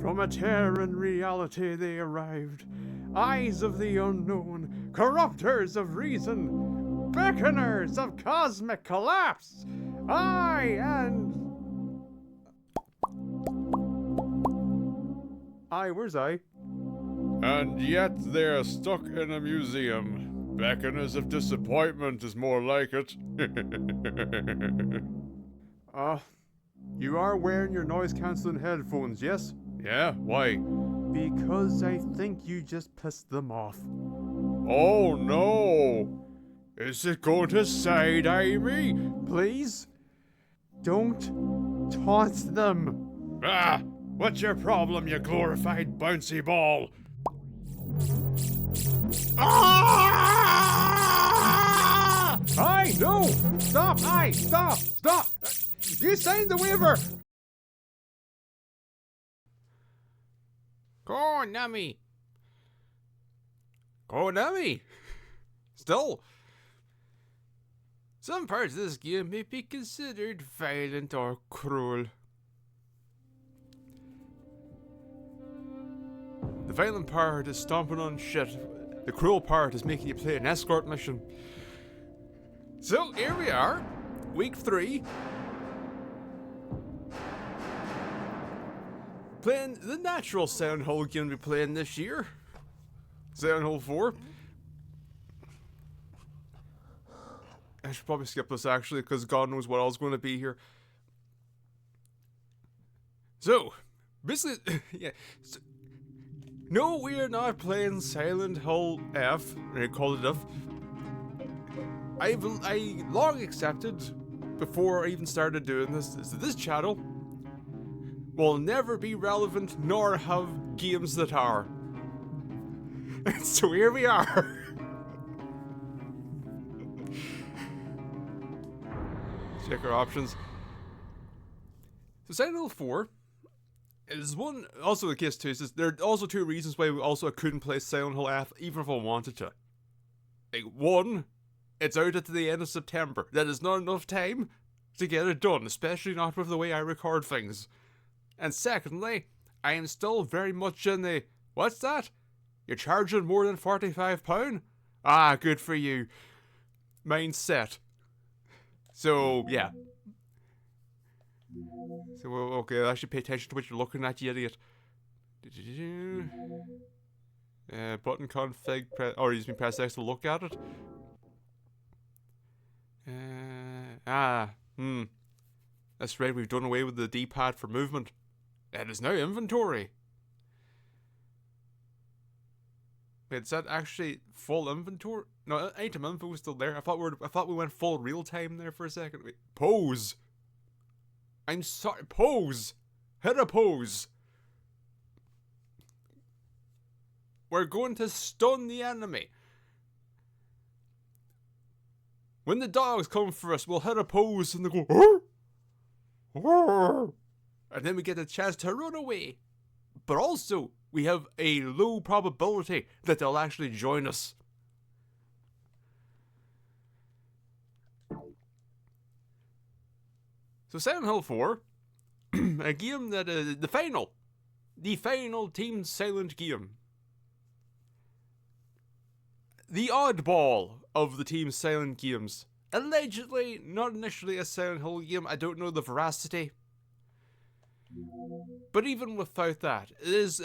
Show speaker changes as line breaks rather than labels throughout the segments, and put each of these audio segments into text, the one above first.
From a Terran reality they arrived, eyes of the unknown, corrupters of reason, beckoners of cosmic collapse. Where's I?
And yet they're stuck in a museum. Beckoners of disappointment is more like it.
You are wearing your noise-cancelling headphones, yes?
Yeah, why?
Because I think you just pissed them off.
Oh no! Is it going to side-eye me?
Please? Don't taunt them.
Ah! What's your problem, you glorified bouncy ball? Ah!
Aye, no! Stop! Aye, stop! Stop! You signed the waiver!
Konami! Konami! Still, some parts of this game may be considered violent or cruel. The violent part is stomping on shit. The cruel part is making you play an escort mission. So, here we are, week 3. Playing the natural Silent Hill game we're playing this year. Silent Hill 4. I should probably skip this actually, because God knows what else is going to be here. So, basically, yeah. So, no, we are not playing Silent Hill F, I called it F. I long accepted, before I even started doing this, is that this channel will never be relevant nor have games that are. So here we are. Check our options. So Silent Hill 4 is one, also the case too, is there are also 2 reasons why I couldn't play Silent Hill F even if I wanted to. Like, 1, it's out at the end of September. That is not enough time to get it done, especially not with the way I record things. And secondly, I am still very much in the, what's that? You're charging more than £45? Ah, good for you. Mindset. So, yeah. So, okay, I should pay attention to what you're looking at, you idiot. Button config, or you just mean press X to look at it? That's right, we've done away with the D-pad for movement. It is now inventory. Wait, is that actually full inventory? No, item info is still there. I thought we went full real time there for a second. Wait, pose. I'm sorry, pose. Hit a pose. We're going to stun the enemy. When the dogs come for us, we'll hit a pose and they go, "Arr! Arr!" And then we get a chance to run away. But also, we have a low probability that they'll actually join us. So Silent Hill 4, a game that is the final Team Silent game. The oddball of the Team Silent games. Allegedly, not initially a Silent Hill game. I don't know the veracity. But even without that, it is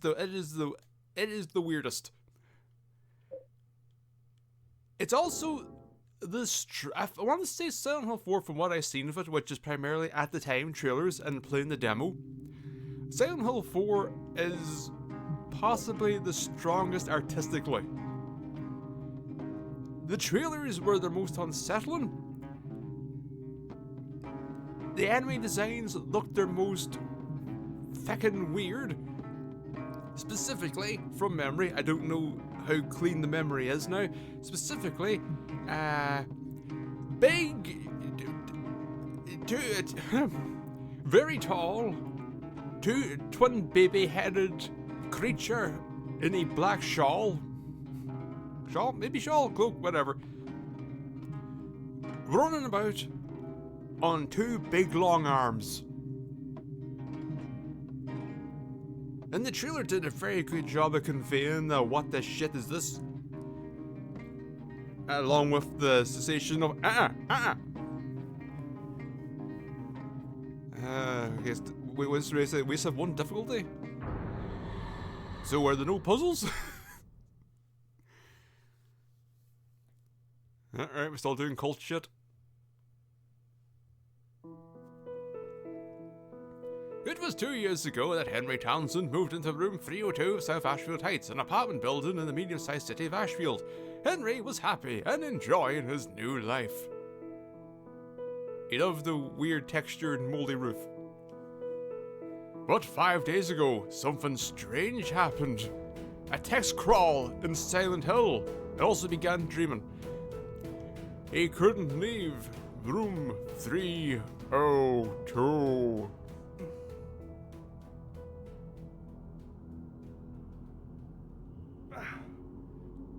the weirdest. It's also I want to say Silent Hill 4 from what I've seen of it, which is primarily at the time trailers and playing the demo. Silent Hill 4 is possibly the strongest artistically. The trailers were the most unsettling. The enemy designs looked their most feckin' weird. Specifically, from memory, I don't know how clean the memory is now. Specifically, big, very tall, twin baby-headed creature in a black shawl, maybe shawl, cloak, whatever, running about on 2 big long arms. And the trailer did a very good job of conveying what the shit is this? Along with the cessation of I guess we just have one difficulty. So are there no puzzles? Alright, we're still doing cult shit. It was 2 years ago that Henry Townsend moved into room 302 of South Ashfield Heights, an apartment building in the medium-sized city of Ashfield. Henry was happy and enjoying his new life. He loved the weird textured moldy roof. But 5 days ago, something strange happened. A text crawl in Silent Hill. He also began dreaming. He couldn't leave room 302.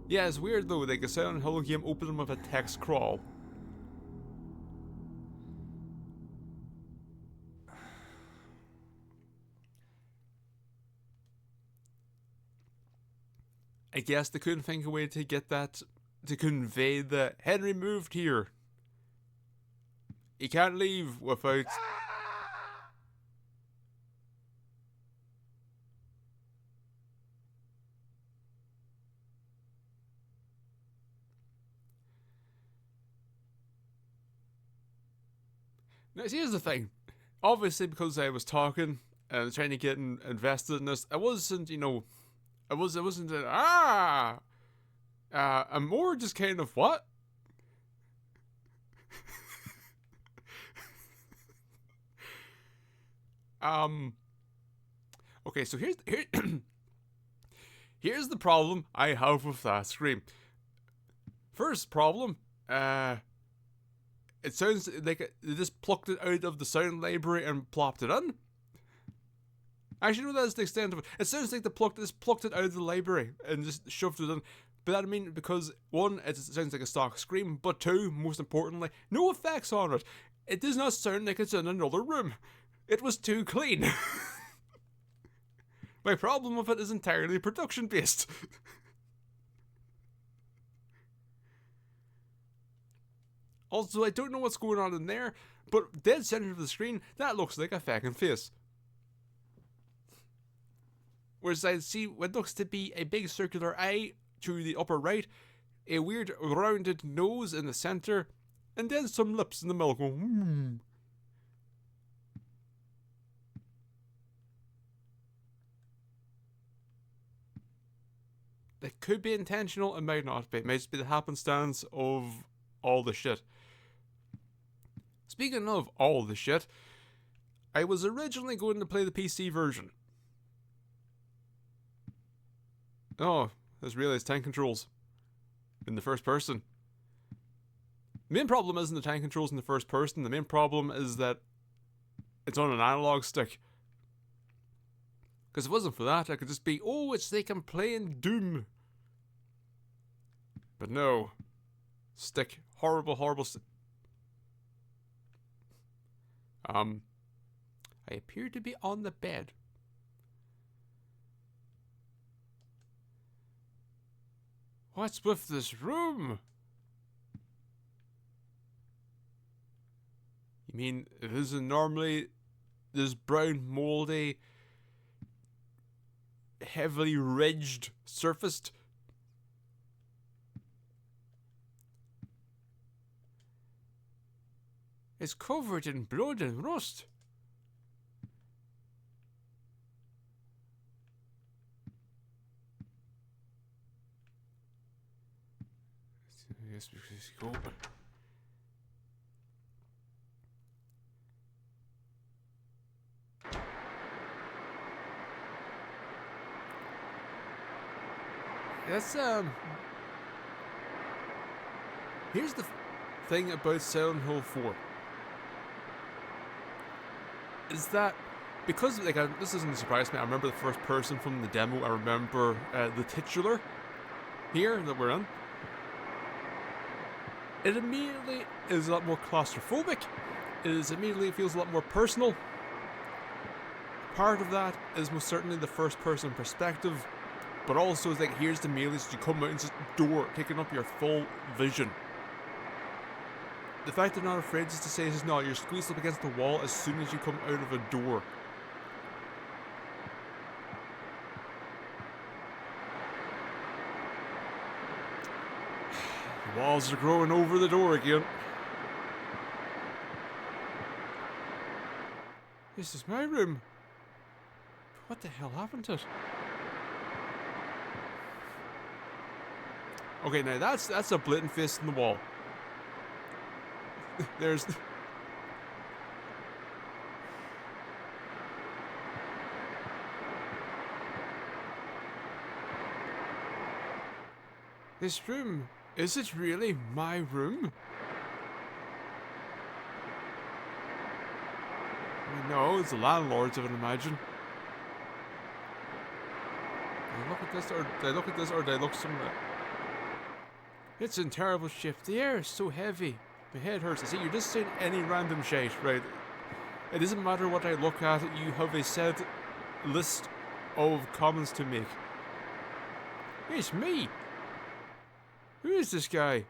Yeah, it's weird though, like a Silent Hill game opening with a text crawl. I guess they couldn't think of a way to get that, to convey that Henry moved here. He can't leave without... Now, see, here's the thing. Obviously, because I was talking and trying to get invested in this, I wasn't, you know, I wasn't I'm more just kind of what? Okay, so here's the problem I have with that scream. First problem, it sounds like they just plucked it out of the sound library and plopped it in. Actually, no, that's the extent of it. It sounds like they plucked it out of the library and just shoved it in. But that I mean, because one, it sounds like a stock scream, but two, most importantly, no effects on it. It does not sound like it's in another room. It was too clean. My problem with it is entirely production based. Also, I don't know what's going on in there, but dead center of the screen, that looks like a fucking face. Whereas I see what looks to be a big circular eye to the upper right, a weird rounded nose in the center, and then some lips in the middle going, That could be intentional, it might not be. It might just be the happenstance of all the shit. Speaking of all the shit, I was originally going to play the PC version. Oh, I just realized tank controls in the first person. The main problem isn't the tank controls in the first person, the main problem is that it's on an analog stick. Because if it wasn't for that, I could just be, oh, it's like I'm playing Doom. But no. Stick. Horrible, horrible stick. I appear to be on the bed. What's with this room? You mean it isn't normally this brown, moldy, heavily ridged, surfaced? It's covered in blood and rust. Yes, because go. That's here's the thing about Silent Hill 4. Is that because like this doesn't surprise me. I remember the first person from the demo. I remember the titular here that we're in. It immediately is a lot more claustrophobic. It immediately feels a lot more personal. part of that is most certainly the first person perspective, but also it's like, here's the melee, so you come out and just door, taking up your full vision. The fact they're not afraid just to say is no, you're squeezed up against the wall as soon as you come out of a door. The walls are growing over the door again. This is my room. What the hell happened to it? Okay, now that's a blatant fist in the wall. There's... This room, is it really my room? No, it's the landlord's, I would imagine. Do I look at this, or do I look at this, or do I look somewhere? It's in terrible shape. The air is so heavy. My head hurts. See, you're just saying any random shite, right? It doesn't matter what I look at, you have a set list of comments to make. It's me! Who is this guy?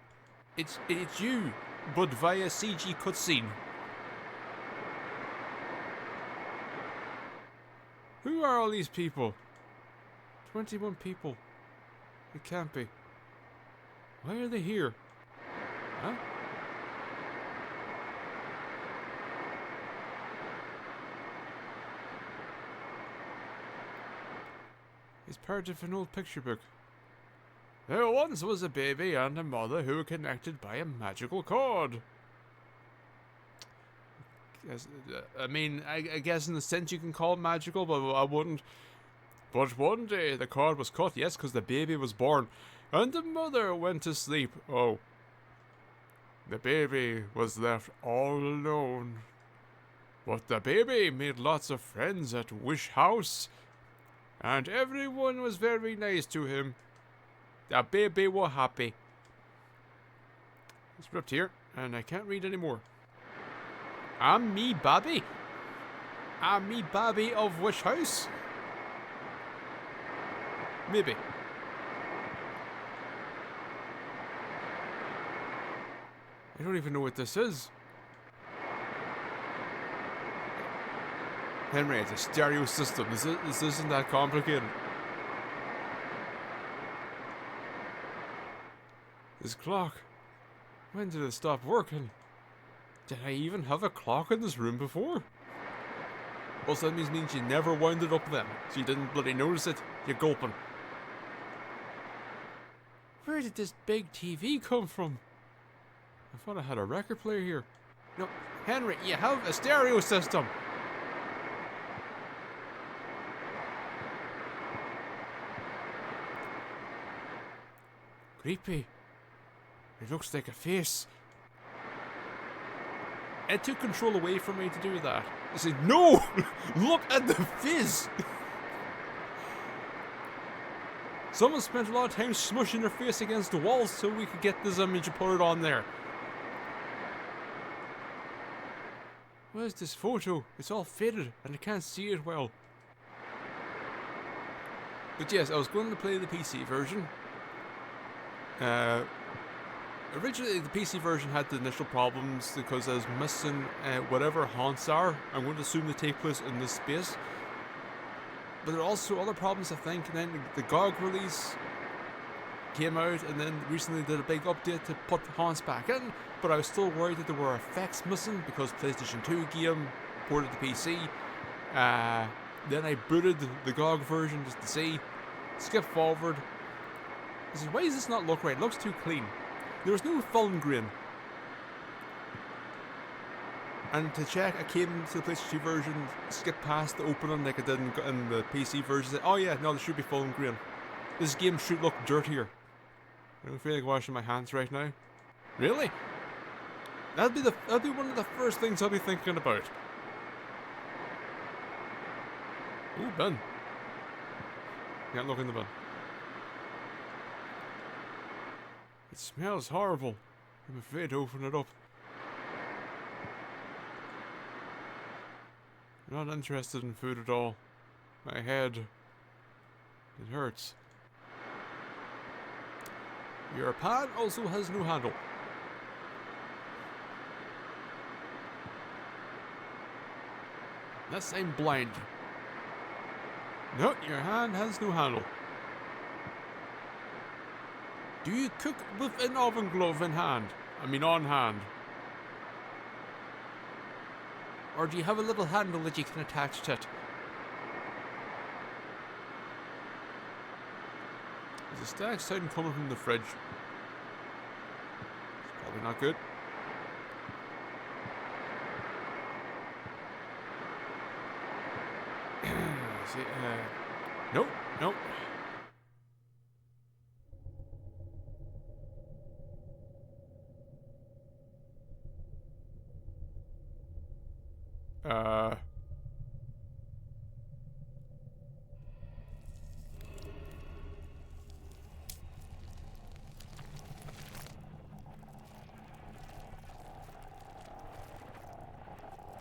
It's you, but via CG cutscene. Who are all these people? 21 people. It can't be. Why are they here? Huh? It's part of an old picture book. There once was a baby and a mother who were connected by a magical cord. I mean, I guess in the sense you can call it magical, but I wouldn't. But one day the cord was cut, yes, because the baby was born, and the mother went to sleep. Oh. The baby was left all alone. But the baby made lots of friends at Wish House, and everyone was very nice to him. The baby was happy. It's ripped here, and I can't read anymore. I'm me, Babby. I'm me, Babby of Wish House. Maybe. I don't even know what this is. Henry, it's a stereo system. This isn't that complicated. This clock. When did it stop working? Did I even have a clock in this room before? Also, that means you never wound it up then, so you didn't bloody notice it. You gulping. Where did this big TV come from? I thought I had a record player here. No, Henry, you have a stereo system. Creepy. It looks like a face. It took control away from me to do that. I said, no! Look at the fizz! Someone spent a lot of time smushing their face against the walls so we could get this image and put it on there. Where's this photo? It's all faded and I can't see it well. But yes, I was going to play the PC version. Originally, the PC version had the initial problems because I was missing whatever haunts are. I'm going to assume they take place in this space. But there are also other problems, I think. And then the GOG release came out, and then recently did a big update to put the haunts back in. But I was still worried that there were effects missing because PlayStation 2 game ported to PC. Then I booted the GOG version just to see. Skip forward. I said, why does this not look right? It looks too clean. There was no film grain. And to check, I came to the PlayStation 2 version, skipped past the opening like I did in the PC version. Said, oh yeah, no, there should be film grain. This game should look dirtier. I don't feel like washing my hands right now. Really? That'd be one of the first things I'll be thinking about. Ooh, bin. Can't look in the bin. It smells horrible. I'm afraid to open it up. Not interested in food at all. My head. It hurts. Your pan also has no handle. Unless I'm blind. No, your hand has no handle. Do you cook with an oven glove in hand? I mean on hand. Or do you have a little handle that you can attach to it? There's a static sound coming from the fridge. It's probably not good. See, nope, nope.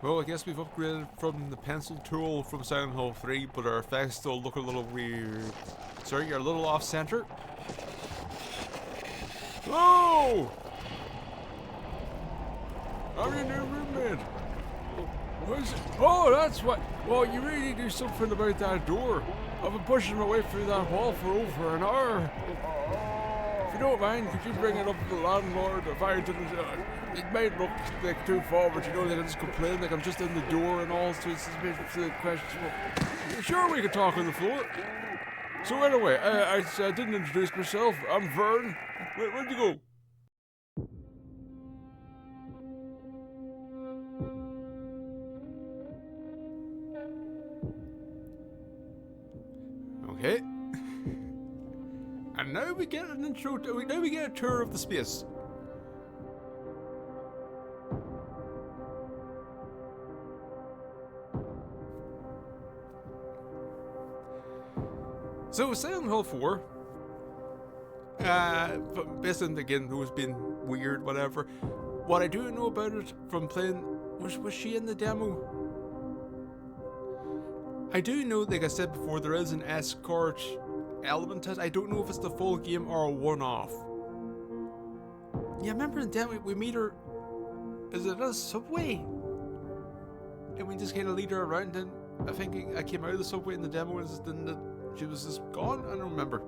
Well, I guess we've upgraded from the pencil tool from Silent Hill 3, but our effects still look a little weird. Sorry, you're a little off center. Oh! I'm your new roommate. What is it? Oh, that's what. Well, you really need to do something about that door. I've been pushing my way through that wall for over an hour. If you don't mind, could you bring it up to the landlord? If I didn't, it might look like too forward, you know, they can just complain like I'm just in the door and all, so it's a bit questionable. Sure, we could talk on the floor. So anyway, I didn't introduce myself. I'm Vern. Where'd you go? Okay. And now we get an intro. Now we get a tour of the space. So Silent Hill 4. Based on again who's been weird, whatever. What I do know about it from playing was she in the demo? I do know, like I said before, there is an escort element to it. I don't know if it's the full game or a one-off. Yeah, remember in the demo we meet her. Is it a subway? And we just kind of lead her around, and I think I came out of the subway in the demo and then she was just gone. I don't remember.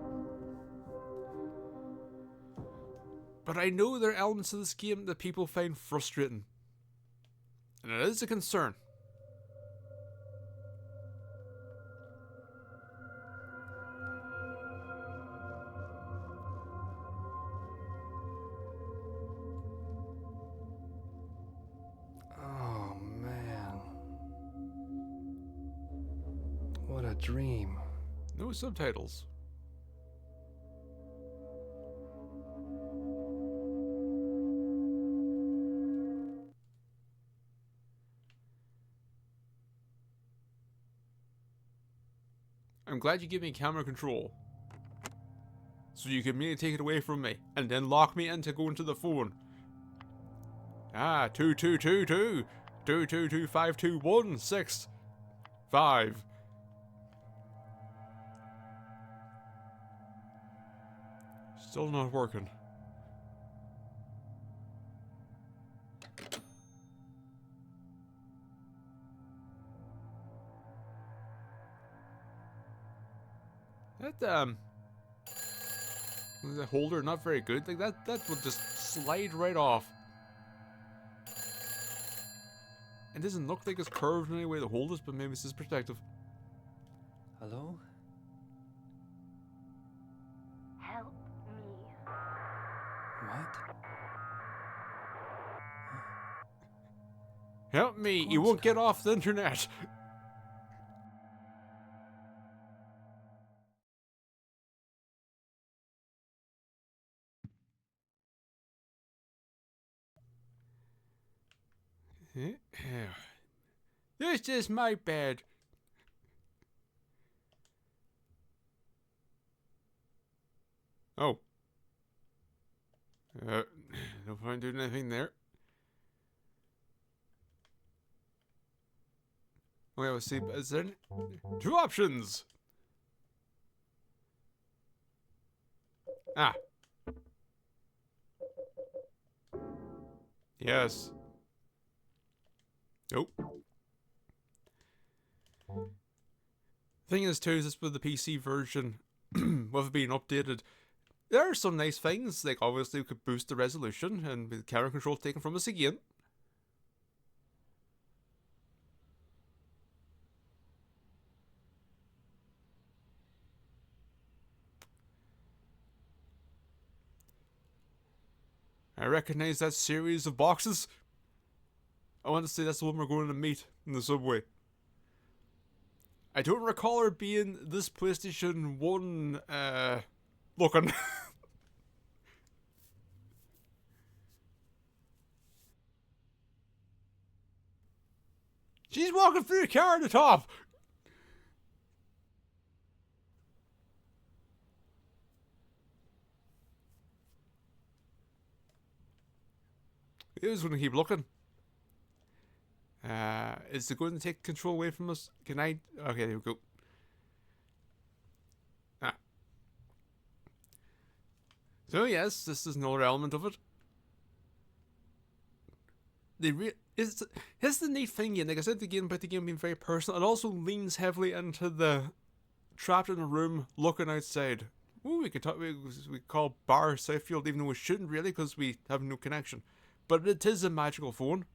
But I know there are elements of this game that people find frustrating. And it is a concern.
Oh man. What a dream.
No subtitles. I'm glad you give me camera control. So you can immediately take it away from me and then lock me into going to the phone. Ah, 2222 2225216 Still not working. That the holder not very good. Like that would just slide right off. It doesn't look like it's curved in any way to hold it, but maybe it's his perspective.
Hello?
Help me.
What?
Help me! You won't get off the internet. This is my bed. Oh. No point doing anything there. Okay, let's see. Is there any... 2 options? Ah. Yes. Nope. Thing is too, is this with the PC version, with it being updated, there are some nice things, like obviously we could boost the resolution and with camera control taken from us again. I recognize that series of boxes. I want to say that's the one we're going to meet in the subway. I don't recall her being this PlayStation 1 looking. She's walking through the car at the top. He was going to keep looking. Is it going to take control away from us? Can I? Okay, there we go. Ah. So yes, this is another element of it. Here's the neat thing again. Like I said, the game about the game being very personal. It also leans heavily into the trapped in a room looking outside. Ooh, we could talk. We call Bar Southfield, even though we shouldn't really because we have no connection. But it is a magical phone.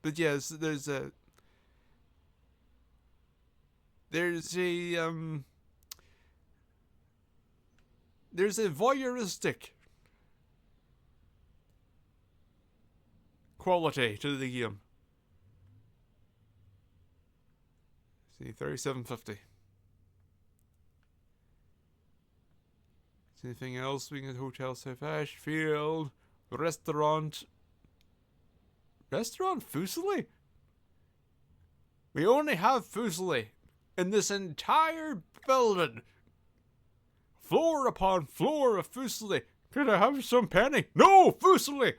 But yes, there's a voyeuristic quality to the game. See, 37.50. Is anything else? We can get Hotel South Ashfield, restaurant Fuseli? We only have Fuseli in this entire building. Floor upon floor of Fuseli. Could I have some penny? No, Fuseli!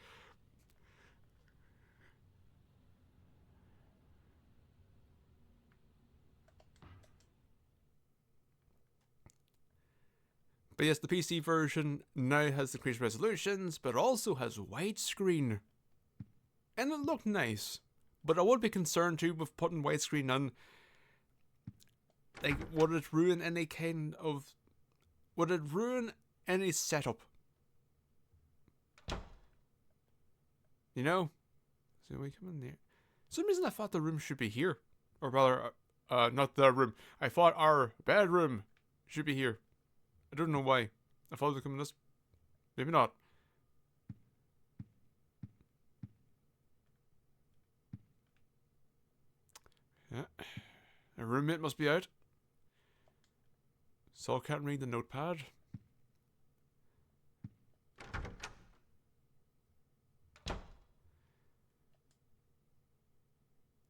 But yes, the PC version now has increased resolutions, but also has widescreen. And it looked nice. But I would be concerned too with putting widescreen on. Like, would it ruin any kind of... Would it ruin any setup? You know? So we come in there. For some reason I thought the room should be here. Or rather, not the room. I thought our bedroom should be here. I don't know why. I thought it would come in this. Maybe not. Yeah. A roommate must be out. So I can't read the notepad.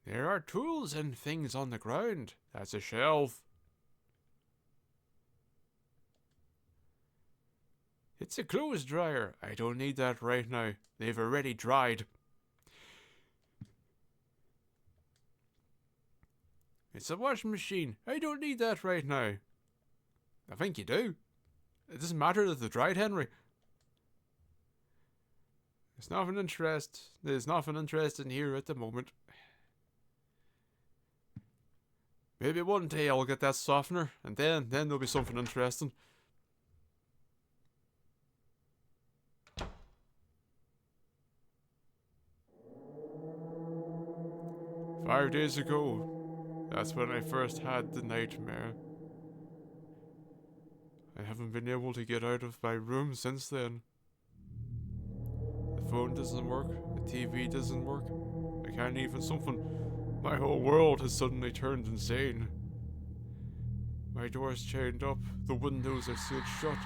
There are tools and things on the ground. That's a shelf. It's a clothes dryer. I don't need that right now. They've already dried. It's a washing machine. I don't need that right now. I think you do. It doesn't matter that they've dried, Henry. There's nothing interesting here at the moment. Maybe one day I'll get that softener, and then there'll be something interesting. "5 days ago, that's when I first had the nightmare. I haven't been able to get out of my room since then. The phone doesn't work, the TV doesn't work, I can't even something. My whole world has suddenly turned insane. My door's chained up, the windows are sealed shut.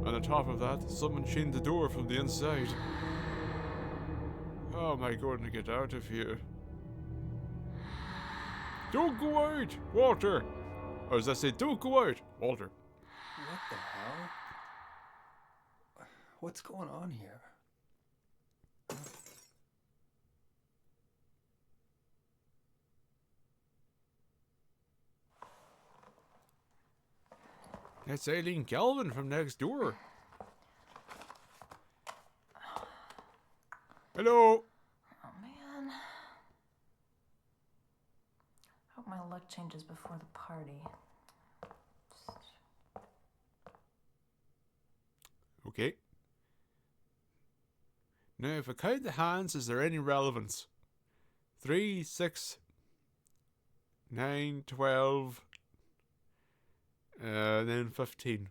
And on top of that, someone chained the door from the inside. How am I going to get out of here? Don't go out, Walter! Or as I say, don't go out, Walter.
What the hell? What's going on here?
That's Eileen Galvin from next door. Hello.
Oh man. Hope my luck changes before the party.
Okay. Now, if I count the hands, is there any relevance? 3, 6, 9, 12, then 15.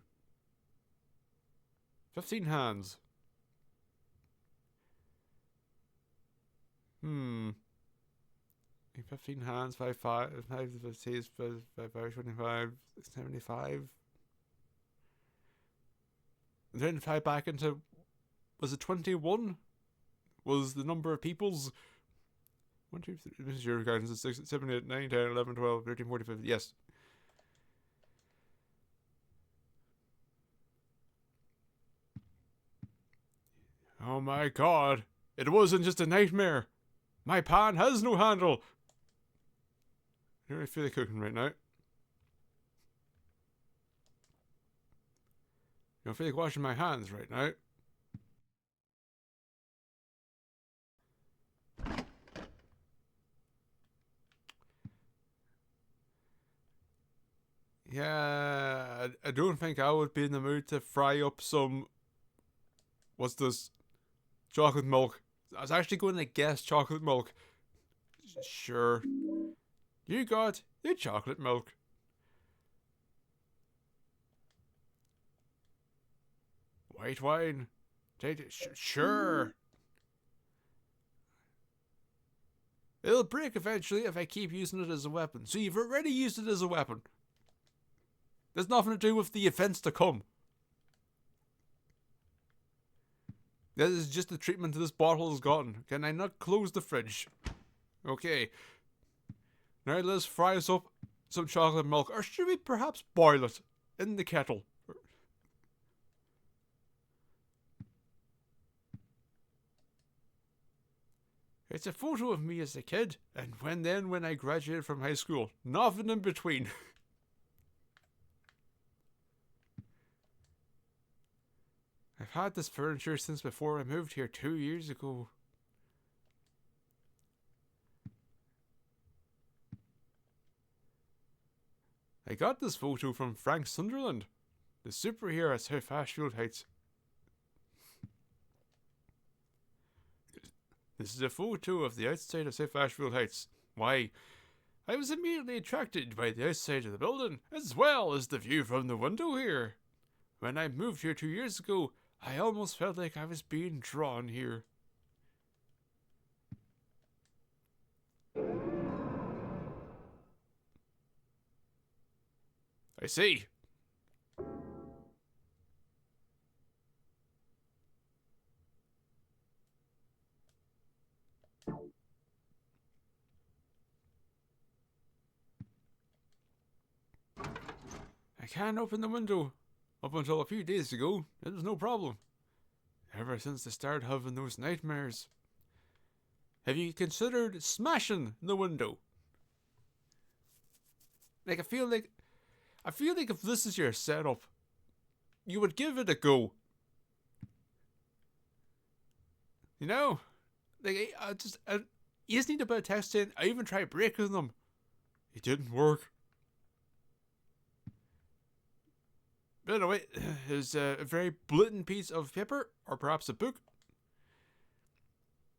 15 hands. 15 hands, 5, 5, 5, 6, 5, 5, 25, 75. And then 5 back into, was it 21? Was the number of peoples? 1, 2, 3, this is your guidance, 6, 7, 8, 9, 10, 11, 12, 13, 14, 15, yes. Oh my god, it wasn't just a nightmare. My pan has no handle. I really feel like cooking right now. I don't feel like washing my hands right now. Yeah, I don't think I would be in the mood to fry up some... What's this? Chocolate milk. I was actually going to guess chocolate milk. Sure. You got the chocolate milk. White wine. Sure. It'll break eventually if I keep using it as a weapon. So you've already used it as a weapon. There's nothing to do with the events to come. This is just the treatment this bottle has gotten. Can I not close the fridge? Okay. Now let's fry us up some chocolate milk. Or should we perhaps boil it in the kettle? It's a photo of me as a kid, and when I graduated from high school. Nothing in between. I've had this furniture since before I moved here 2 years ago. I got this photo from Frank Sunderland, the superhero at South Ashfield Heights. This is a photo of the outside of South Ashfield Heights. Why, I was immediately attracted by the outside of the building, as well as the view from the window here. When I moved here 2 years ago, I almost felt like I was being drawn here. I see. I can't open the window. Up until a few days ago, it was no problem. Ever since I started having those nightmares. Have you considered smashing the window? Like, I feel like if this is your setup, you would give it a go. You know? Like, you just need to put a text in. I even tried breaking them. It didn't work. But anyway, there's a very blatant piece of paper, or perhaps a book.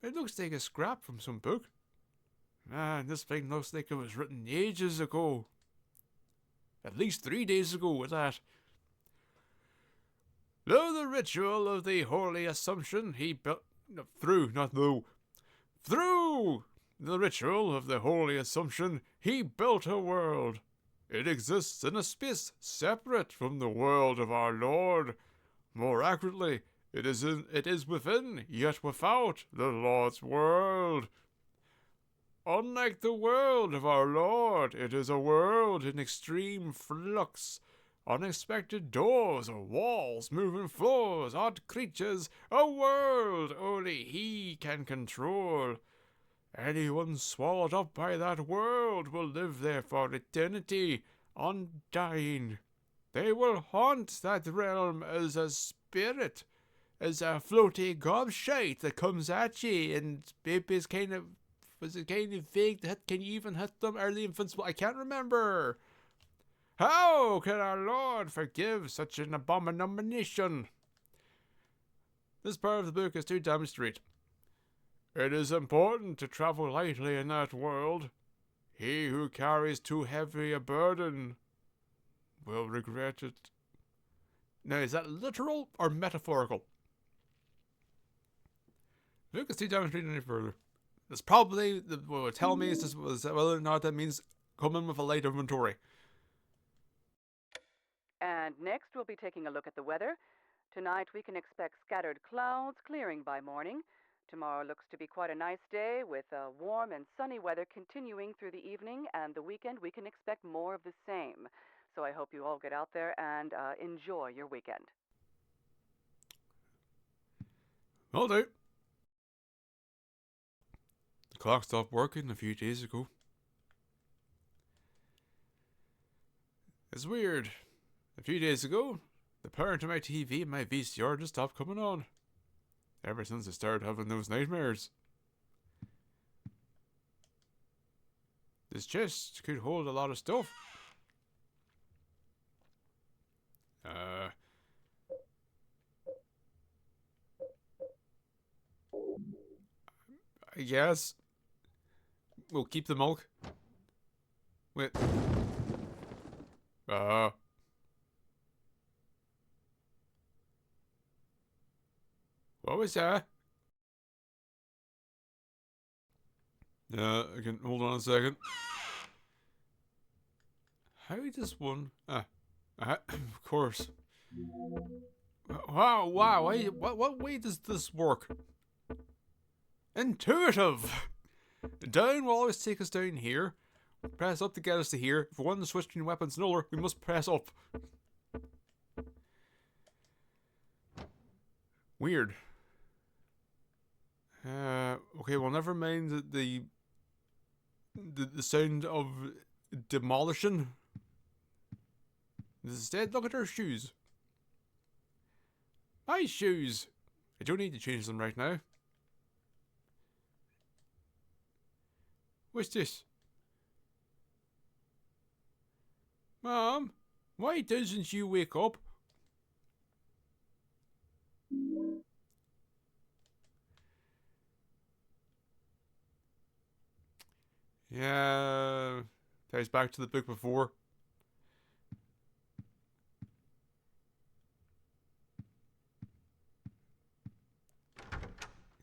It looks like a scrap from some book. Man, this thing looks like it was written ages ago. At least 3 days ago at that. Through the ritual of the Holy Assumption, he built... No, through the ritual of the Holy Assumption, he built a world. It exists in a space separate from the world of our Lord. More accurately, it is within, yet without, the Lord's world. Unlike the world of our Lord, it is a world in extreme flux. Unexpected doors or walls, moving floors, odd creatures, a world only he can control. Anyone swallowed up by that world will live there for eternity, undying. They will haunt that realm as a spirit, as a floaty gobshite that comes at ye, and baby's kind of, was it kind of vague? Can you even hit them? Are they invincible? I can't remember. How can our Lord forgive such an abomination? This part of the book is too damn straight. It is important to travel lightly in that world. He who carries too heavy a burden will regret it. Now, is that literal or metaphorical? The book is too damn straight any further. That's probably, what will tell me is just whether or not that means coming with a light inventory.
And next, we'll be taking a look at the weather. Tonight, we can expect scattered clouds, clearing by morning. Tomorrow looks to be quite a nice day, with warm and sunny weather continuing through the evening, and the weekend, we can expect more of the same. So I hope you all get out there and enjoy your weekend.
Will do. The clock stopped working a few days ago. It's weird. A few days ago, the power to my TV and my VCR just stopped coming on. Ever since I started having those nightmares. This chest could hold a lot of stuff. I guess we'll keep the milk. Wait. What was that? I can hold on a second. How does one? Of course. Wow! What way does this work? Intuitive. Down will always take us down here. Press up to get us to here. If we want to switch between weapons and other, we must press up. Weird. Okay, well, never mind the sound of demolition. Instead, look at her shoes. My shoes. I don't need to change them right now. What's this? Mom, why doesn't you wake up? Yeah, ties back to the book before.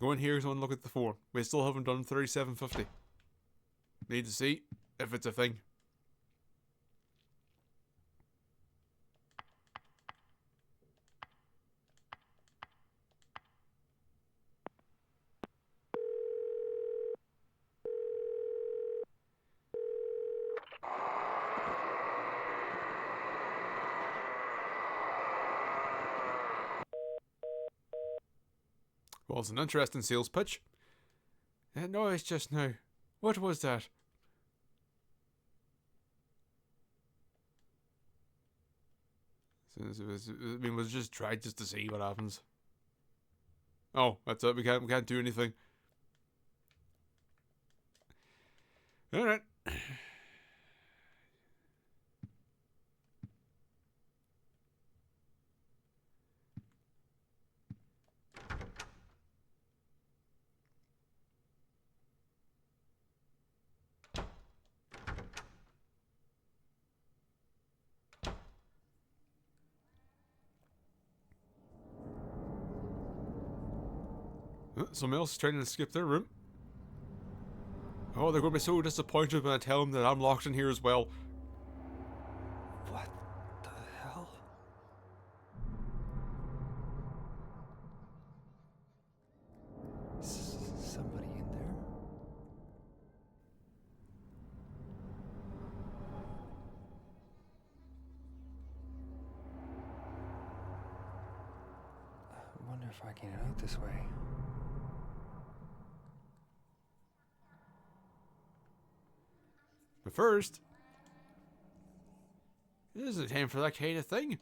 Go in here and look at the form. We still haven't done 3750. Need to see if it's a thing. Well, it's an interesting sales pitch. That noise just now. What was that? We'll just try just to see what happens. Oh, that's it. We can't do anything. Alright. Someone else is trying to skip their room. Oh, they're going to be so disappointed when I tell them that I'm locked in here as well.
What the hell? Somebody in there? I wonder if I can get out this way.
But first... This isn't time for that kind of thing.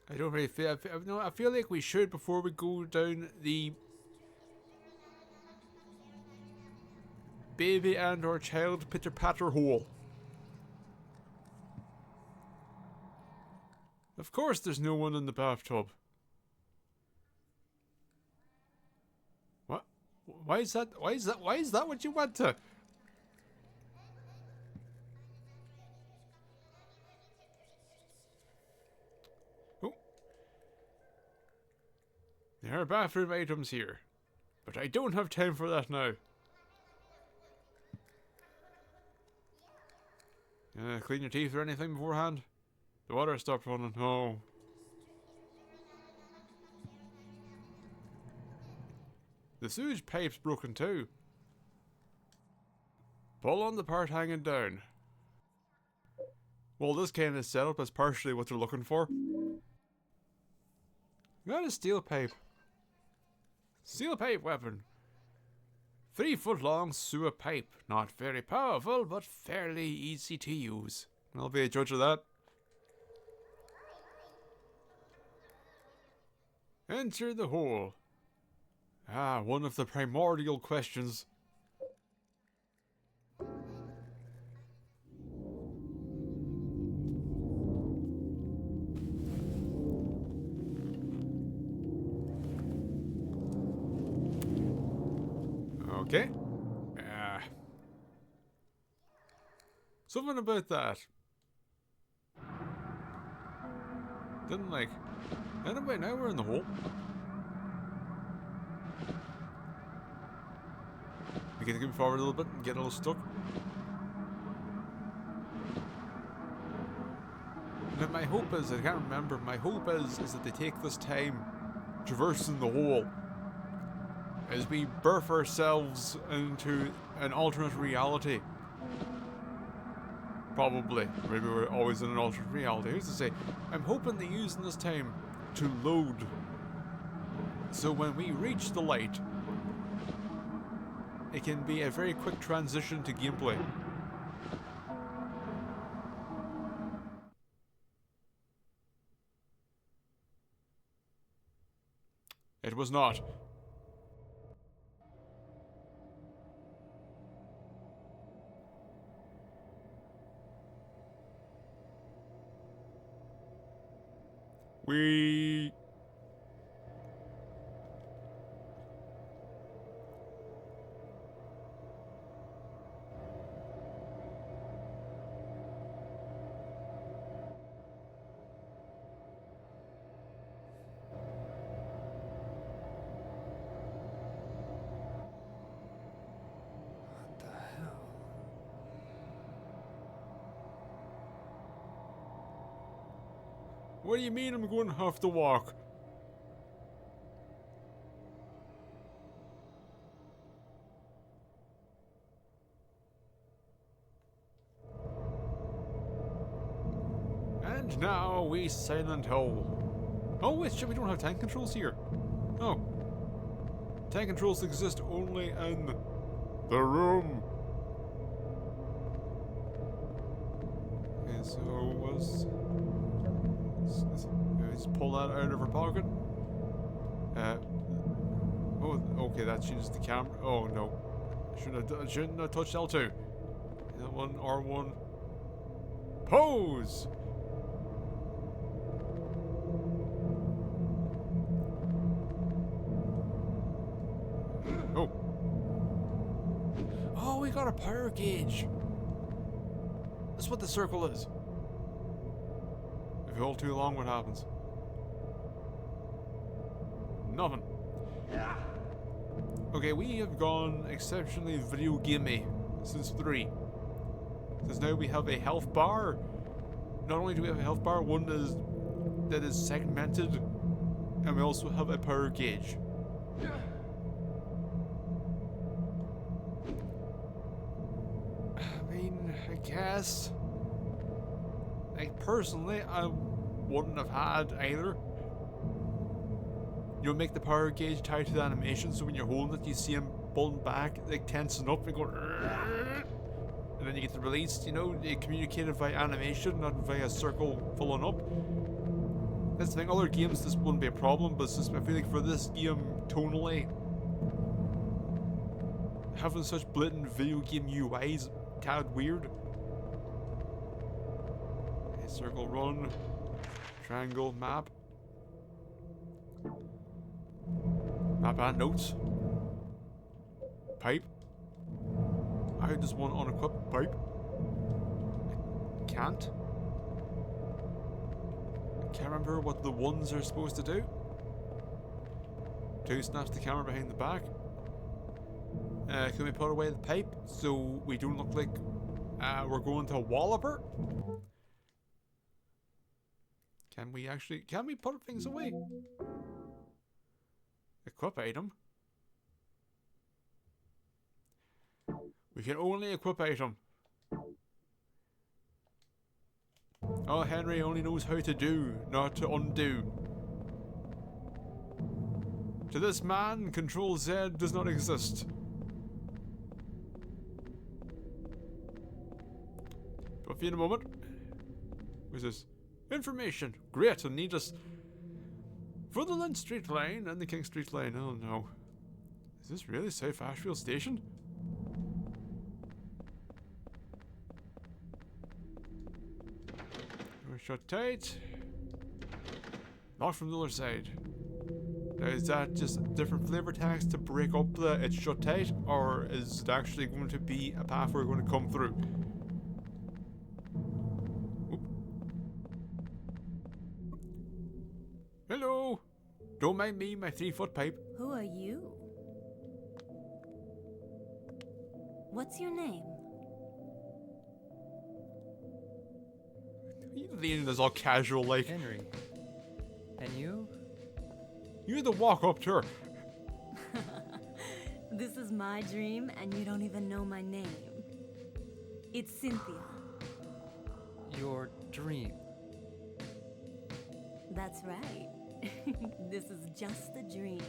I don't really feel. No, I feel like we should before we go down the baby and or child pitter patter hole. Of course, there's no one in the bathtub. What? Why is that? Why is that? Why is that what you want to? There are bathroom items here, but I don't have time for that now. Clean your teeth or anything beforehand? The water stopped running. Oh. The sewage pipe's broken too. Pull on the part hanging down. Well, this kind of setup is partially what they're looking for. Got a steel pipe. Steel pipe weapon. 3 foot long sewer pipe. Not very powerful, but fairly easy to use. I'll be a judge of that. Enter the hole. Ah, one of the primordial questions. Okay. Something about that. Didn't like. Anyway, now we're in the hole. We can go forward a little bit and get a little stuck. Now my hope is, I can't remember, my hope is that they take this time traversing the hole as we birth ourselves into an alternate reality. Probably. Maybe we're always in an alternate reality. Who's to say? I'm hoping they're using this time to load. So when we reach the light, it can be a very quick transition to gameplay. It was not. We...
What the hell?
What do you mean I'm going to have to walk? And now we silent hole. Oh wait, shit, we don't have tank controls here. Oh. Tank controls exist only in the room. Okay, so was... Just pull that out of her pocket. Oh, okay, that changes the camera. Oh no, shouldn't have touched L2. That one, R1. Pose. Oh. Oh, we got a power gauge. That's what the circle is. If you hold too long, what happens? Nothing. Okay, we have gone exceptionally video gamey since 3. Since now we have a health bar. Not only do we have a health bar, one that is segmented, and we also have a power gauge. I mean, I guess. Like, personally, I wouldn't have had either. You know, make the power gauge tied to the animation so when you're holding it, you see him pulling back, like tensing up and going, and then you get the release, you know, you communicate it via animation, not via circle filling up. That's the thing, other games this wouldn't be a problem, but it's just, I feel like for this game, tonally, having such blatant video game UI is tad weird. Okay, circle run, triangle map. Map and notes. Pipe. How does one unequip pipe? I can't. I can't remember what the ones are supposed to do. 2 snaps the camera behind the back. Can we put away the pipe so we don't look like we're going to a walloper? Can we put things away? Equip item. We can only equip item. Oh, Henry only knows how to do, not to undo. To this man, Control Z does not exist. Buffy in a moment. What's this? Information. Great, and need us for the Lynn Street line and the King Street line. Oh no. Is this really South Ashfield Station? We're shut tight. Locked from the other side. Now, is that just different flavor text to break up the it's shut tight, or is it actually going to be a path we're going to come through? Oop. Hello! Don't mind me, my 3-foot pipe.
Who are you? What's your name?
You leaning as all casual like.
Henry. And you?
You're the walk up to her.
This is my dream, and you don't even know my name. It's Cynthia.
Your dream.
That's right. This is just a dream.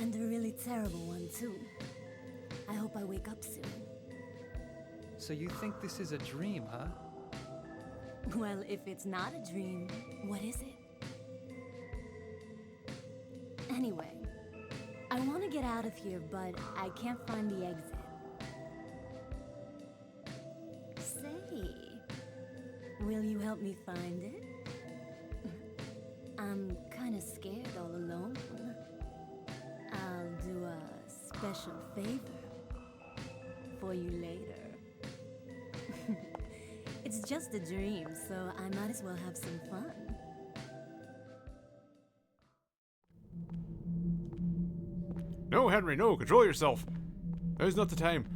And a really terrible one, too. I hope I wake up soon.
So you think this is a dream, huh?
Well, if it's not a dream, what is it? Anyway, I want to get out of here, but I can't find the exit. Say, will you help me find it? I'm kind of scared all alone. I'll do a special favor for you later. It's just a dream, so I might as well have some fun.
No, Henry, no, control yourself. Now's not the time.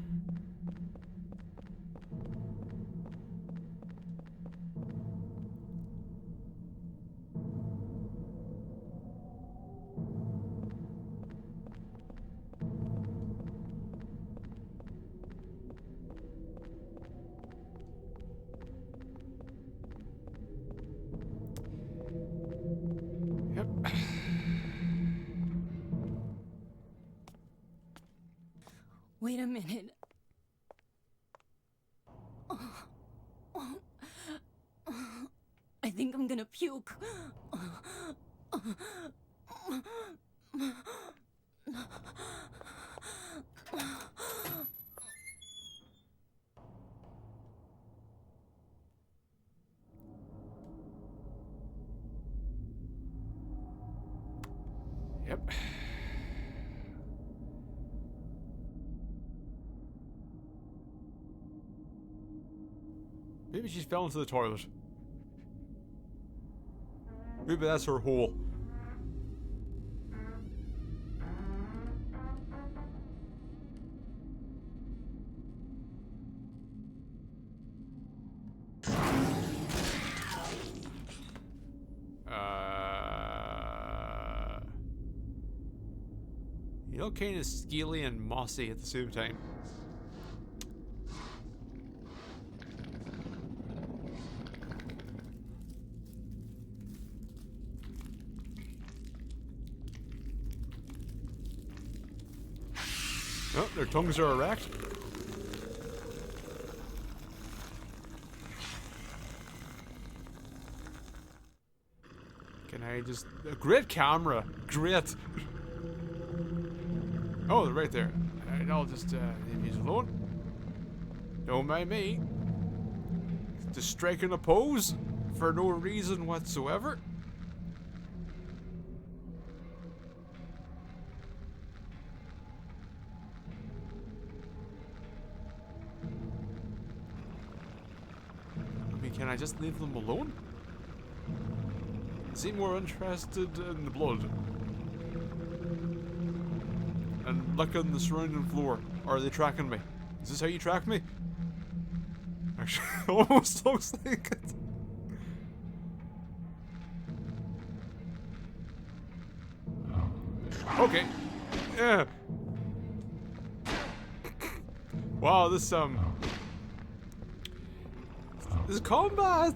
Yep.
Wait a minute. I think I'm gonna puke.
Yep. Maybe she's fell into the toilet. Maybe that's her hole. You know, kind of scaly and mossy at the same time. Oh, their tongues are erect. Can I just... A great camera. Great. Oh, they're right there. Alright, I'll just leave these alone. Don't mind me. Just striking a pose for no reason whatsoever. I mean, can I just leave them alone? Seem more interested in the blood. And look on the surrounding floor. Or are they tracking me? Is this how you track me? Actually, almost looks like it. Okay. Yeah. Wow, this combat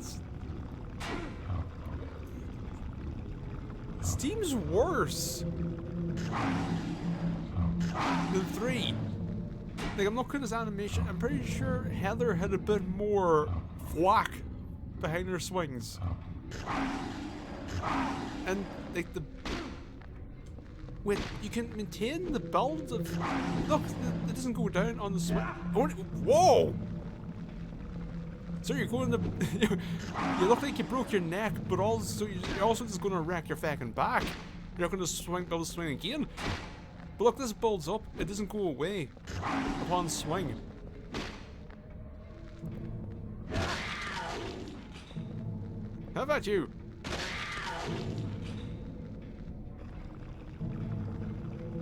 seems worse than 3. Like, I'm looking at this animation, I'm pretty sure Heather had a bit more thwack behind her swings. And, like, wait, you can maintain the build of... Look, it doesn't go down on the swing. Whoa! So you're going to... you look like you broke your neck, but also you're also just going to wreck your fucking back. You're not going to be able to swing again. But look, this builds up. It doesn't go away upon swing. How about you?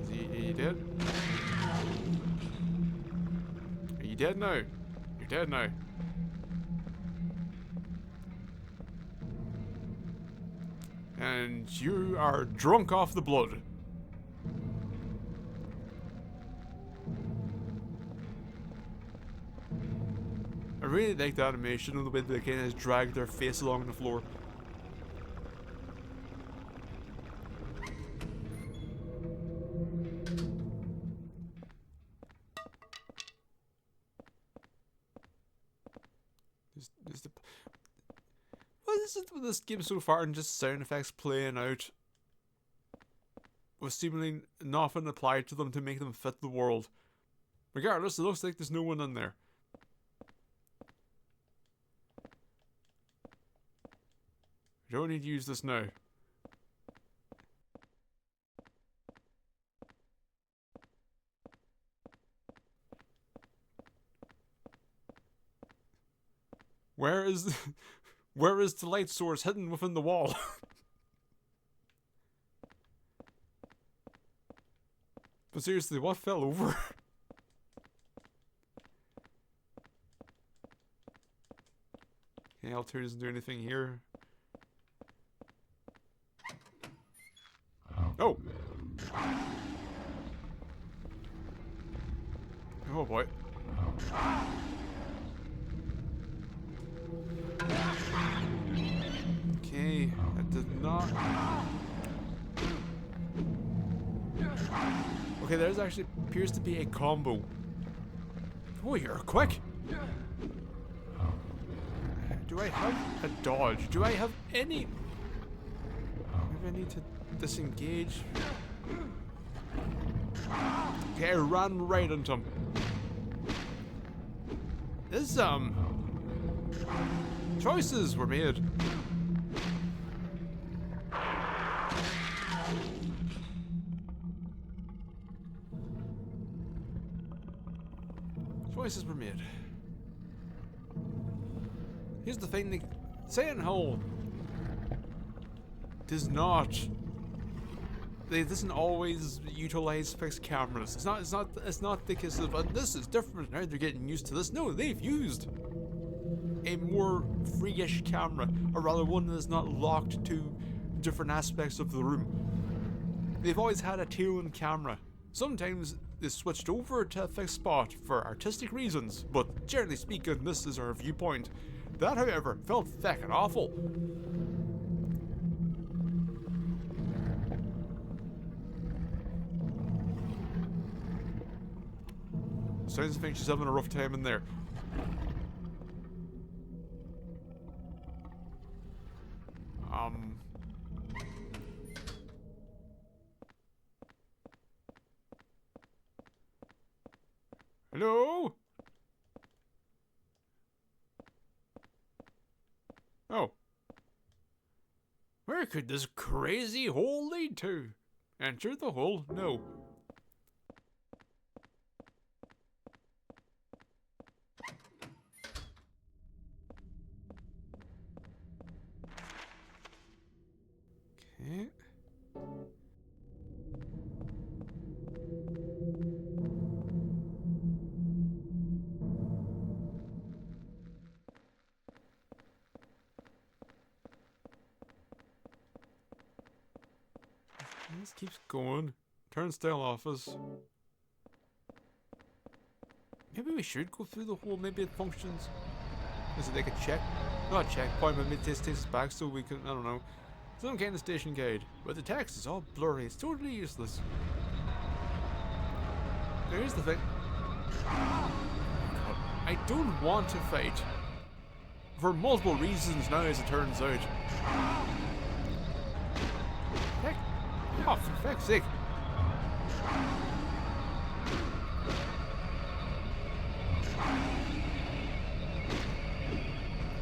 Is he dead? Are you dead now? You're dead now. And you are drunk off the blood. I really like the animation of the way they kind of drag their face along the floor. What is it with this game so far and just sound effects playing out with seemingly nothing applied to them to make them fit the world? Regardless, it looks like there's no one in there. I don't need to use this now. Where is the light source hidden within the wall? But seriously, what fell over? Okay, L2 doesn't do anything here. Oh! Oh boy. Okay, that did not... Okay, there's actually appears to be a combo. Oh, you're quick! Do I have a dodge? Do I have any... Maybe I need to disengage. Okay, I ran right into him. This, choices were made. Choices were made. Here's the thing, the Silent Hill does not... It doesn't always utilize fixed cameras. It's not the case of, this is different, now they're getting used to this. No, they've used a more freakish camera, or rather one that is not locked to different aspects of the room. They've always had a tail-end camera. Sometimes they switched over to a fixed spot for artistic reasons, but generally speaking, this is our viewpoint. That, however, felt fucking awful. Sounds like she's having a rough time in there. Hello? Oh. Where could this crazy hole lead to? Enter the hole? No. Okay. This keeps going. Turnstile office. Maybe we should go through the hole. Maybe it functions. Is it like a check? Not a checkpoint, but maybe this takes us back so we can, I don't know. Some kind of station guide. But the text is all blurry. It's totally useless. Here's the thing. God, I don't want to fight. For multiple reasons now, as it turns out. Heck. Oh, for fuck's sake.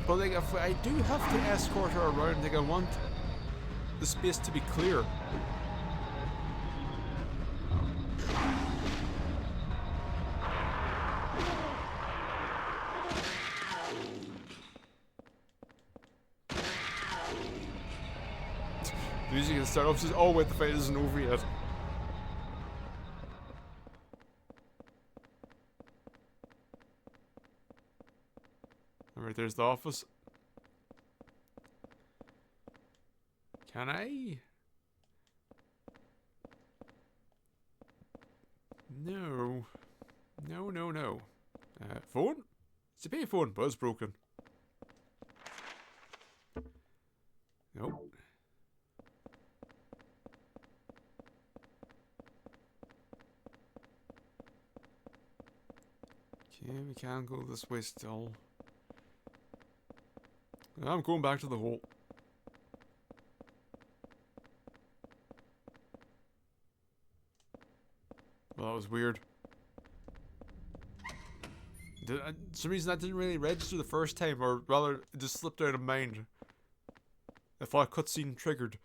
But like, if I do have to escort her around, like I want the space to be clear. The music can start off says, oh wait, the fight isn't over yet. Alright, there's the office. Can I? No. No, no, no. Phone? It's a payphone, but it's broken. Nope. Okay, we can't go this way still. I'm going back to the hole. Well, that was weird. For some reason that didn't really register the first time, or rather, it just slipped out of mind. I thought a cutscene triggered.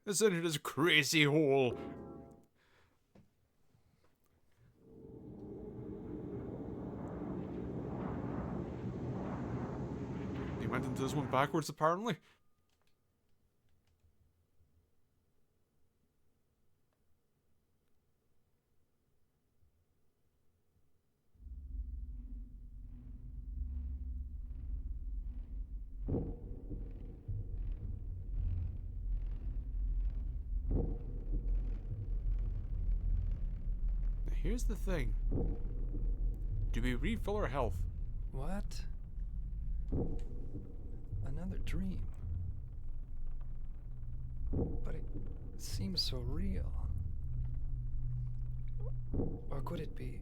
It's in this crazy hole. He went into this one backwards, apparently. Here's the thing. Do we refill our health?
What? Another dream. But it seems so real. Or could it be?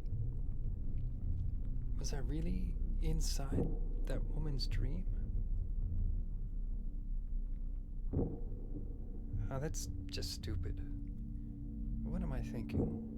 Was I really inside that woman's dream? Oh, that's just stupid. What am I thinking?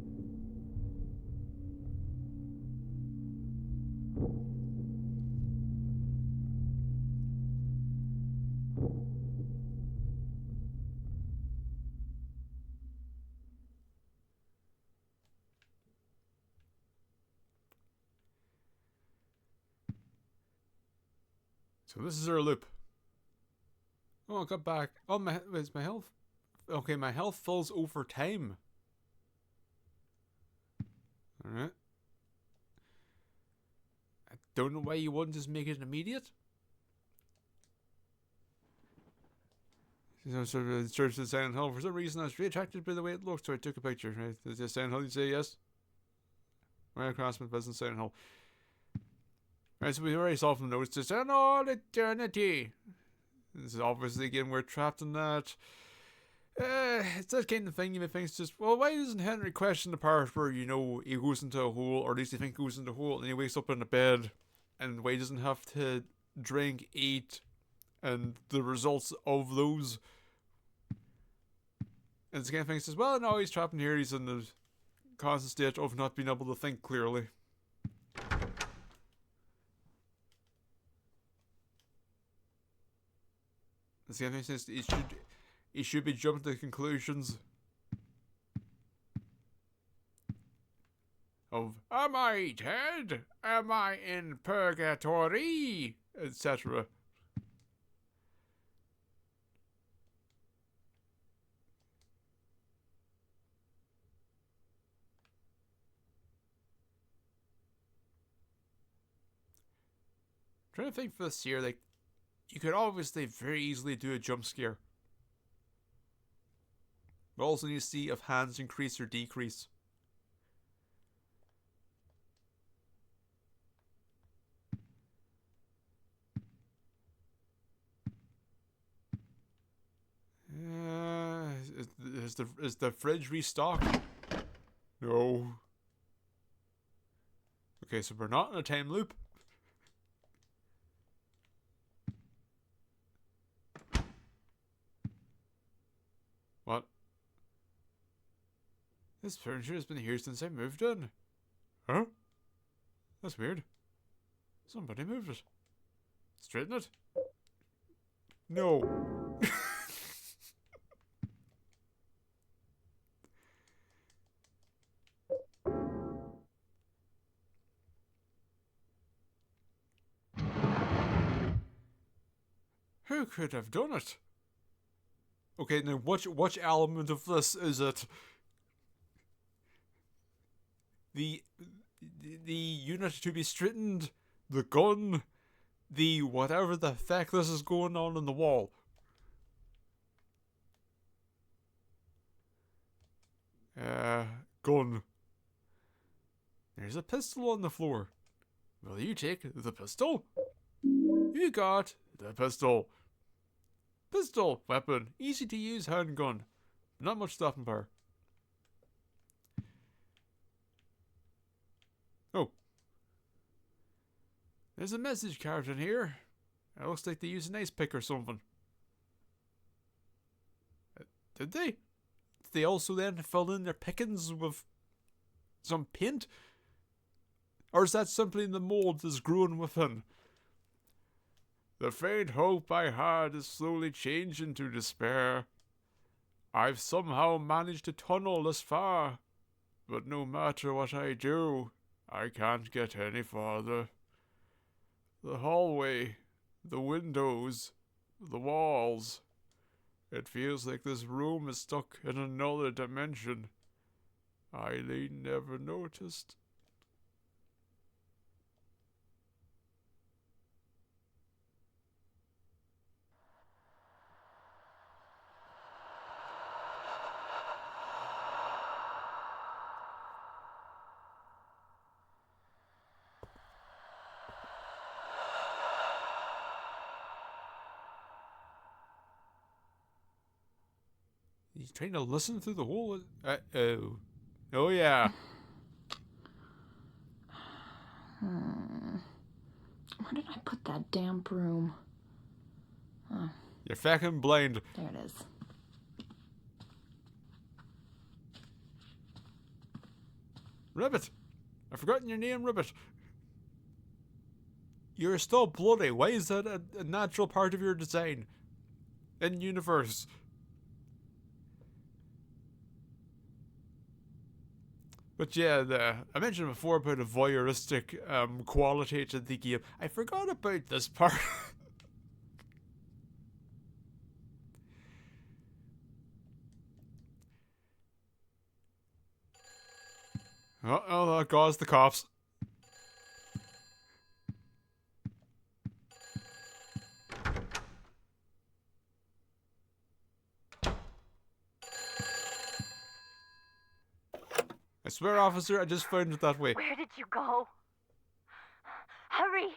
So this is our loop. Oh, I got back. Oh, is my health? Okay, my health falls over time. Alright. I don't know why you wouldn't just make it immediate. So the church of Silent Hill. For some reason, I was really attracted by the way it looked, so I took a picture. Right? Is this Silent Hill? You say yes? Right across my business, Silent Hill. Right, so we already saw from the notes, just an all eternity. This is obviously again we're trapped in that. It's that kind of thing you may think it's just, well, why doesn't Henry question the part where, you know, he goes into a hole, or at least he thinks he goes into a hole, and he wakes up in a bed, and why he doesn't have to drink, eat, and the results of those. And it's the kind of thing that says, well, no, he's trapped in here, he's in the constant state of not being able to think clearly. It's the kind of thing that says, he should be jumping to conclusions of, am I dead? Am I in purgatory? Etc. Trying to think for this here, like, you could obviously very easily do a jump scare. But also need to see if hands increase or decrease. Is the fridge restocked? No. Okay, so we're not in a time loop. What? This furniture has been here since I moved in. Huh? That's weird. Somebody moved it. Straighten it. No. Who could have done it? Okay, now which element of this is it? The unit to be straightened, the gun, the whatever the heck this is going on in the wall. Gun. There's a pistol on the floor. Will you take the pistol? You got the pistol. Pistol, weapon, easy to use handgun. Not much stopping power. Oh. There's a message card in here. It looks like they used an ice pick or something. Did they? Did they also then fill in their pickings with some paint? Or is that simply the mold that's growing within? The faint hope I had is slowly changing to despair. I've somehow managed to tunnel this far, but no matter what I do, I can't get any farther. The hallway, the windows, the walls. It feels like this room is stuck in another dimension. Eileen never noticed. He's trying to listen through the whole... Uh-oh. Oh, yeah.
Where did I put that damn broom? Oh,
You're fucking blind.
there it is.
Ribbit. I've forgotten your name, Ribbit. You're still bloody. Why is that a natural part of your design? In universe. But yeah, I mentioned before about a voyeuristic quality to the game. I forgot about this part. Oh, that caused the cops. I swear, officer, I just found it that way.
Where did you go? Hurry!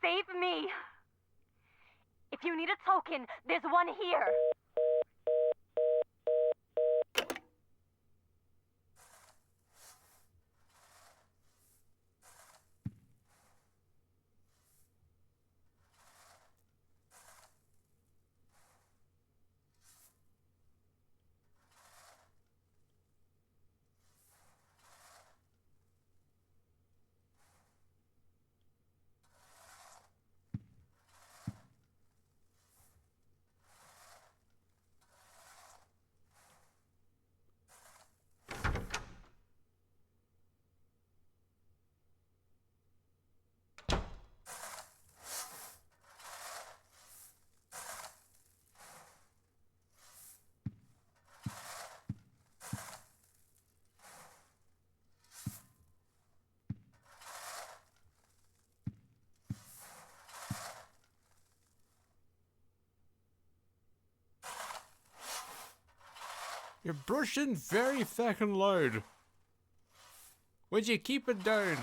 Save me! If you need a token, there's one here.
You're brushing very fucking loud. Would you keep it down?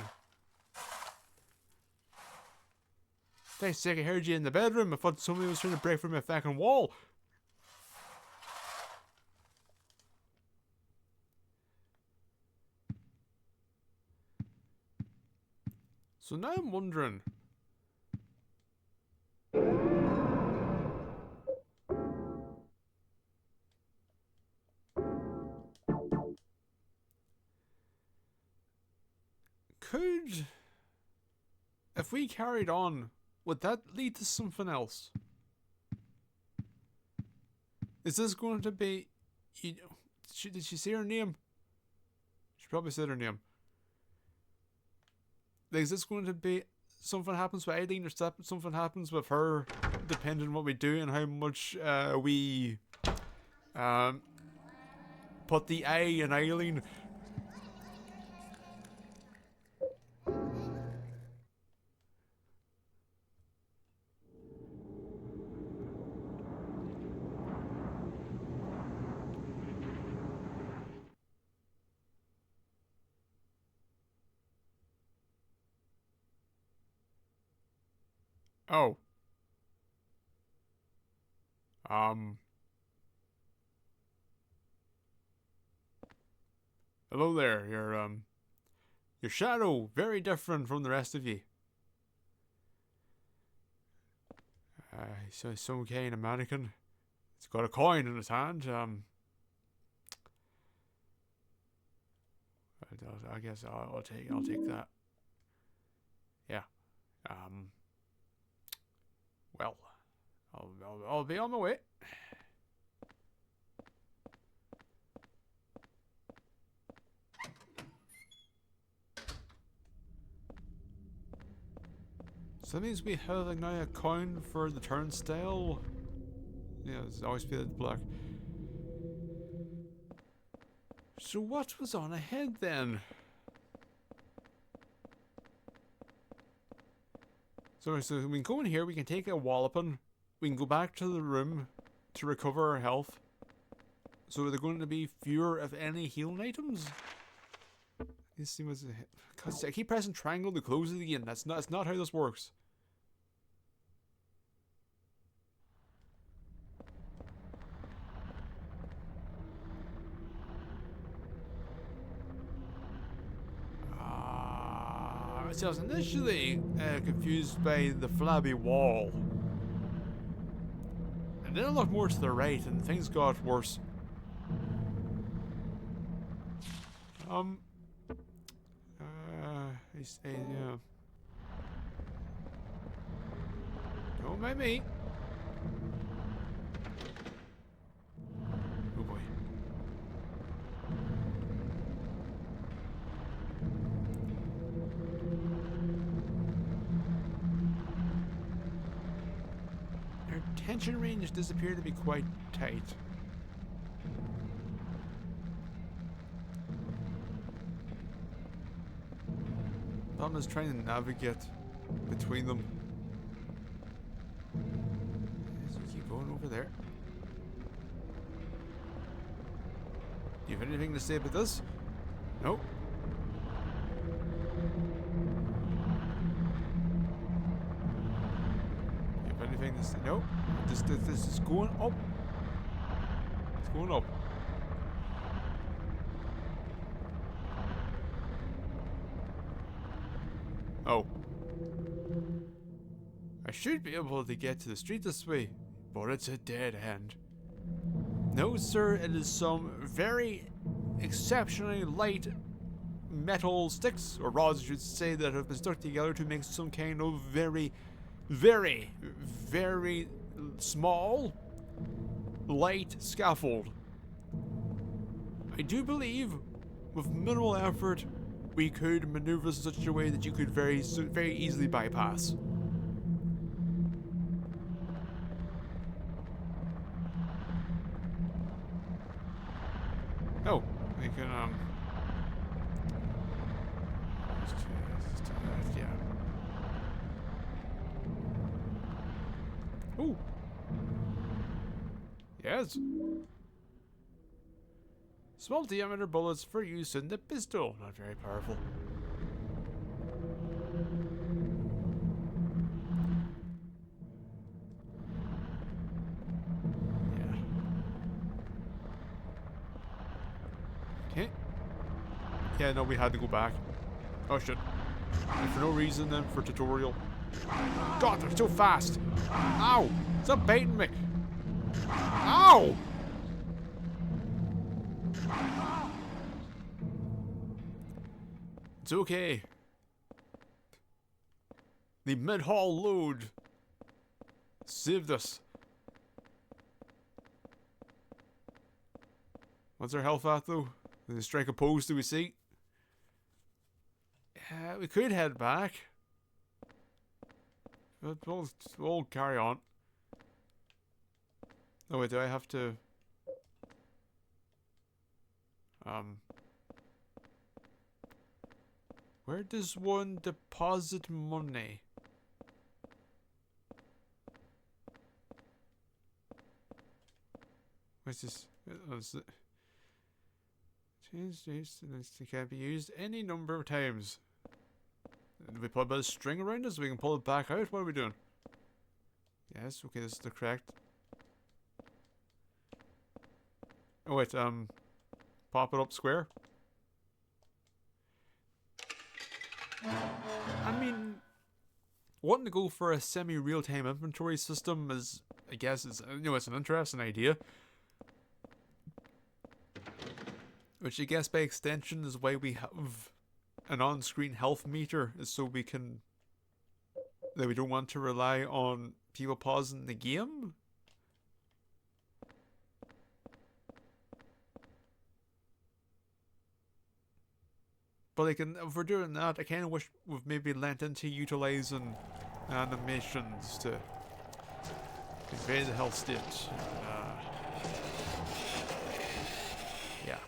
Thanks, sick. I heard you in the bedroom. I thought somebody was trying to break through my fucking wall. So now I'm wondering. Could, if we carried on, would that lead to something else? Is this going to be, you know, did she say her name? She probably said her name. Like, is this going to be something happens with Eileen or something happens with her, depending on what we do and how much we put the A in Eileen? Oh. Hello there. Your shadow very different from the rest of you. He's some kind of mannequin. He's got a coin in his hand. I guess I'll take that. Yeah. Well, I'll be on my way. So that means we have like now a coin for the turnstile. Yeah, it's always been black. So what was on ahead then? So we can go in here, we can take a walloping, we can go back to the room to recover our health. So are there going to be fewer, if any, healing items? Let's see what's ahead. I keep pressing triangle to close it again. That's not how this works. So I was initially confused by the flabby wall. And then I looked more to the right and things got worse. Yeah. Don't mind me. Oh boy. Their tension range does appear to be quite tight. Problem is trying to navigate between them. As we keep going over there. Do you have anything to say about this? Nope. Do you have anything to say? Nope. This is going up. It's going up. Oh. I should be able to get to the street this way, but it's a dead end. No, sir, it is some very exceptionally light metal sticks, or rods, I should say, that have been stuck together to make some kind of very, very, very small, light scaffold. I do believe, with minimal effort, we could maneuver this in such a way that you could very easily bypass. Oh, we can yeah. Ooh. Yes. Small diameter bullets for use in the pistol. Not very powerful. Yeah. Okay. Yeah, no, we had to go back. Oh shit. And for no reason then, for tutorial. God, they're so fast! Ow! Stop baiting me! Ow! It's okay. The mid-haul load saved us. What's our health at though? Did they strike a pose, do we see? We could head back. But we'll carry on. Oh wait, do I have to... Where does one deposit money? What's this? What's it? It can be used any number of times. We put a bit of string around it so we can pull it back out. What are we doing? Yes, okay, this is the correct. Oh wait, pop it up square. I mean, wanting to go for a semi-real-time inventory system is, I guess, it's an interesting idea. Which I guess by extension is why we have an on-screen health meter, is so we can... that we don't want to rely on people pausing the game. But like, if we're doing that, I kind of wish we've maybe lent into utilizing animations to convey the health state. Yeah.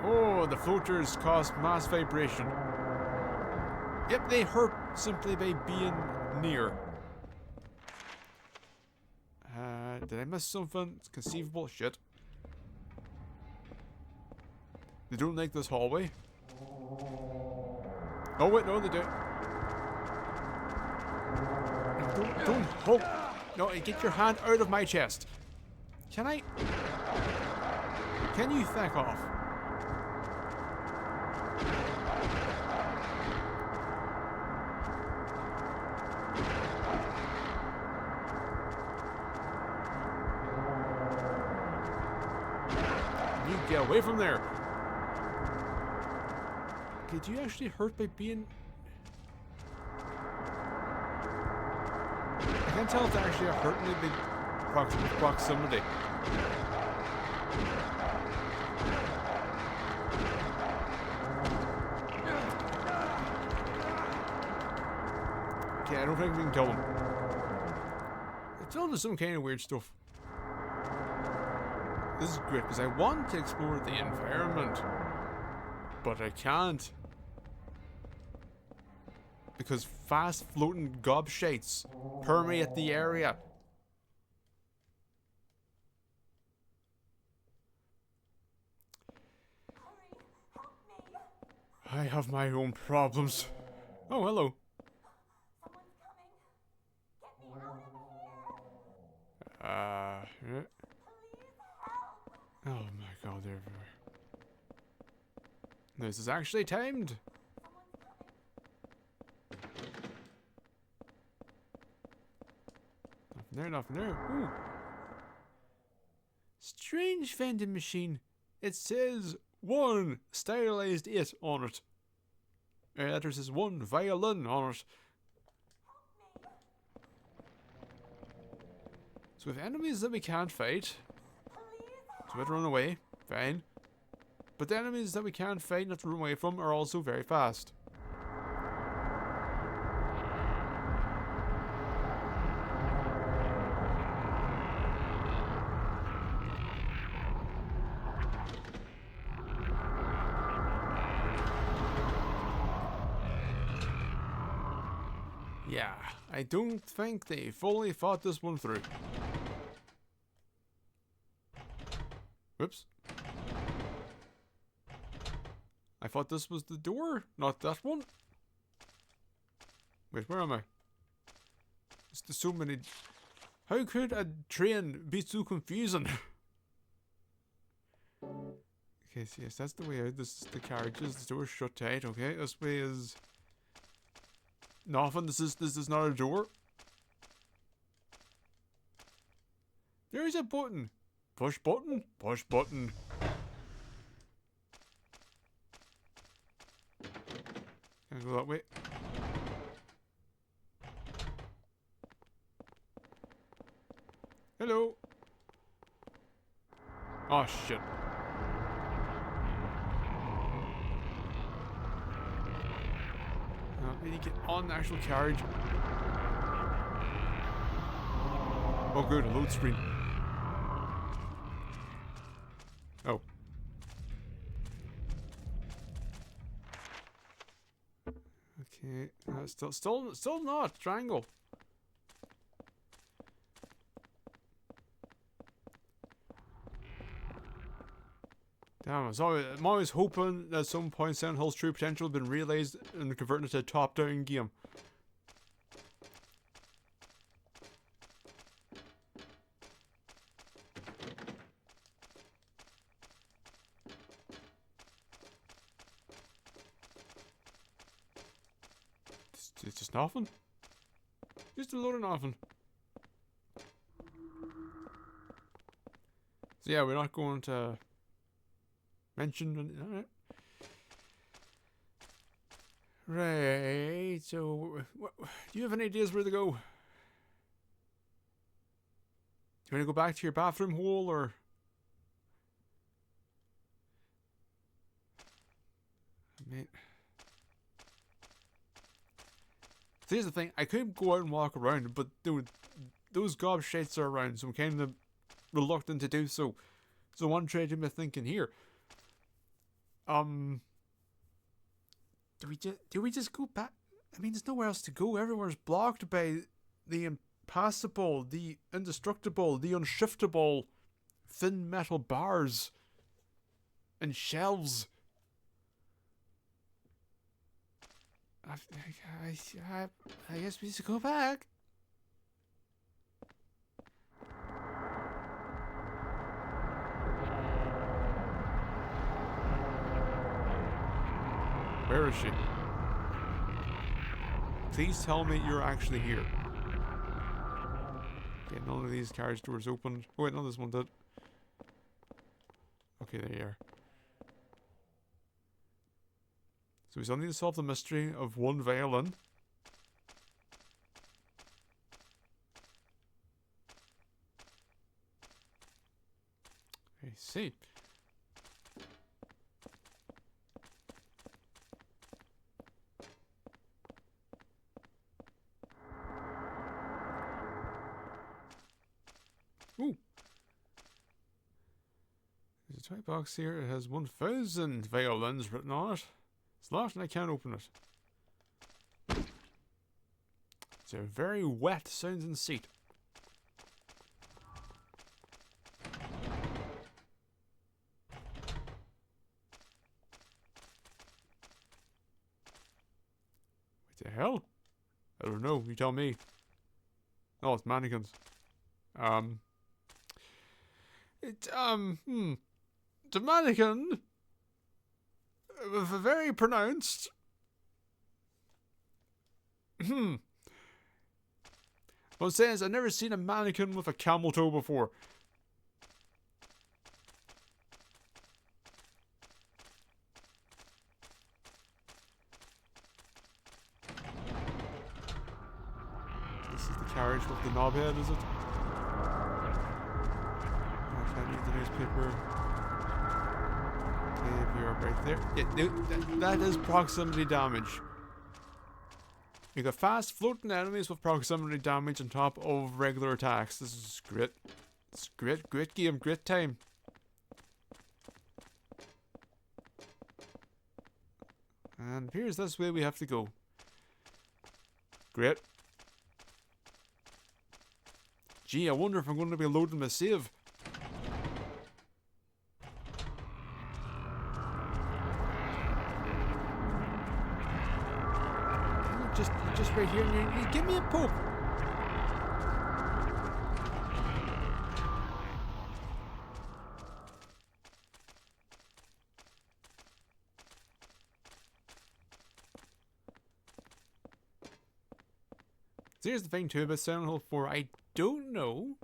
Oh, the floaters cause mass vibration. Yep, they hurt simply by being near. Did I miss something? It's conceivable. Shit. They don't like this hallway. Oh wait, no, they don't. No, don't hold. No, get your hand out of my chest. Can I? Can you fuck off? You get away from there. Okay, do you actually hurt by being... I can't tell if they actually are hurting by proximity. Okay, I don't think we can kill them. It's filled with some kind of weird stuff. This is great because I want to explore the environment. But I can't. Because fast floating gobshites permeate the area. I have my own problems. Oh, hello. Yeah. Oh my god, they're everywhere. This is actually timed. Nothing there. Ooh. Strange vending machine. It says 1 stylized 8 on it. That says 1 violin on it. So we have enemies that we can't fight. So we have to run away. Fine. But the enemies that we can't fight and have to run away from are also very fast. Yeah, I don't think they fully thought this one through. Whoops. I thought this was the door, not that one. Wait, where am I? There's so many... How could a train be so confusing? Okay, so yes, that's the way out. This is the carriages. The door's shut tight. Okay, this way is nothing. This is not a door. There's a button. Push button. Push button. Can I go that way? Hello. Oh shit. I need to get on the actual carriage. Oh good, a load screen. Oh. Okay, still not triangle. Damn, I'm always hoping that at some point Silent Hill's true potential has been realized and converted into a top-down game. It's just nothing. Just a load of nothing. So yeah, we're not going to mention. Alright. Right, so do you have any ideas where to go? Do you want to go back to your bathroom hole, or? Mate. So here's the thing, I could go out and walk around, but dude, those gobshites are around, so I'm kind of reluctant to do so. So one trade to me thinking here. Do we just go back? I mean, there's nowhere else to go. Everywhere's blocked by the impassable, the indestructible, the unshiftable thin metal bars and shelves. I guess we should go back. Where is she? Please tell me you're actually here. Okay, none of these carriage doors opened. Oh wait, no, this one did. Okay, there you are. So we still need to solve the mystery of one violin. I see. Ooh. There's a toy box here. It has 1,000 violins written on it. It's locked and I can't open it. It's a very wet sounding seat. What the hell? I don't know, you tell me. Oh, it's mannequins. It's a mannequin with a very pronounced What I'm saying is I've never seen a mannequin with a camel toe before. This is the carriage with the knobhead, is it? I need the newspaper. Okay, you're right there. Yeah, that is proximity damage. You got fast floating enemies with proximity damage on top of regular attacks. This is great. It's great, great game, great time. And here's this way we have to go. Great. Gee, I wonder if I'm going to be loading my save. just right here. And you give me a poke. So here's the thing too about Silent Hill 4. I don't know.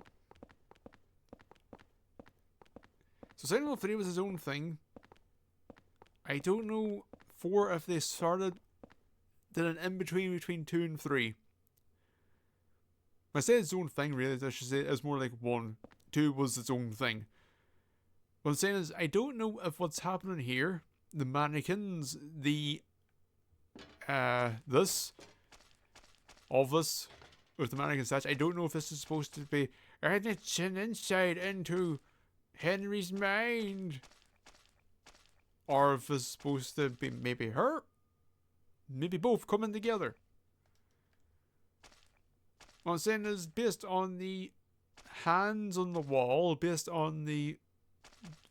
So Silent Hill 3 was his own thing. I don't know 4 if they did an in-between between 2 and 3. When I say its own thing, really, I should say it's more like 1. 2 was its own thing. What I'm saying is, I don't know if what's happening here, the mannequins, all this, with the mannequin such, I don't know if this is supposed to be an insight into Henry's mind. Or if it's supposed to be maybe her. Maybe both coming together. What I'm saying is, based on the hands on the wall, based on the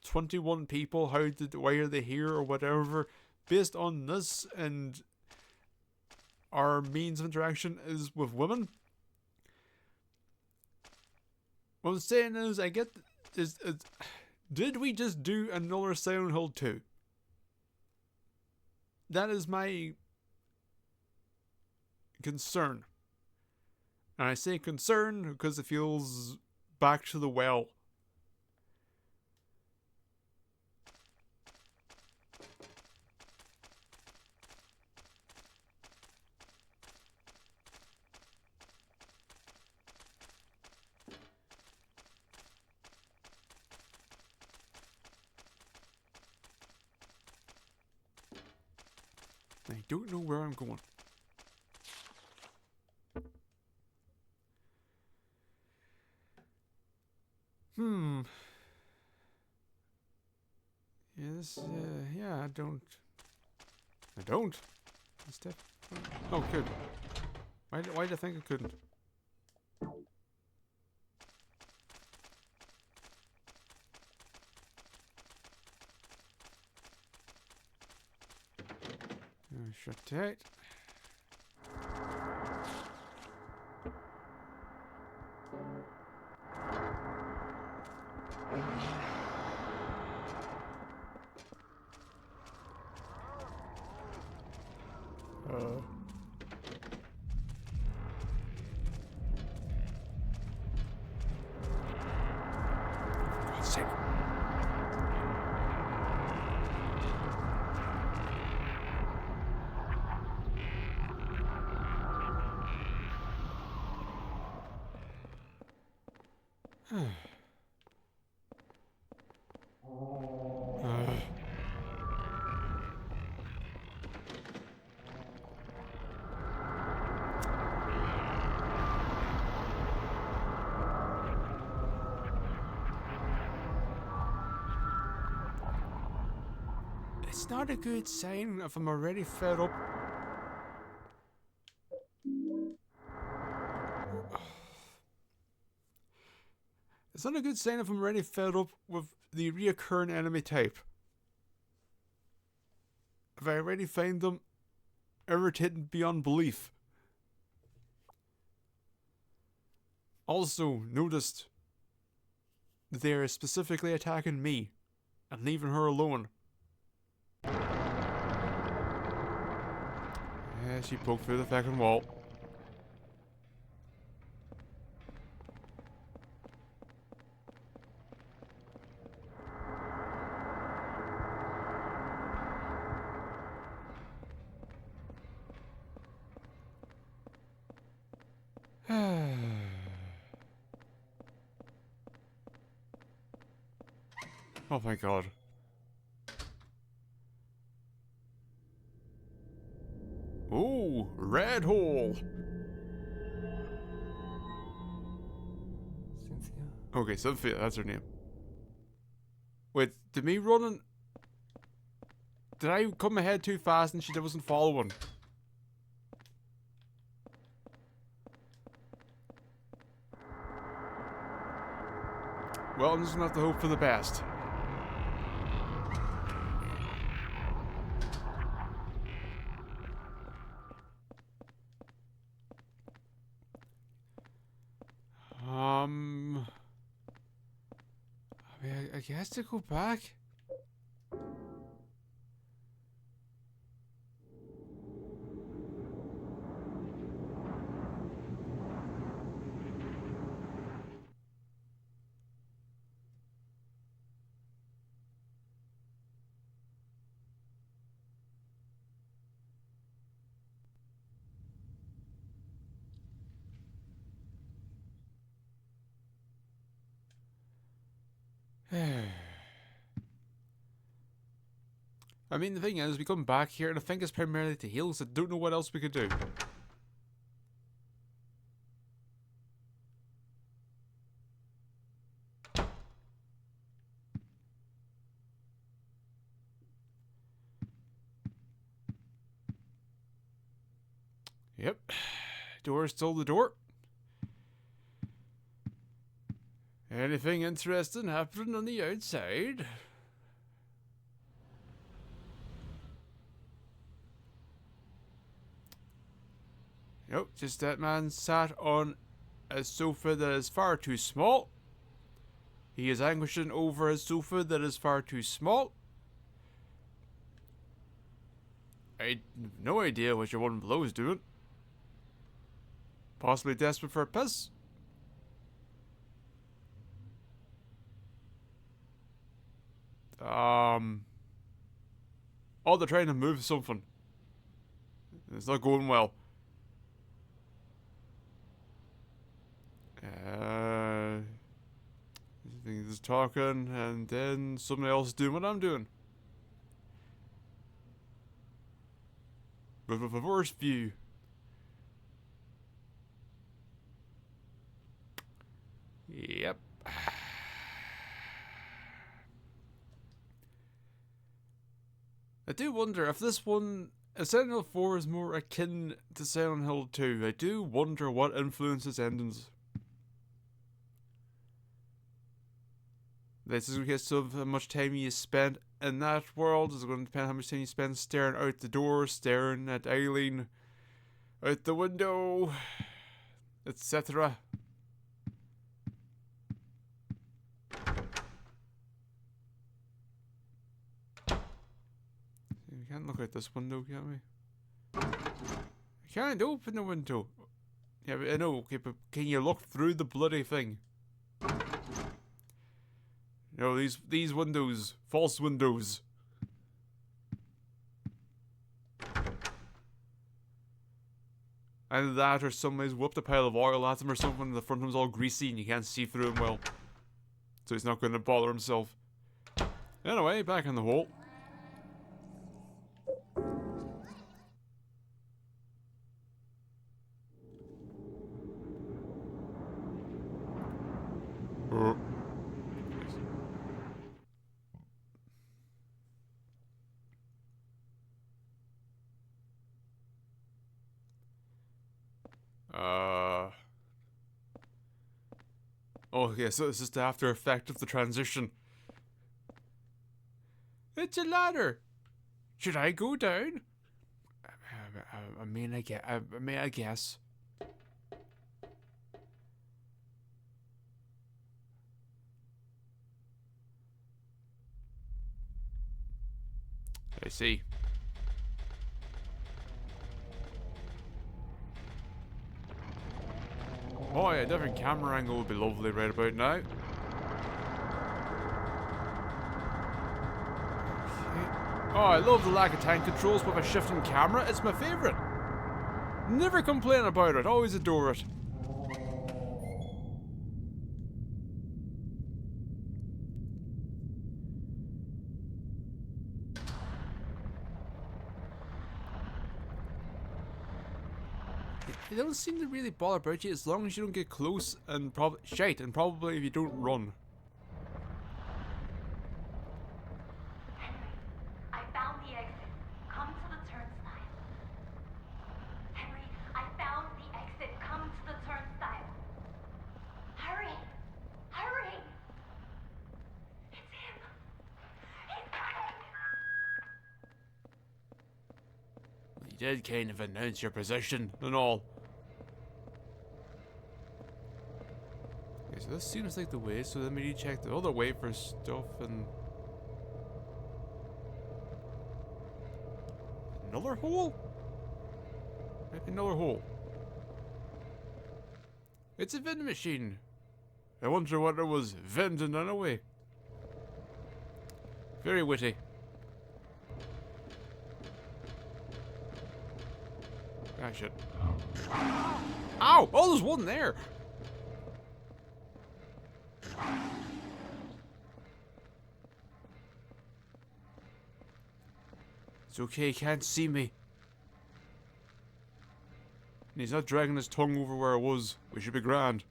21 people, why are they here or whatever, based on this and our means of interaction is with women. What I'm saying is, did we just do another Silent Hill 2? That is my concern. And I say concern because it feels back to the well. I don't know where I'm going. Yes, yeah, I don't. Step. Oh, good. Why did I think I couldn't? Shut that. For God's sake. It's not a good sign if I'm already fed up. It's not a good sign if I'm already fed up with the reoccurring enemy type. If I already find them irritating beyond belief. Also, noticed that they are specifically attacking me and leaving her alone. Yeah, she poked through the fucking wall. Oh my god. Ooh, red hole.
Cynthia.
Okay, Cynthia, that's her name. Wait, did me running... Did I come ahead too fast and she wasn't following? Well, I'm just gonna have to hope for the best. guess to go back. I mean, the thing is, we come back here, and I think it's primarily to heal, so I don't know what else we could do. Yep. Door is still the door. Anything interesting happening on the outside? Nope, just that man sat on a sofa that is far too small. He is anguishing over a sofa that is far too small. I have no idea what your one below is doing. Possibly desperate for a piss. Oh, they're trying to move something. It's not going well. He's talking, and then somebody else is doing what I'm doing. But with a reverse view. Yep. I do wonder if this one, if Silent Hill 4 is more akin to Silent Hill 2, I do wonder what influences endings. This is a case of how much time you spend in that world. Is going to depend on how much time you spend staring out the door, staring at Eileen out the window, etc. We can't look out this window, can we? I can't open the window. Yeah, but I know, okay, but can you look through the bloody thing? You know, these windows, false windows. Either that or somebody's whipped a pile of oil at him or something and the front of him's all greasy and you can't see through him well. So he's not going to bother himself. Anyway, back in the hole. Oh, okay, so this is the after effect of the transition. It's a ladder. Should I go down? I mean, I guess. I see. Oh yeah, a different camera angle would be lovely right about now. Okay. Oh, I love the lack of tank controls with a shifting camera. It's my favourite. Never complain about it. Always adore it. They don't seem to really bother about you as long as you don't get close and probably if you don't run.
I found the exit. Come to the turnstile. Henry, I found the exit. Come to the turnstile. Hurry! Hurry! It's him! He's coming!
You did kind of announce your position and all. So this seems like the way, so let me check the other way for stuff and... Another hole? Maybe another hole. It's a vending machine. I wonder what it was vending anyway. Very witty. Ah, shit. Ow! Oh, there's one there! It's okay, he can't see me. And he's not dragging his tongue over where it was. We should be grand.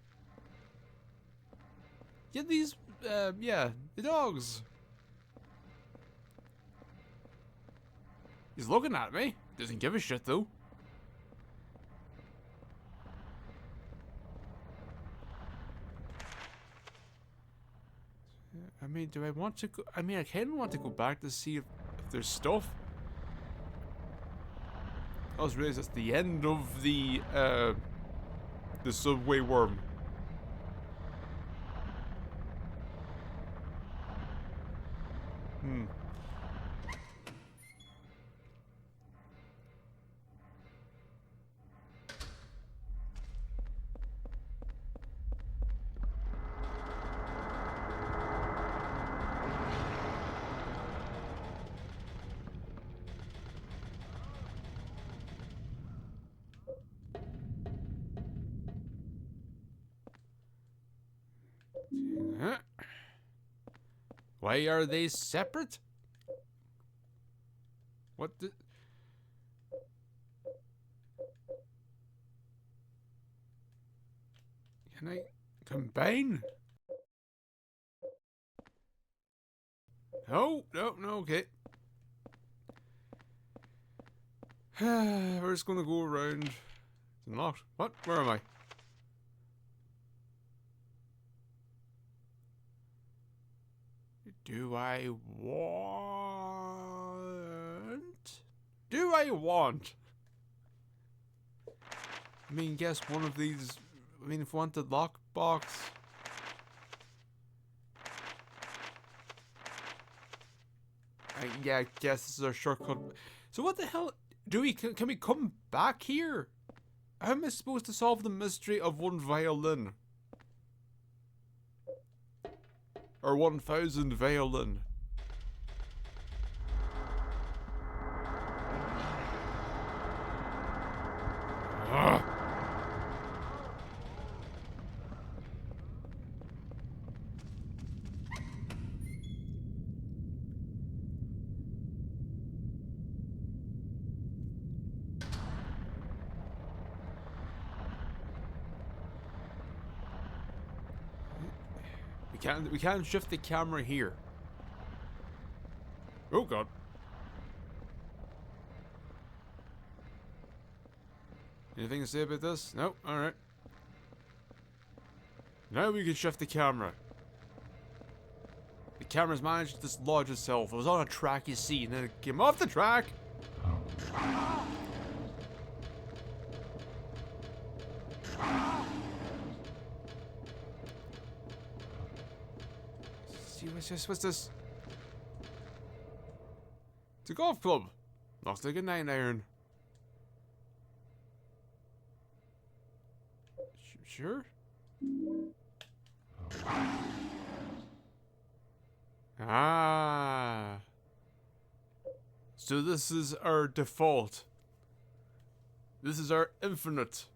Yeah, these, yeah, the dogs. He's looking at me. Doesn't give a shit, though. I mean, do I want to go? I mean, I kind of want to go back to see if there's stuff. I was realized that's the end of the subway worm. Hmm. Huh? Why are they separate? What the... Can I combine? No, no, no, okay. We're just gonna go around. It's not. What? Where am I? Do I want? Do I want? I mean, guess one of these. I mean, if I want the lockbox. Yeah, I guess this is our shortcut. So what the hell? Do we? Can we come back here? How am I supposed to solve the mystery of one violin? Or 1,000 violin? Ugh. We can't shift the camera here. Oh god. Anything to say about this? No? Alright. Now we can shift the camera. The camera's managed to dislodge itself. It was on a track, you see, and then it came off the track. See, what's this? What's this? It's a golf club. Looks like a 9-iron. Sure? Ah. So this is our default. This is our infinite.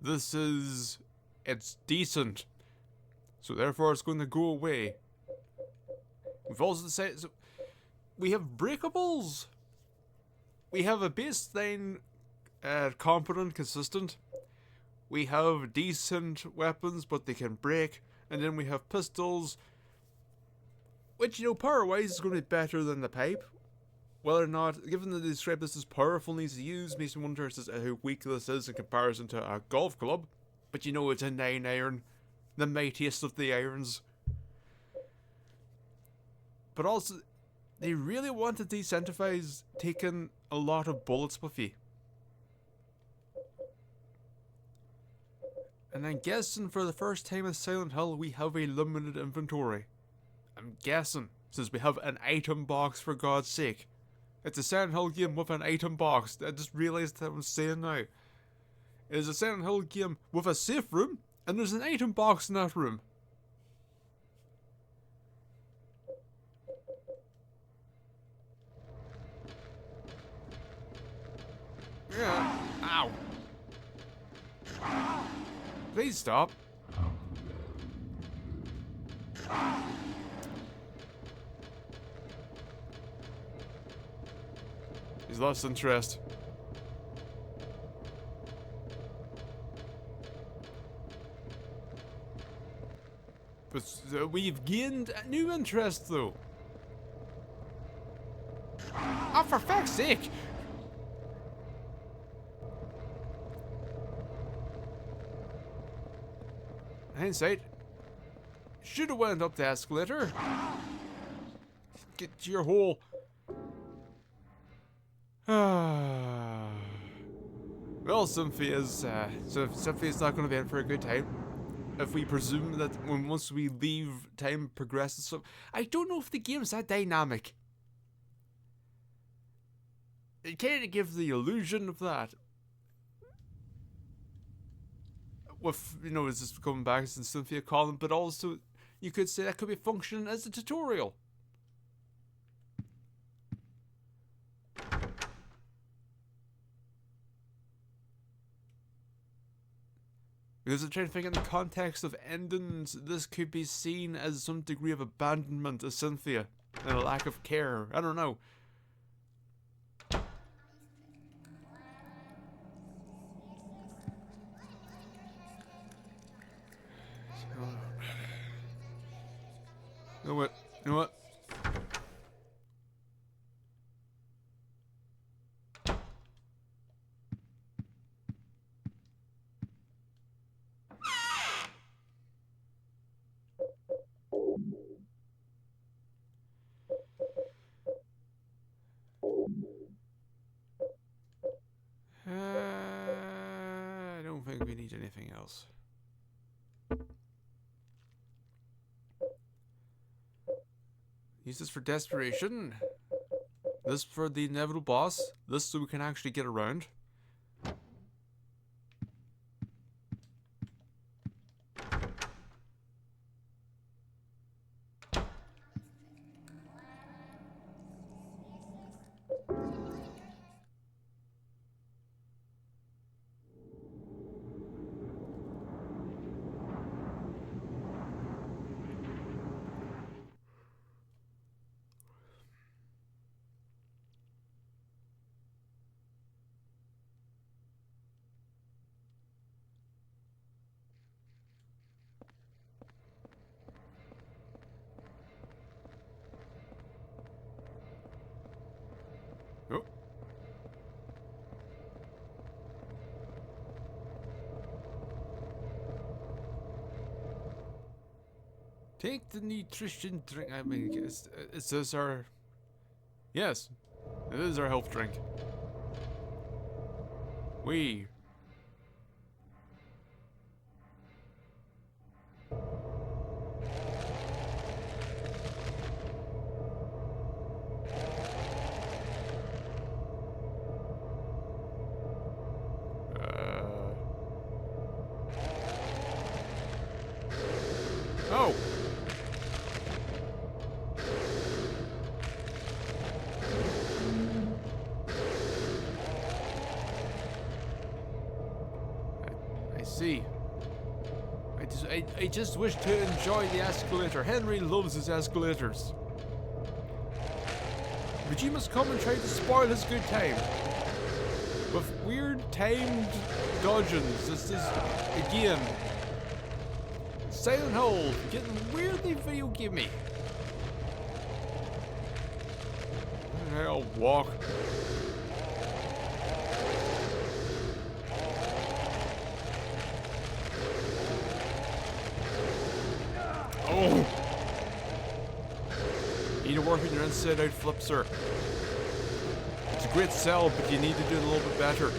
It's decent. So therefore it's going to go away. We've also decided, so we have breakables. We have a baseline, competent, consistent. We have decent weapons, but they can break. And then we have pistols, which, you know, power-wise is going to be better than the pipe. Whether or not, given that they describe this as powerful and easy to use, makes me wonder how weak this is in comparison to a golf club. But you know, it's a 9-iron. The mightiest of the irons. But also, they really want to decentivize taking a lot of bullets with you. And I'm guessing for the first time in Silent Hill, we have a limited inventory. I'm guessing, since we have an item box, for God's sake. It's a Silent Hill game with an item box. I just realized that I'm saying now. It is a Silent Hill game with a safe room, and there's an item box in that room. Yeah. Ow. Please stop. He's lost interest. But we've gained a new interest, though. Oh, for fuck's sake! Hindsight. Should have went up the escalator. Get to your hole. Well, Cynthia's not going to be in for a good time. If we presume that once we leave, time progresses. So I don't know if the game's that dynamic. It kind of gives the illusion of that. With, you know, it's just coming back as Cynthia calling, but also you could say that could be functioning as a tutorial. Because I'm trying to think in the context of endings, this could be seen as some degree of abandonment of Cynthia and a lack of care. I don't know. You know what? You know what? I don't think we need anything else. Use this for desperation. This for the inevitable boss. This so we can actually get around. Oh. Take the nutrition drink. I mean, is this our... Yes, it is our health drink. We... Oh! I see. I just wish to enjoy the escalator. Henry loves his escalators. But you must come and try to spoil his good time. With weird timed dodgings. This is, again, Silent Hill getting weirdly video gamey. I'll walk. Oh! You need to work on your inside out flip, sir. It's a great sell, but you need to do it a little bit better.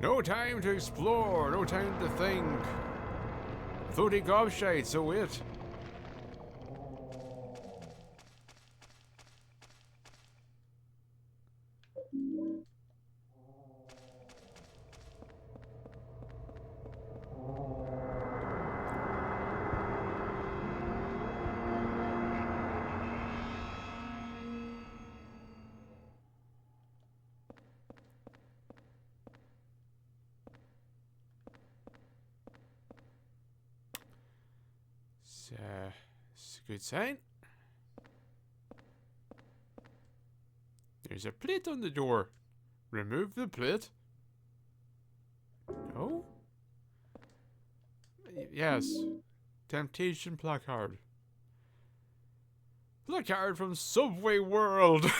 No time to explore, no time to think. 30 gobshites, so it. It's a good sign. There's a plate on the door. Remove the plate. No? Yes. Temptation placard. Placard from Subway World.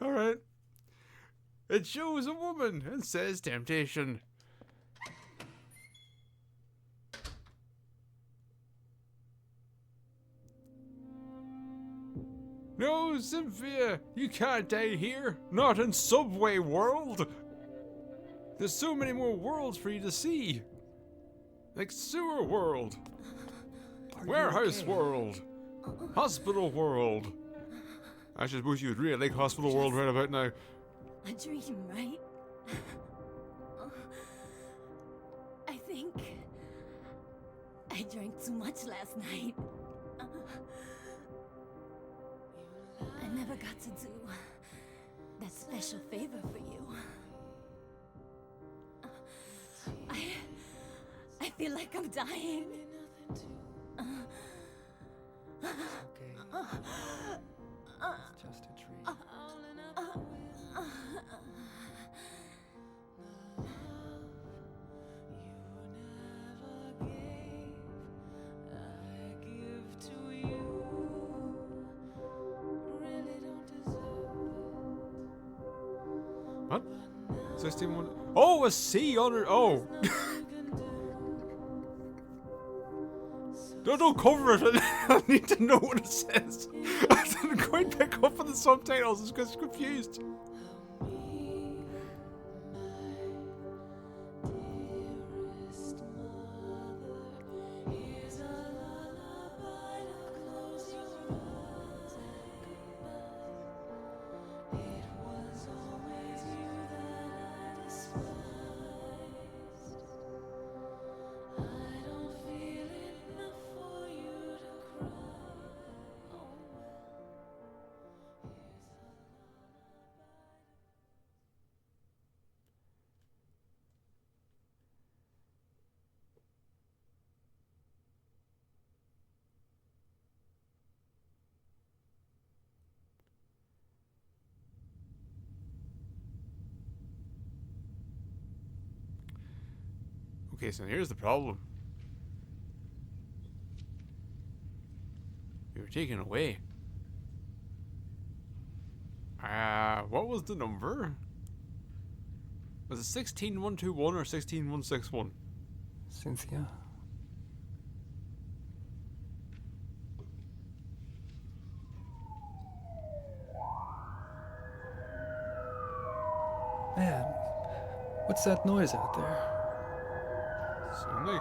Alright. It shows a woman and says temptation. No, Cynthia, you can't die here. Not in Subway World. There's so many more worlds for you to see. Like Sewer World. Warehouse World. Hospital World. I suppose you would really like Hospital World right about now.
A dream, right? I think I drank too much last night. I never got to do that special favor for you. I feel like I'm dying.
Okay. It's just a dream.
What? 61. Oh, a C on her. Oh. No, don't cover it. I need to know what it says. I didn't quite pick up on the subtitles. I was just confused. Okay, so here's the problem. We were taken away. What was the number? Was it 16121 or 16161?
Cynthia? Man, what's that noise out there?
Something.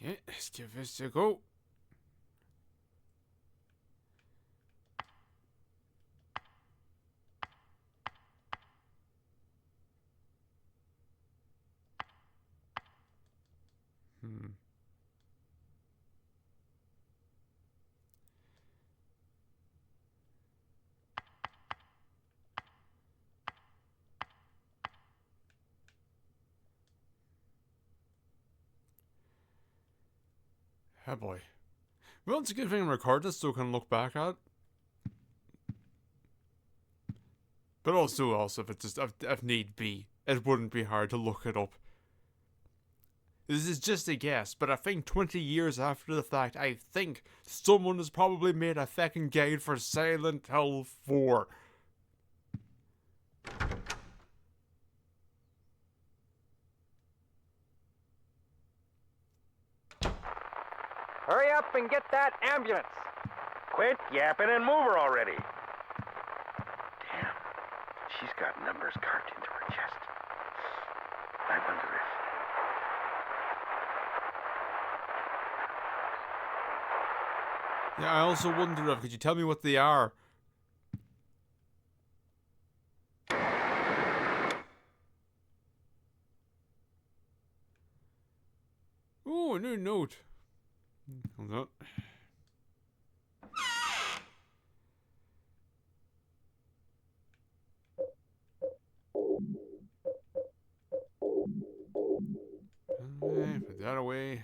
Yeah, let's give this a go. Oh boy. Well, it's a good thing to record this so we can look back at it. But also if it's just, if need be, it wouldn't be hard to look it up. This is just a guess, but I think 20 years after the fact, I think someone has probably made a fucking guide for Silent Hill 4.
Hurry up and get that ambulance.
Quit yapping and move her already. Damn, she's got numbers carved into her chest. I wonder if...
Yeah, I also wonder if, could you tell me what they are? Oh, a new note. Hold on. Put that away.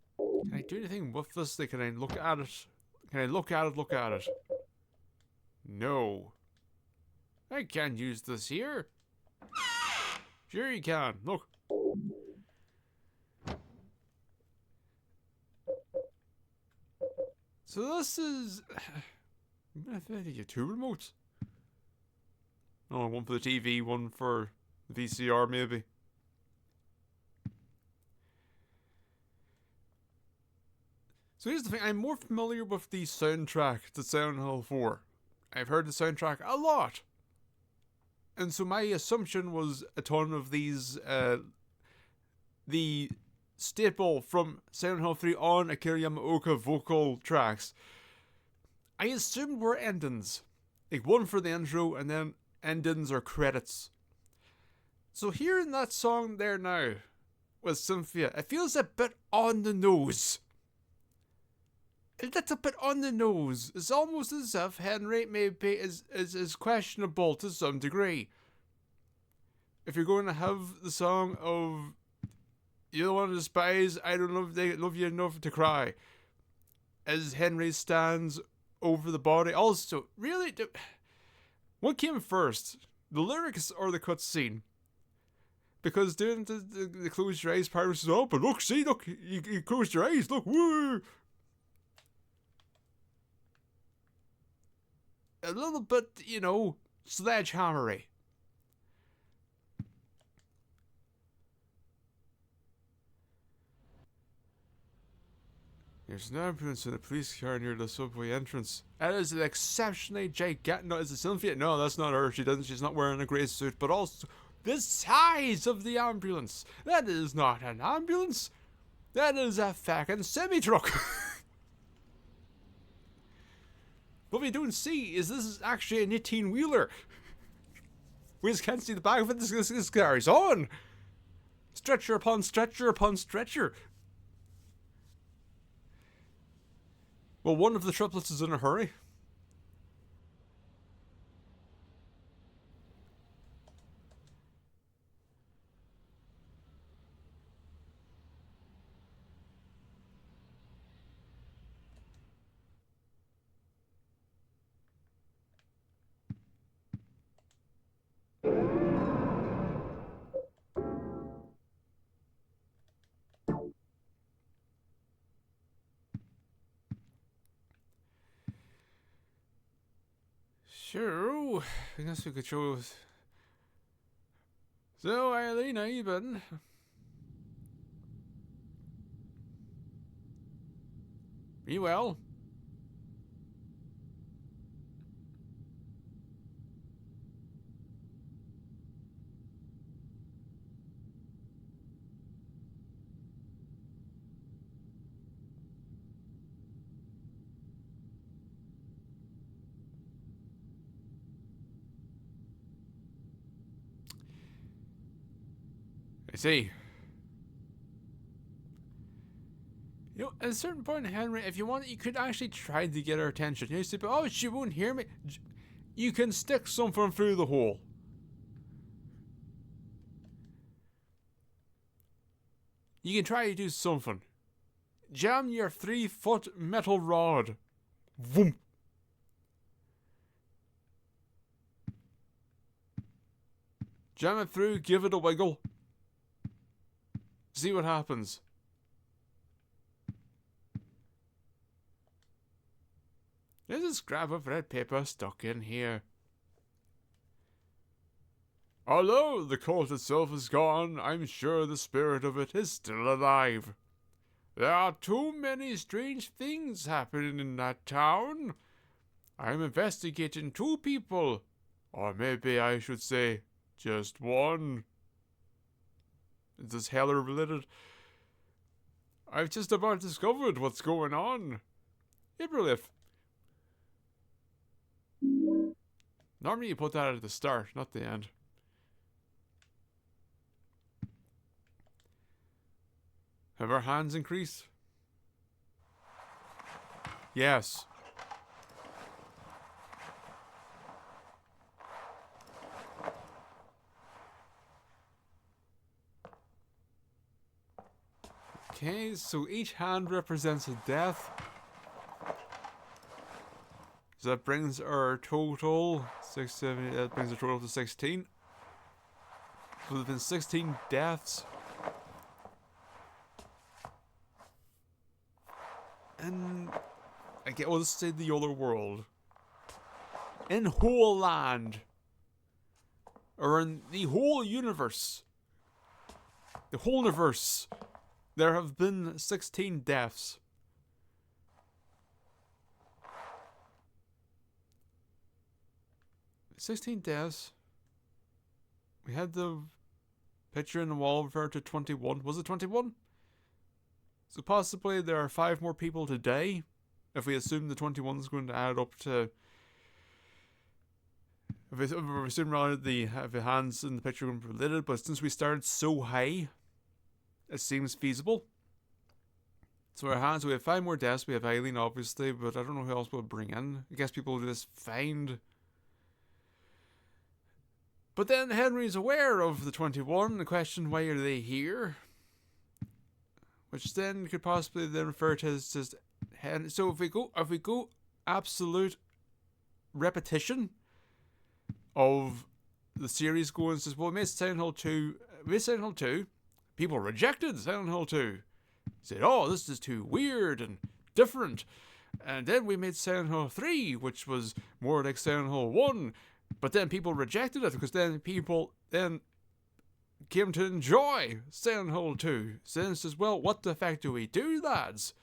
Can I do anything with this? Can I look at it? Can I look at it? No. I can't use this here. Sure you can. Look. So this is... I think you have two remotes. Oh, one for the TV, one for the VCR maybe. So here's the thing, I'm more familiar with the soundtrack to Silent Hill 4. I've heard the soundtrack a lot. And so my assumption was a ton of these, the staple from Silent Hill 3 on Akira Yamaoka vocal tracks, I assumed were endings. Like one for the intro and then endings or credits. So hearing that song there now with Cynthia, it feels a bit on the nose. That's a bit on the nose. It's almost as if Henry maybe is questionable to some degree. If you're going to have the song of "You Don't Want to Despise, I Don't Love You Enough to Cry," as Henry stands over the body. Also, really, what came first, the lyrics or the cutscene? Because doing the close your eyes part was, oh, but look, see, look, you closed your eyes, look, woo. A little bit, you know, sledgehammery. There's an ambulance in a police car near the subway entrance. That is an exceptionally gigantic... No, is it Cynthia? No, that's not her. She's not wearing a grey suit. But also, the size of the ambulance. That is not an ambulance. That is a fucking semi-truck. What we don't see is this is actually an 18-wheeler. We just can't see the back of it. This carries on. Stretcher upon stretcher upon stretcher. Well, one of the triplets is in a hurry. Sure, I guess we could show. So, Eileen, how you been? You well? I see. You know, at a certain point, Henry, if you want, you could actually try to get her attention. You say, oh, she won't hear me. You can stick something through the hole. You can try to do something. Jam your 3-foot metal rod. Vroom. Jam it through, give it a wiggle. See what happens. There's a scrap of red paper stuck in here. Although the cult itself is gone, I'm sure the spirit of it is still alive. There are too many strange things happening in that town. I'm investigating 2 people. Or maybe I should say, just 1. Is this Heller related? I've just about discovered what's going on. Ibralif. Normally you put that at the start, not the end. Have our hands increased? Yes. Okay, so each hand represents a death. So that brings our total 6, 7, 8, that brings our total to 16. So there's been 16 deaths. And again, well, let's say the other world. In whole land. Or in the whole universe. The whole universe. There have been 16 deaths. We had the picture in the wall refer to 21. Was it 21? So possibly there are 5 more people today. If we assume the 21 is going to add up to... If we assume rather the hands in the picture are related, but since we started so high, it seems feasible. So our hands, we have 5 more deaths. We have Eileen, obviously, but I don't know who else we'll bring in. I guess people will just find... But then Henry's aware of the 21 and the question, why are they here? Which then could possibly then refer to as just Henry. So if we go absolute repetition of the series going, says, well, we made Silent Hill 2. People rejected Silent Hill 2. Said, oh, this is too weird and different. And then we made Silent Hill 3, which was more like Silent Hill 1. But then people rejected it because then people then came to enjoy Silent Hill 2. So then it says, well, what the fuck do we do, lads?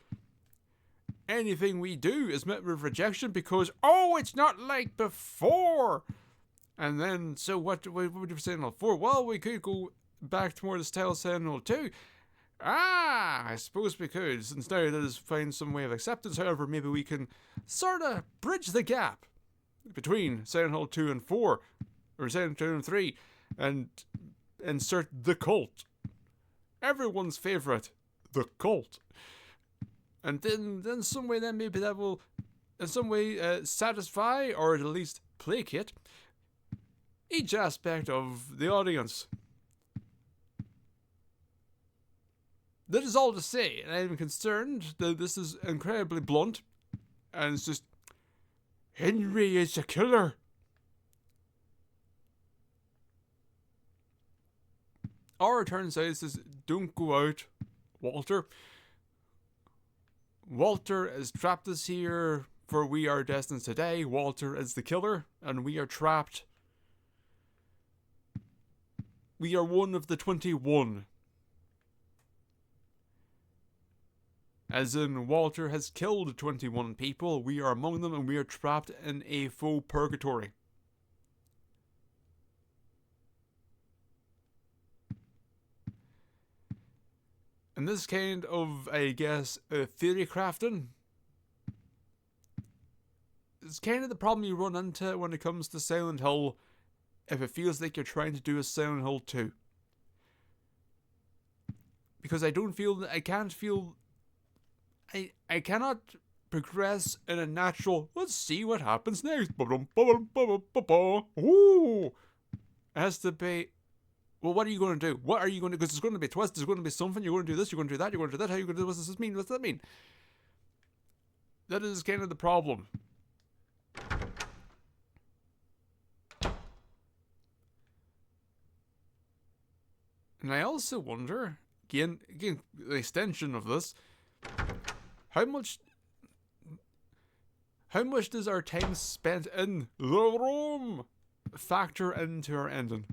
Anything we do is met with rejection because, oh, it's not like before. And then, so what would you say Silent Hill 4? Well, we could go back to more the style of Silent Hill 2. I suppose we could, since now that is find some way of acceptance. However, maybe we can sort of bridge the gap between Silent Hill 2 and 4, or Silent Hill 2 and 3, and insert the cult. Everyone's favourite, the cult. And then some way then maybe that will in some way satisfy, or at least placate, each aspect of the audience. That is all to say, and I'm concerned that this is incredibly blunt, and it's just, Henry is a killer. Or it turns out it says, don't go out, Walter. Walter is trapped us here, for we are destined to die. Walter is the killer, and we are trapped. We are one of the 21. As in, Walter has killed 21 people, we are among them, and we are trapped in a faux purgatory. And this kind of, I guess, theory crafting is kind of the problem you run into when it comes to Silent Hill, if it feels like you're trying to do a Silent Hill 2. because I don't feel, I can't feel, I cannot progress in a natural, let's see what happens next. Ooh. It has to be, well, what are you going to do? What are you going to do? Because there's going to be a twist, there's going to be something, you're going to do this, you're going to do that, you're going to do that, how are you going to do, what does this mean? What does that mean? That is kind of the problem. And I also wonder, again, the extension of this, how much does our time spent in the room factor into our ending?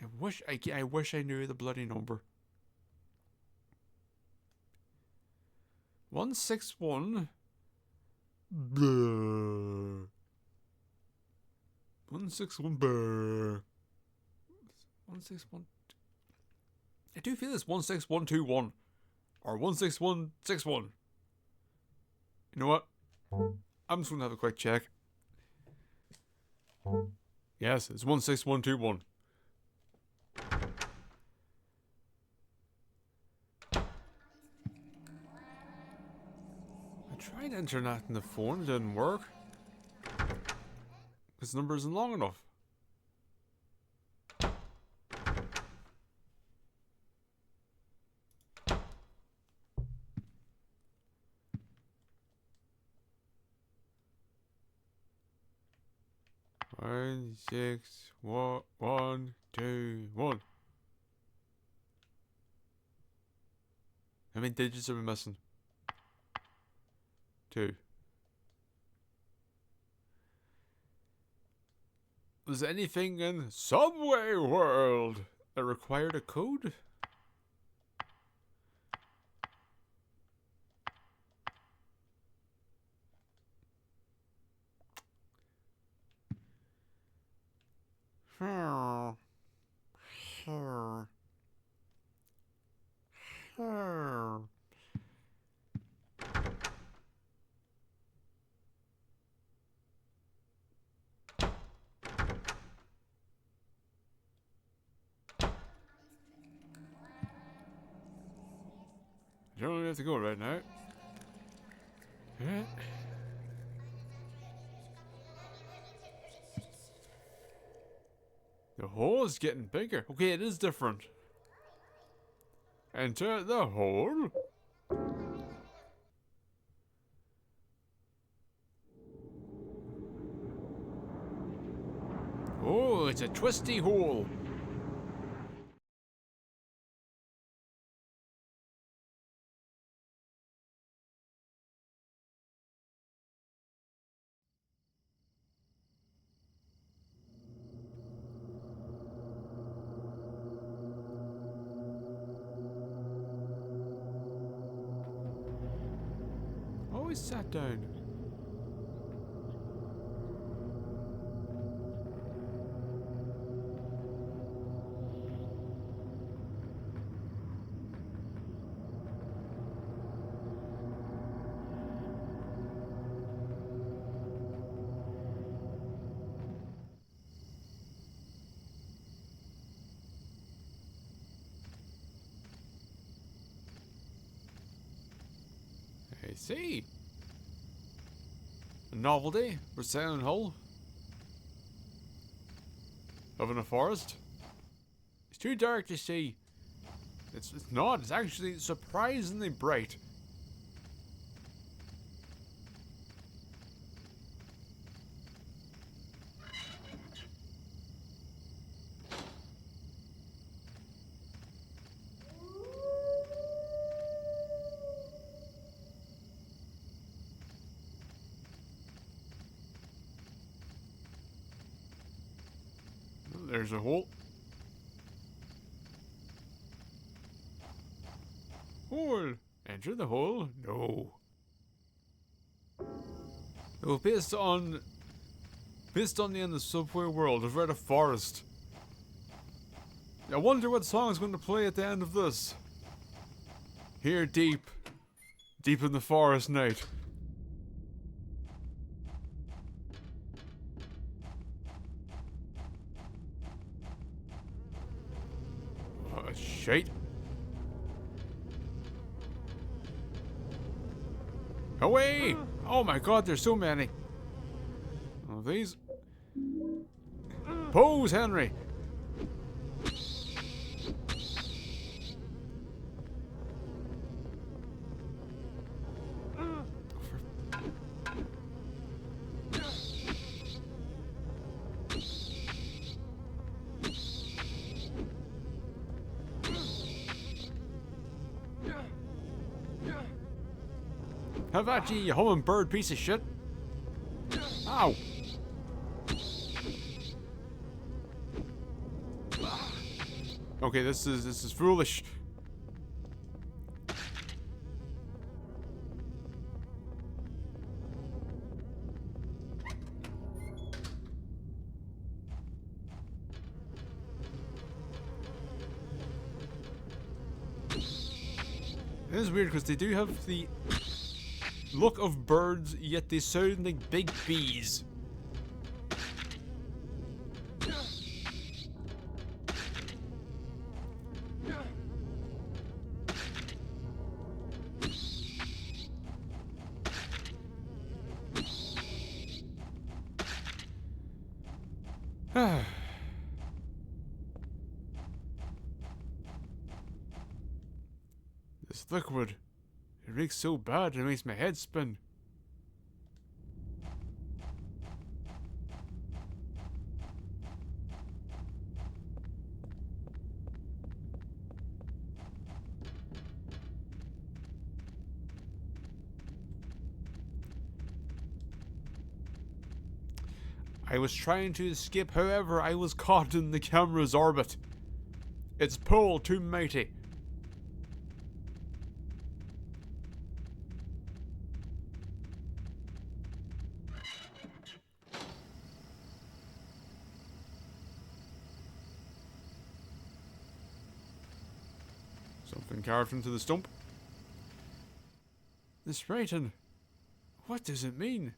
I wish I knew the bloody number. 161. Blah. 161. Blah. 161. I do feel it's 16121 or 16161. You know what? I'm just gonna have a quick check. Yes, it's 16121. I tried internet on the phone, it didn't work. This number isn't long enough. One, 6, 1, 2, 1. How many digits are we missing? 2. Was anything in Subway World that required a code? You don't have to go right now. Yeah. The hole is getting bigger. Okay, it is different. Enter the hole. Oh, it's a twisty hole. Always sat down. I see. A novelty for Silent Hill. Up in a forest. It's too dark to see. It's not. It's actually surprisingly bright. There's a hole. Hole. Enter the hole? No. Oh, based on the end of Subway World, I've read a forest. I wonder what song is going to play at the end of this. Here deep in the forest night. shite. Away! Oh my god, there's so many. Oh, these. Pose, Henry! Have at you hummingbird piece of shit. Ow. Okay, this is foolish. It is weird because they do have the look of birds, yet they sound like big bees. This liquid, it reeks so bad it makes my head spin. I was trying to escape, however, I was caught in the camera's orbit. Its pull too mighty. Something carved into the stump. This writing. What does it mean?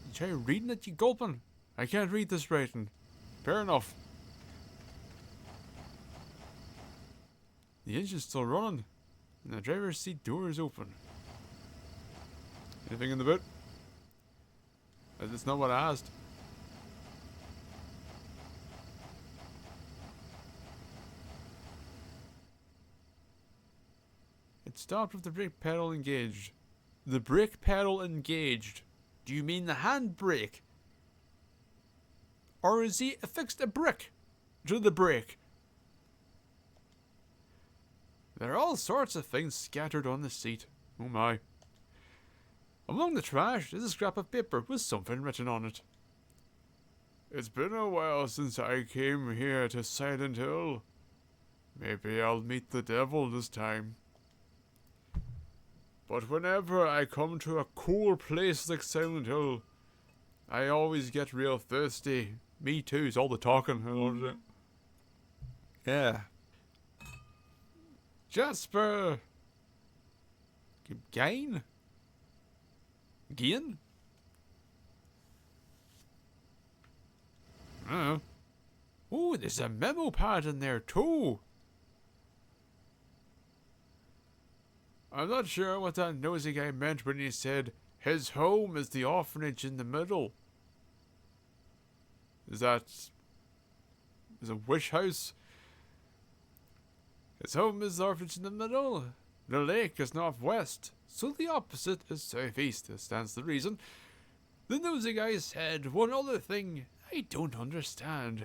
You try reading it, you gulping. I can't read this writing. Fair enough. The engine's still running, and the driver's seat door is open. Anything in the boot? That's not what I asked. It stopped with the brake pedal engaged. The brake pedal engaged. Do you mean the handbrake? Or is he affixed a brick to the brake? There are all sorts of things scattered on the seat. Oh my. Among the trash is a scrap of paper with something written on it. It's been a while since I came here to Silent Hill. Maybe I'll meet the devil this time. But whenever I come to a cool place like Silent Hill, I always get real thirsty. Me too, it's all the talking. Yeah. Jasper! Gain? Gain? Oh, there's a memo pad in there too. I'm not sure what that nosy guy meant when he said his home is the orphanage in the middle. Is a wish house? His home is the orphanage in the middle. The lake is northwest, so the opposite is southeast. That stands to reason. The nosy guy said one other thing I don't understand.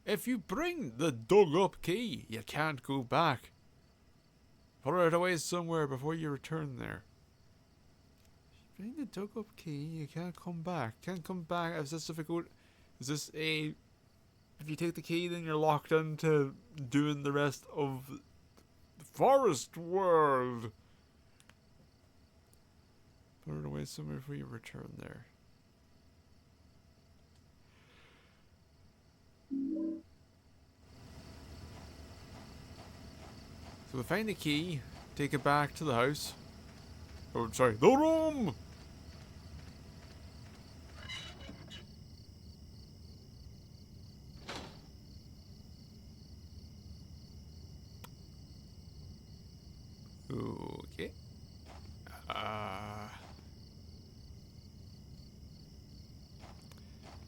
If you bring the dug up key, you can't go back. Put it away somewhere before you return there. If you bring the dug up key, you can't come back. Can't come back. Is this difficult? Is this a... If you take the key, then you're locked into doing the rest of the forest world. Put it away somewhere before you return there. So we find the key, take it back to the house. Oh, sorry, the room!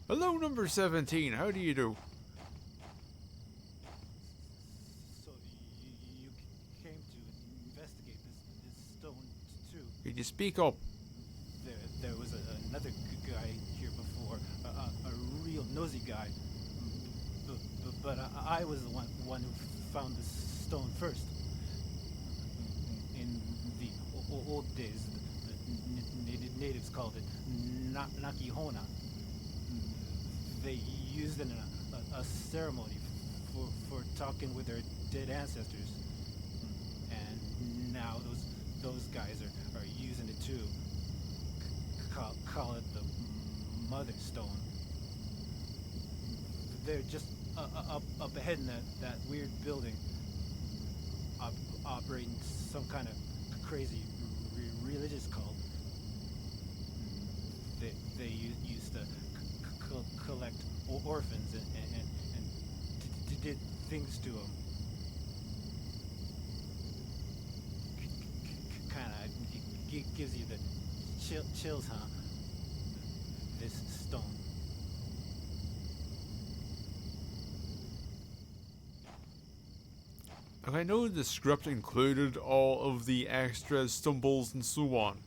Hello, number 17. How do you do?
So you came to investigate this stone too?
Could you speak up?
There was another guy here before, a real nosy guy. But I was the one who found this stone first. In the old days, the natives called it Nakihona. They used it in a ceremony for talking with their dead ancestors. And now those guys are using it too. Call it the Mother Stone. They're just up ahead in that weird building, operating some kind of crazy religious cult. They used to collect orphans and did things to them. Kind of gives you the chills, huh? This stone.
I know the script included all of the extra stumbles and so on.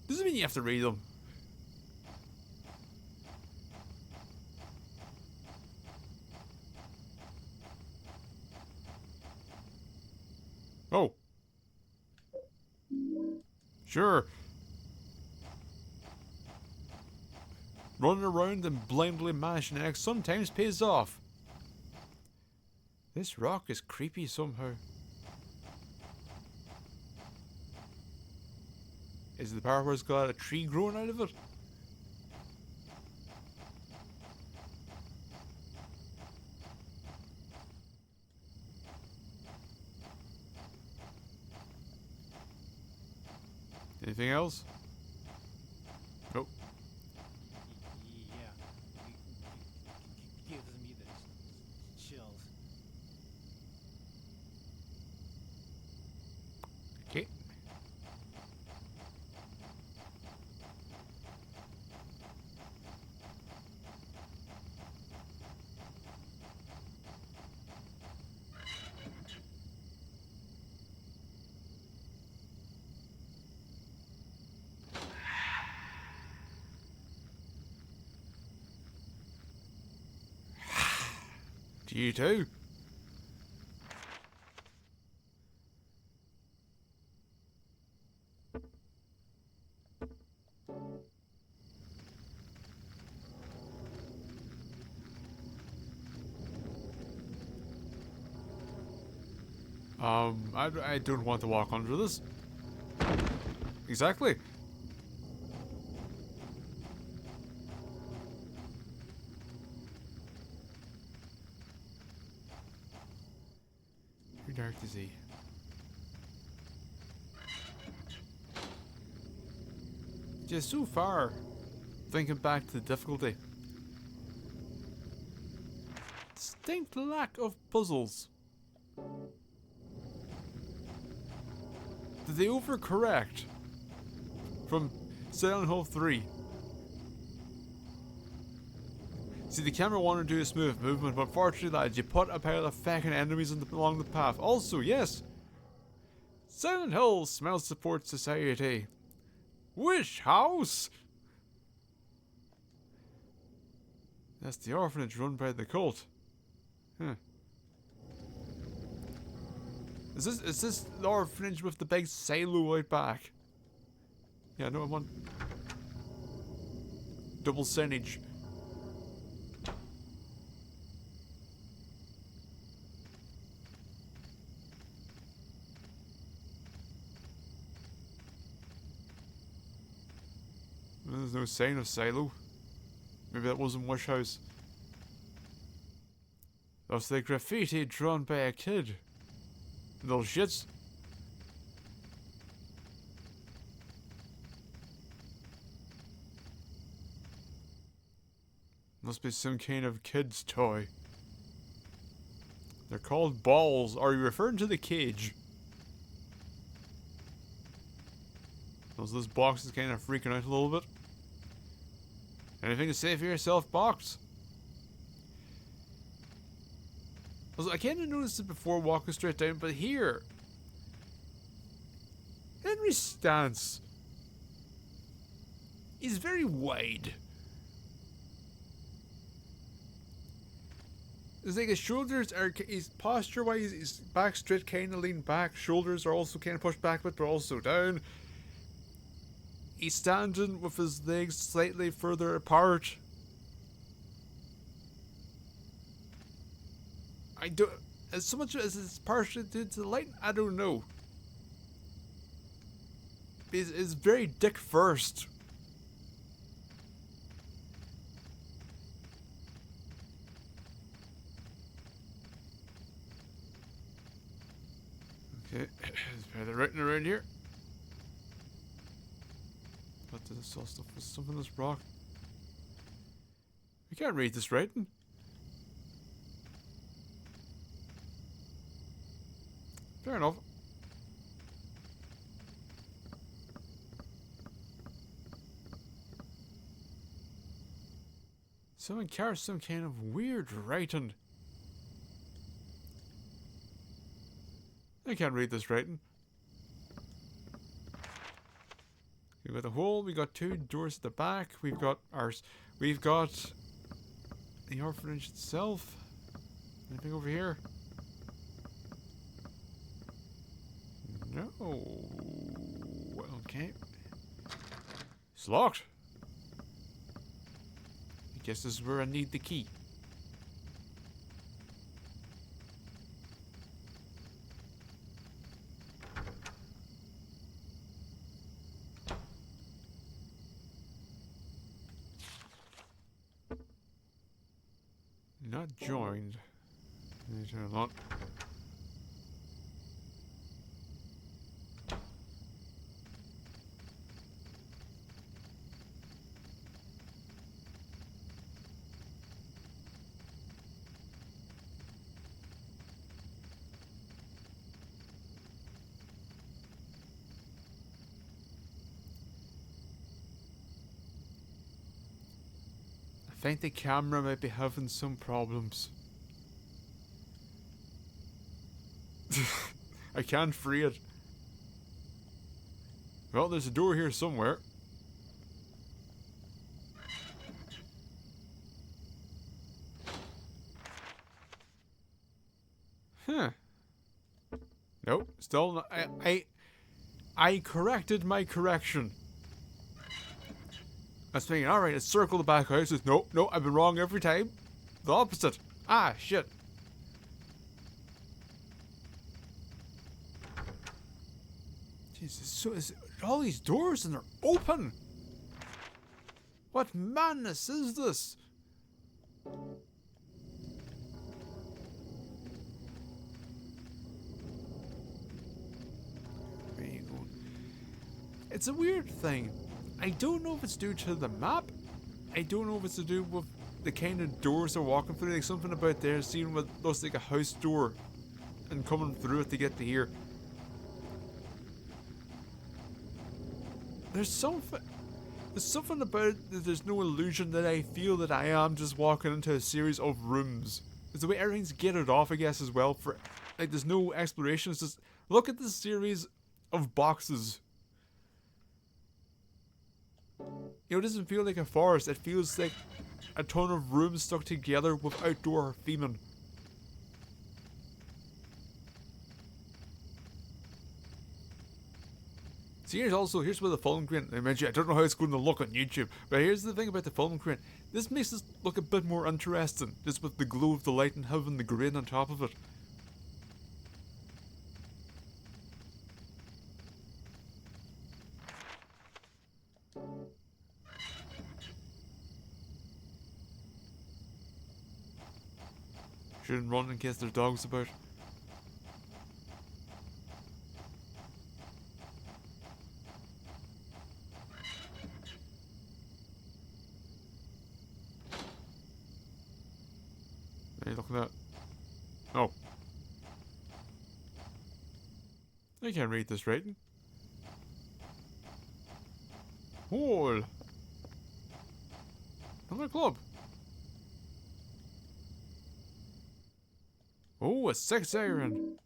Doesn't mean you have to read them. Oh. Sure. Running around and blindly mashing X sometimes pays off. This rock is creepy somehow. Is the part where it's got a tree growing out of it? Anything else? Nope.
Yeah, gives me the chills.
Okay. To you too. I don't want to walk under this. Exactly. Too dark to see. Just so far, thinking back to the difficulty. Distinct lack of puzzles. Did they overcorrect from Silent Hill 3? See, the camera wanted to do a smooth movement, but fortunately, lads, you put a pile of fucking enemies along the path. Also, yes, Silent Hill smells support society. Wish house. That's the orphanage run by the cult. Huh. Is this the orphanage with the big silo out back? Yeah, no, I'm on double signage. There's no sign of silo. Maybe that wasn't Wish House. That's the graffiti drawn by a kid. Little shits. Must be some kind of kid's toy. They're called balls. Are you referring to the cage? So this box is kind of freaking out a little bit. Anything to say for yourself, Box? Also, I kind of noticed it before walking straight down, but here, Henry's stance is very wide. It's like his shoulders are, his posture wise, his back straight, kind of leaned back. Shoulders are also kind of pushed back, but also down. He's standing with his legs slightly further apart. I don't, as so much as it's partially due to the light, I don't know. It's very dick first. Okay, there's better writing around here. What does this all stuff? Is something this rock? We can't read this writing. Fair enough. Someone carries some kind of weird writing. I can't read this writing. We've got a hole, we got 2 doors at the back, we've got the orphanage itself. Anything over here? No. Okay. It's locked. I guess this is where I need the key. Not joined. Let me turn it on. I think the camera might be having some problems. I can't free it. Well, there's a door here somewhere. Huh. Nope, still not. I corrected my correction. I was thinking, alright, let's circle the back house. No, I've been wrong every time. The opposite. Ah, shit. Jesus, so is all these doors and they're open. What madness is this? Where you going? It's a weird thing. I don't know if it's due to the map. I don't know if it's to do with the kind of doors they're walking through. Like something about there, seeing what looks like a house door and coming through it to get to here. There's something about it that there's no illusion that I feel that I am just walking into a series of rooms. It's the way everything's gated off, I guess, as well. For like, there's no exploration. It's just look at this series of boxes. You know, it doesn't feel like a forest. It feels like a ton of rooms stuck together with outdoor theming. See, here's where the film crane, I mentioned, I don't know how it's going to look on YouTube, but here's the thing about the film crane. This makes this look a bit more interesting, just with the glow of the light and having the grain on top of it. Shouldn't run in case there's dogs about. What are you looking at? Oh. I can't read this writing. Hole. Another club. Oh, a sex iron.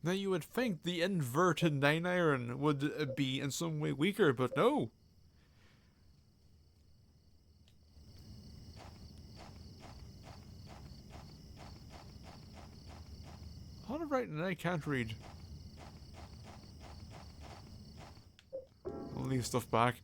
Now you would think the inverted 9 iron would be in some way weaker, but no. A lot of writing I can't read. I'll leave stuff back.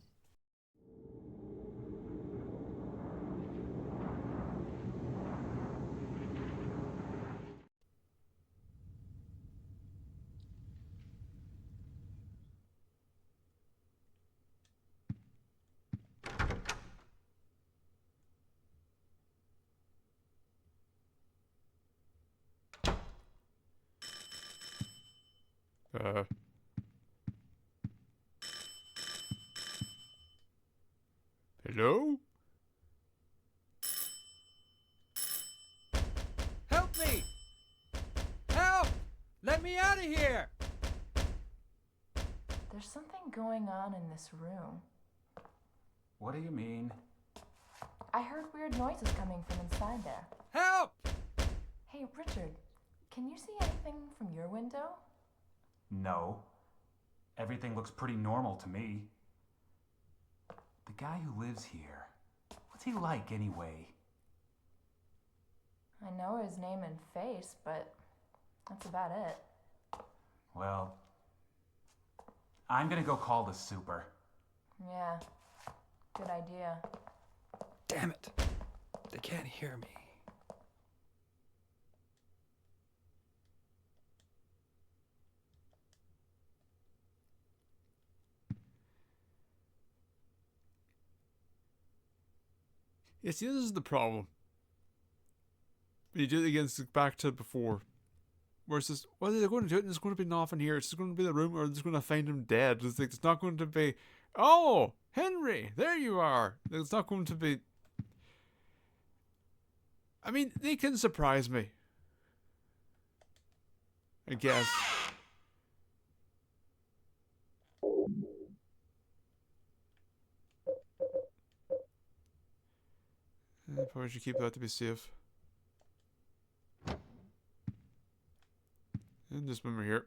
Hello?
Help me! Help! Let me out of here!
There's something going on in this room.
What do you mean?
I heard weird noises coming from inside there.
Help!
Hey, Richard, can you see anything from your window?
No. Everything looks pretty normal to me. The guy who lives here, what's he like anyway?
I know his name and face, but that's about it.
Well, I'm gonna go call the super.
Yeah, good idea.
Damn it. They can't hear me.
Yeah, see, this is the problem. When you do it against back to before. Where it's just, well, they're going to do it and there's going to be nothing here. It's just going to be the room or they're just going to find him dead. It's like, it's not going to be, oh, Henry, there you are. It's not going to be. I mean, they can surprise me. I guess. I probably should keep that to be safe. And just when we're here.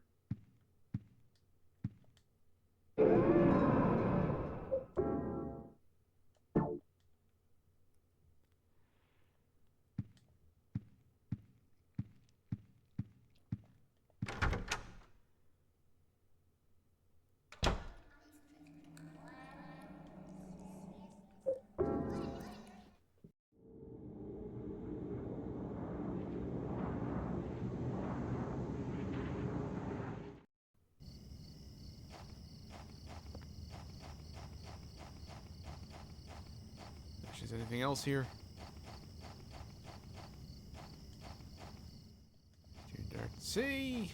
Is there anything else here? Too dark to see.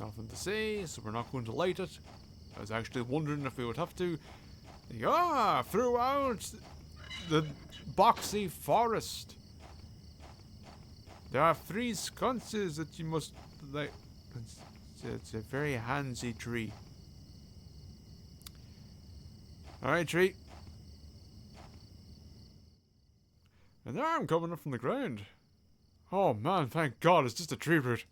Nothing to see, so we're not going to light it. I was actually wondering if we would have to. Yeah, throughout the boxy forest, there are 3 sconces that you must like. It's a very handsy tree. Alright, tree. An arm coming up from the ground. Oh man, thank God, it's just a tree root.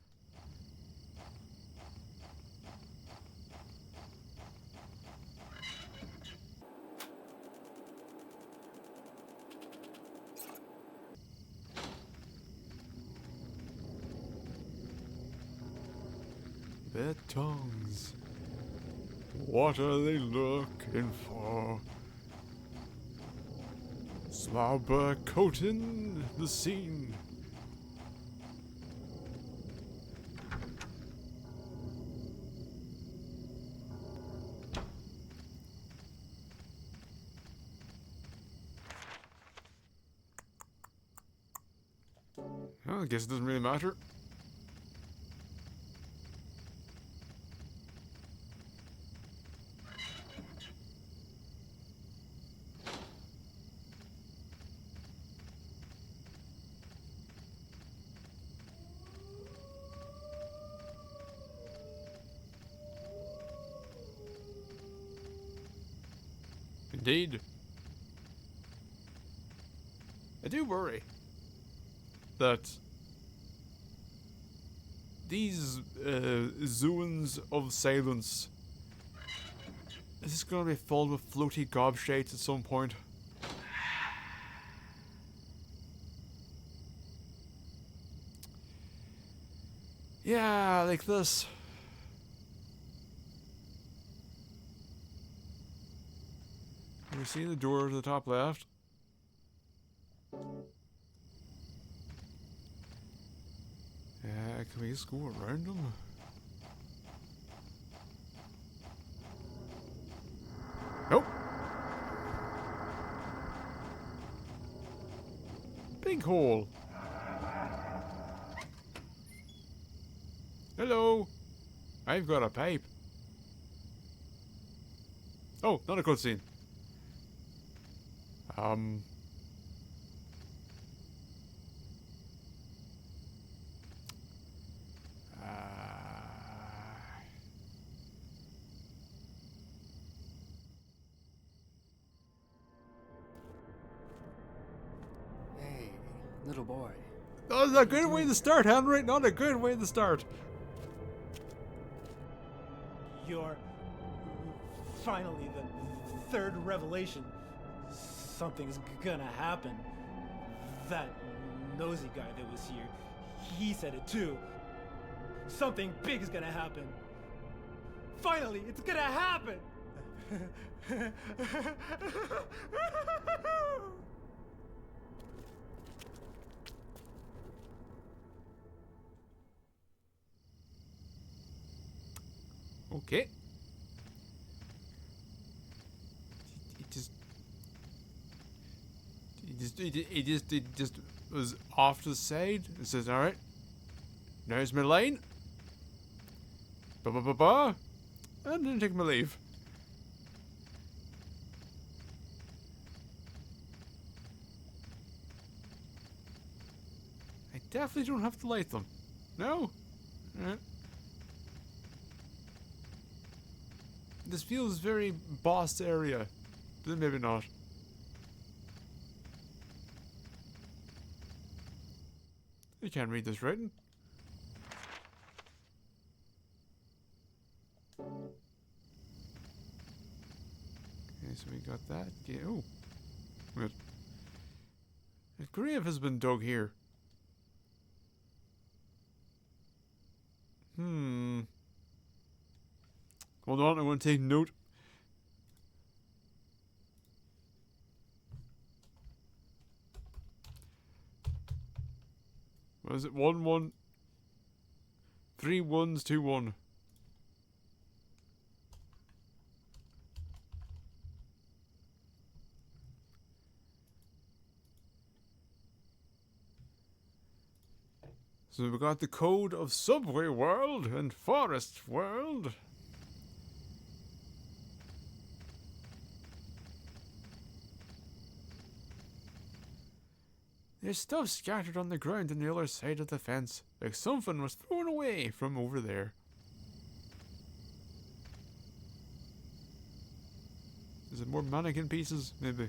Their tongues. What are they looking for? Slobber coating the scene. Well, I guess it doesn't really matter. Indeed. I do worry that these zones of silence is this going to be filled with floaty gobshites at some point? Yeah, like this. Can you see the door to the top left? Yeah, can we just go around them? Nope. Big hole. Hello. I've got a pipe. Oh, not a cutscene.
Hey, little boy.
That was a good way to start, Henry. Not a good way to start.
You're finally the third revelation. Something's gonna happen. That nosy guy that was here, he said it too. Something big is gonna happen. Finally, it's gonna happen!
Okay. It just was off to the side. It says, all right, there's my line. Ba ba ba ba. And then take my leave. I definitely don't have to light them. No? Alright. This feels very boss area. Then maybe not. You can't read this writing. Okay, so we got that. Okay, oh. Good. A grave has been dug here. Hold on, I'm going to take note. What is it? 1 1 3 1s 2 1. So we got the code of Subway World and Forest World. There's stuff scattered on the ground on the other side of the fence, like something was thrown away from over there. Is it more mannequin pieces? Maybe.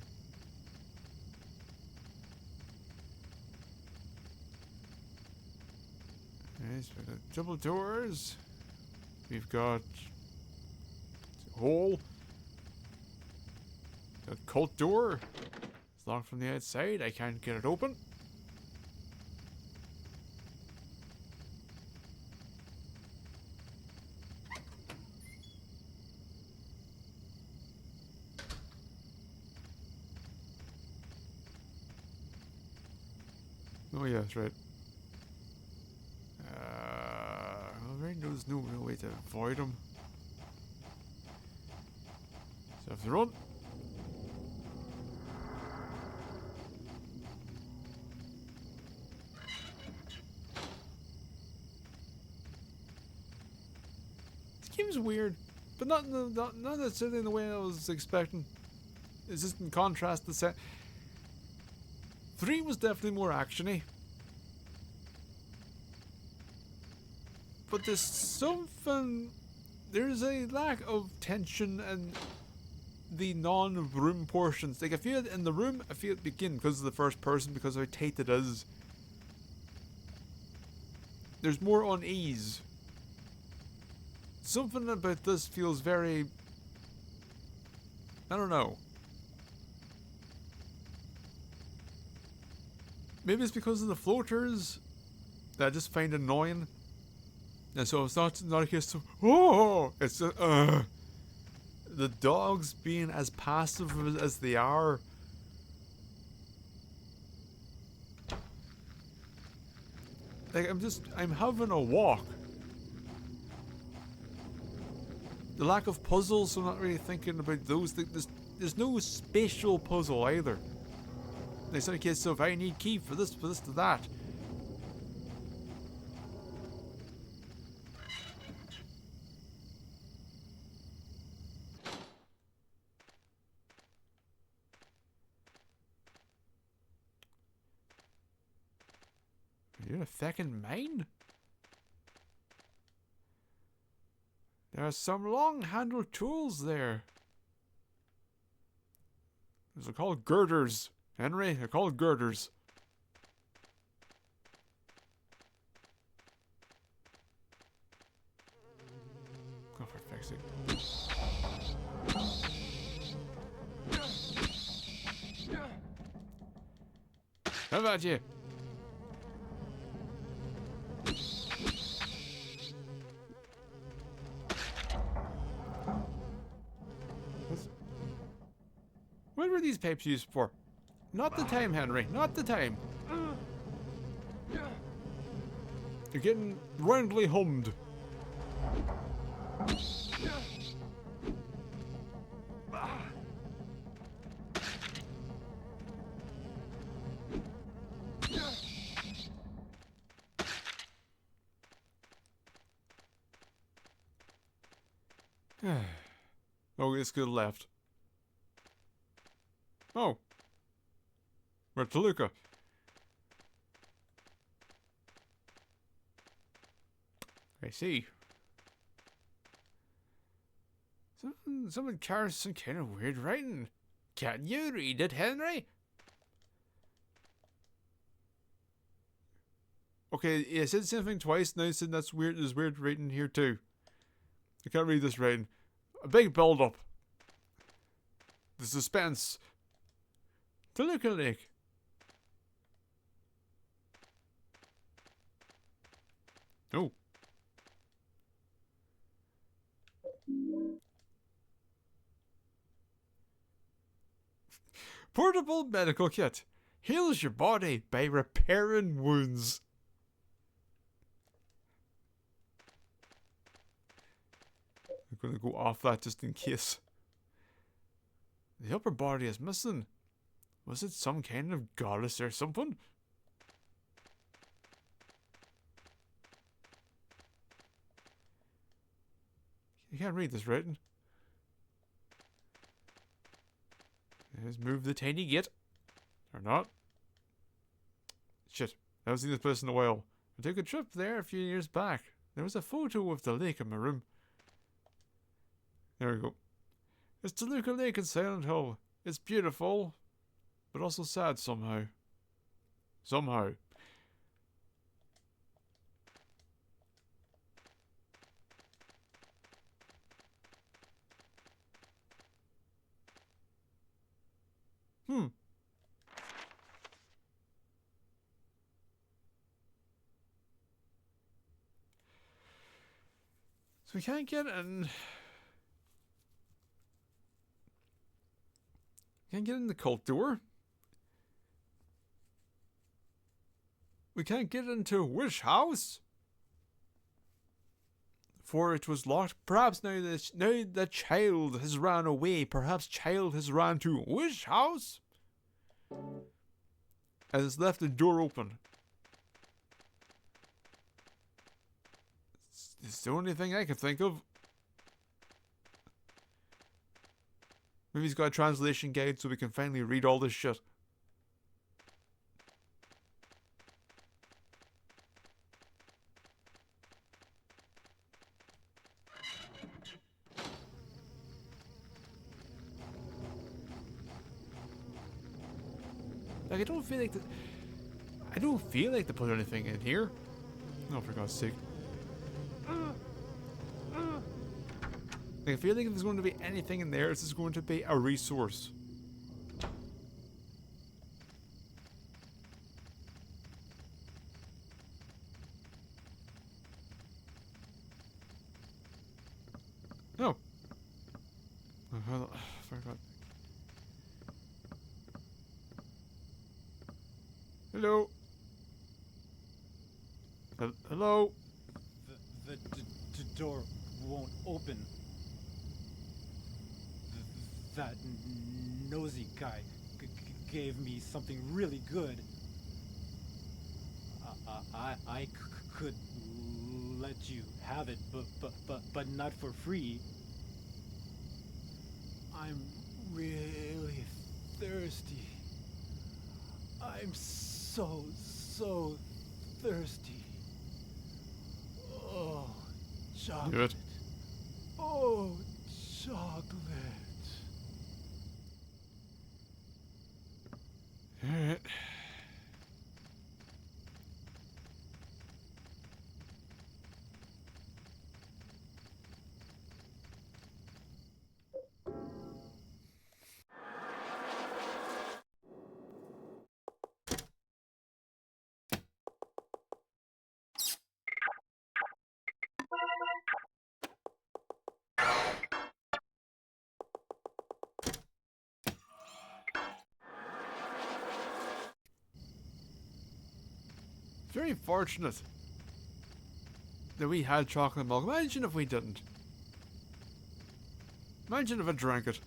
Okay, so we've got double doors. We've got a hole. A cult door. It's locked from the outside. I can't get it open. Oh yeah, that's right. There's no real way to avoid them. So if they're on. This game's weird, but not necessarily in the way I was expecting. It's just in contrast to set. 3 was definitely more actiony. But there's a lack of tension and the non-room portions. Like, I feel it in the room, I feel it begin because of the first person, because of how tight it is. There's more unease. Something about this feels very... I don't know. Maybe it's because of the floaters that I just find annoying. And so it's not a case of, oh, it's the dogs being as passive as they are. Like, I'm having a walk. The lack of puzzles, so I'm not really thinking about those. There's no spatial puzzle either. It's not a case of, I need key for this, to that. You're a fucking mine? There are some long-handled tools there. Those are called girders, Henry. They're called girders. Oh, for fuck's sake. How about you? What were these pipes used for? Not the time, Henry. Not the time. You're getting roundly hummed. Oh, it's good left. Oh. We're at Toluca. I see. Someone carries some kind of weird writing. Can you read it, Henry? Okay, it said something twice, now it said that's weird. There's weird writing here too. I can't read this writing. A big build up. The suspense. Toluca Lake. Oh. Portable medical kit. Heals your body by repairing wounds. I'm gonna go off that just in case. The upper body is missing. Was it some kind of goddess or something? You can't read this writing. Let's move the tiny gate. Or not. Shit. I haven't seen this place in a while. I took a trip there a few years back. There was a photo of the lake in my room. There we go. It's Toluca Lake in Silent Hill. It's beautiful, but also sad somehow. Somehow. So we can't get in. Can't get in the cult door. We can't get into Wish House. For it was locked. Perhaps now the child has ran away. Perhaps child has ran to Wish House. And it's left the door open. It's the only thing I can think of. Maybe he's got a translation guide so we can finally read all this shit. Like, I don't feel like to put anything in here. Oh, for God's sake. Like, I feel like if there's going to be anything in there, this is going to be a resource. No. Oh, for God. Hello. Hello.
The door won't open. That nosy guy gave me something really good. I could let you have it, but not for free. I'm really thirsty. I'm so thirsty. Oh, chocolate.
Do it.
Oh, chocolate.
Alright. Very fortunate that we had chocolate milk. Imagine if we didn't. Imagine if I drank it.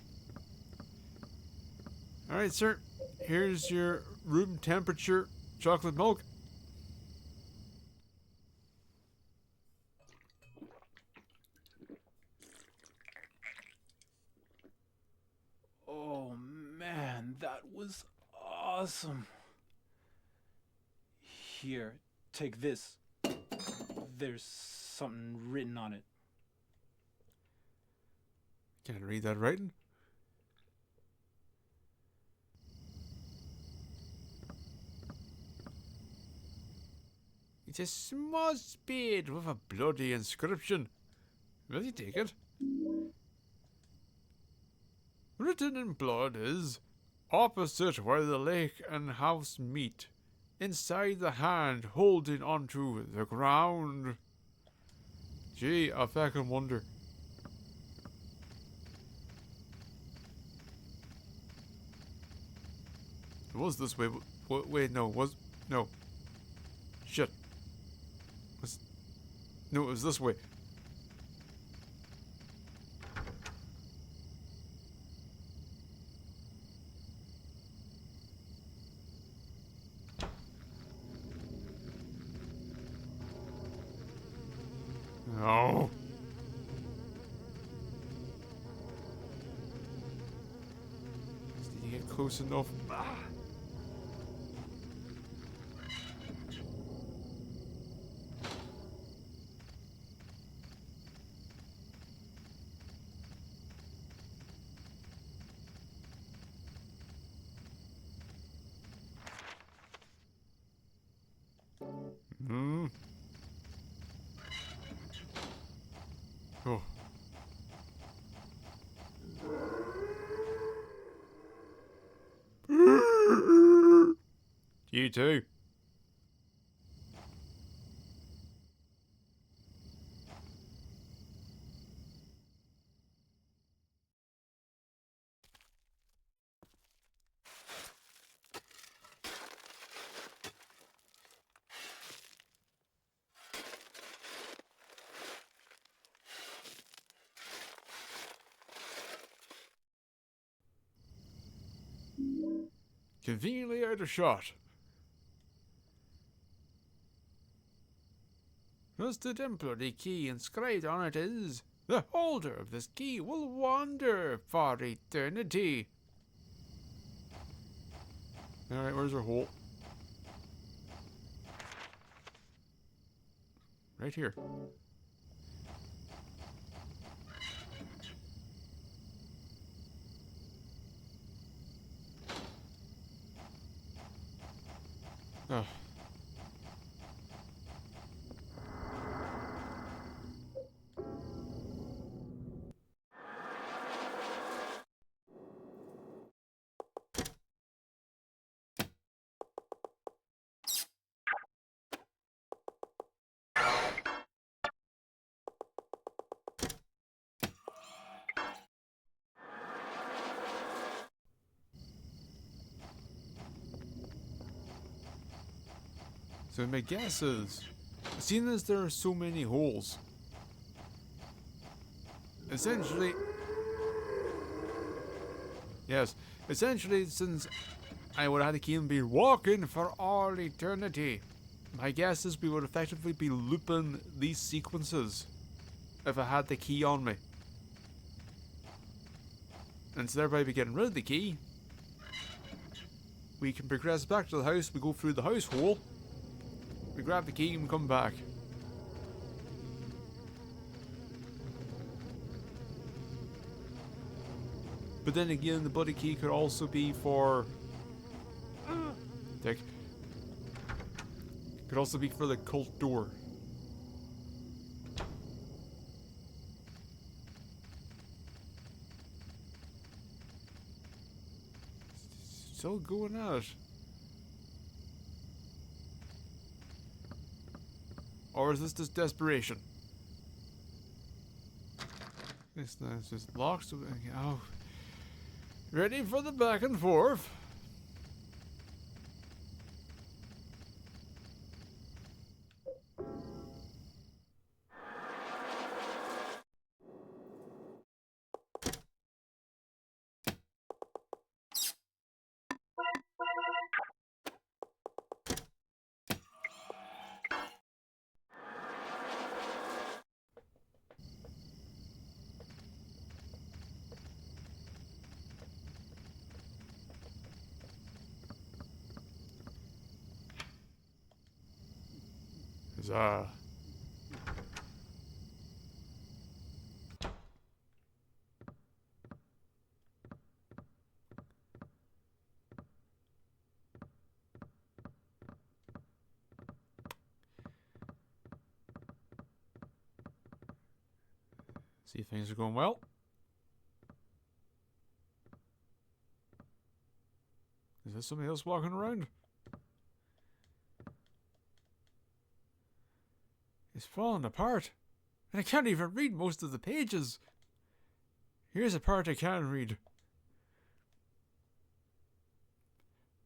Alright, sir. Here's your room temperature chocolate milk.
Oh man, that was awesome. Here, take this. There's something written on it.
Can't read that writing. It's a small spade with a bloody inscription. Will you take it? Written in blood is, opposite where the lake and house meet, inside the hand holding onto the ground. Gee, I fucking wonder. It was this way. Wait, no, no. Shit. No, it was this way. No. Did you get close enough? Hmm. Oh. You too. Conveniently out of shot. Rusted and bloody key inscribed on it is, the holder of this key will wander for eternity. Alright, where's our hole? Right here. So my guess is, seeing as there are so many holes, essentially, yes, essentially since I would have had to keep and be walking for all eternity, my guess is we would effectively be looping these sequences if I had the key on me. And so thereby by getting rid of the key, we can progress back to the house, we go through the house hole, we grab the key and we come back. But then again, the bloody key could also be for... Dick. Could also be for the cult door. Still going out. Or is this just desperation? This is just locked. Oh. Ready for the back and forth. Huzzah. See if things are going well. Is there somebody else walking around? It's falling apart. And I can't even read most of the pages. Here's a part I can read.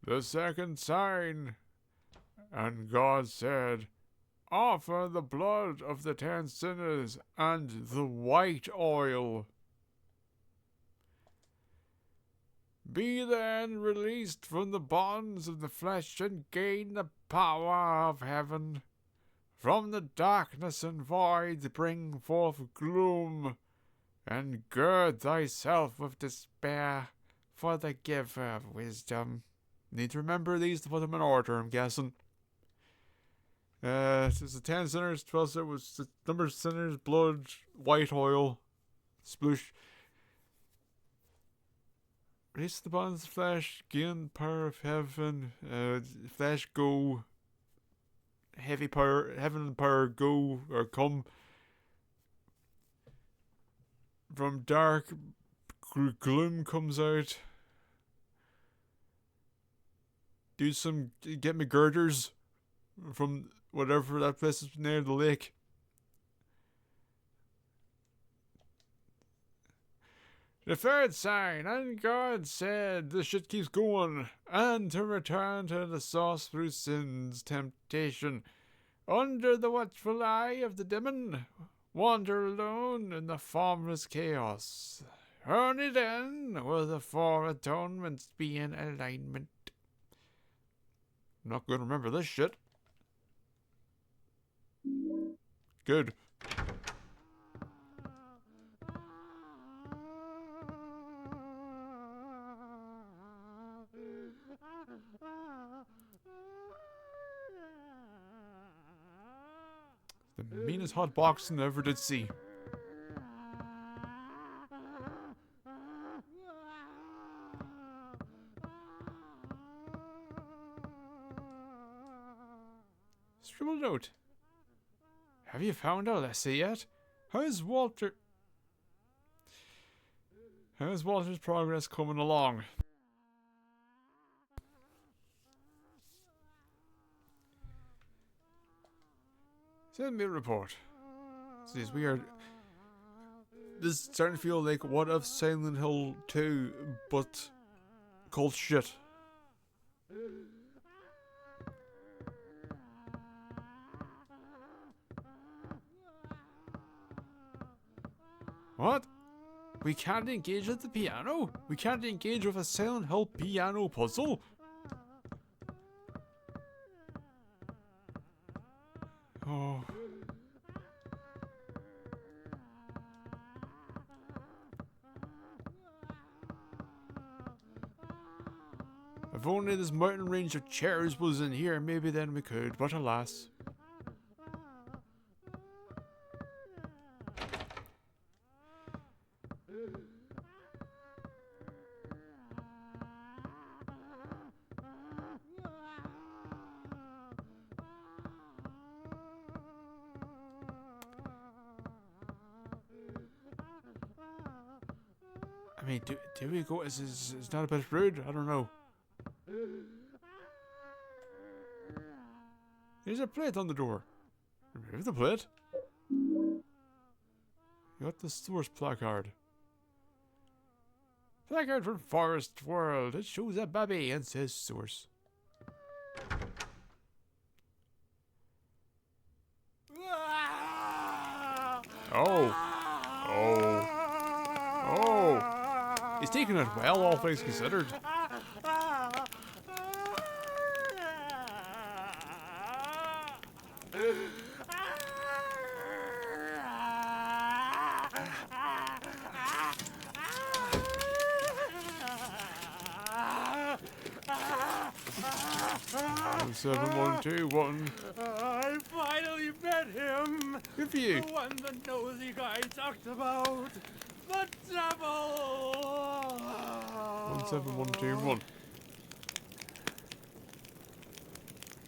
The second sign. And God said, offer the blood of the 10 sinners and the white oil. Be then released from the bonds of the flesh and gain the power of heaven. From the darkness and void bring forth gloom, and gird thyself with despair for the giver of wisdom. Need to remember these to put them in order, I'm guessing. It's the 10 sinners, 12 sinners, was the number of sinners, blood, white oil, sploosh. Release the bonds of flesh, gain power of heaven, flesh go, heavy power, heaven and power go, or come. From dark, gloom comes out. Get me girders from whatever that place is near the lake. The third sign, and God said, this shit keeps going, and to return to the source through sin's temptation, under the watchful eye of the demon, wander alone in the formless chaos. Only then will the four atonements be in alignment. I'm not going to remember this shit. Good. The meanest hot box I ever did see. Scribble note. Have you found Alessia yet? How's Walter's progress coming along? Send me a report. This is weird. This is starting to feel like what if Silent Hill 2, but called shit. What? We can't engage with the piano? We can't engage with a Silent Hill piano puzzle? Oh. If only this mountain range of chairs was in here, maybe then we could, but alas. I mean, do we go? Is that a bit rude? I don't know. There's a plate on the door. Remove the plate. Got the source placard. Placard from Forest World. It shows a baby and says source. Oh. Oh. Oh. He's taking it well, all things considered. Seven, 1, 2, 1.
I finally met him.
Good for you.
The one the nosy guy talked about. The devil.
1, 7, 1, 2, 1.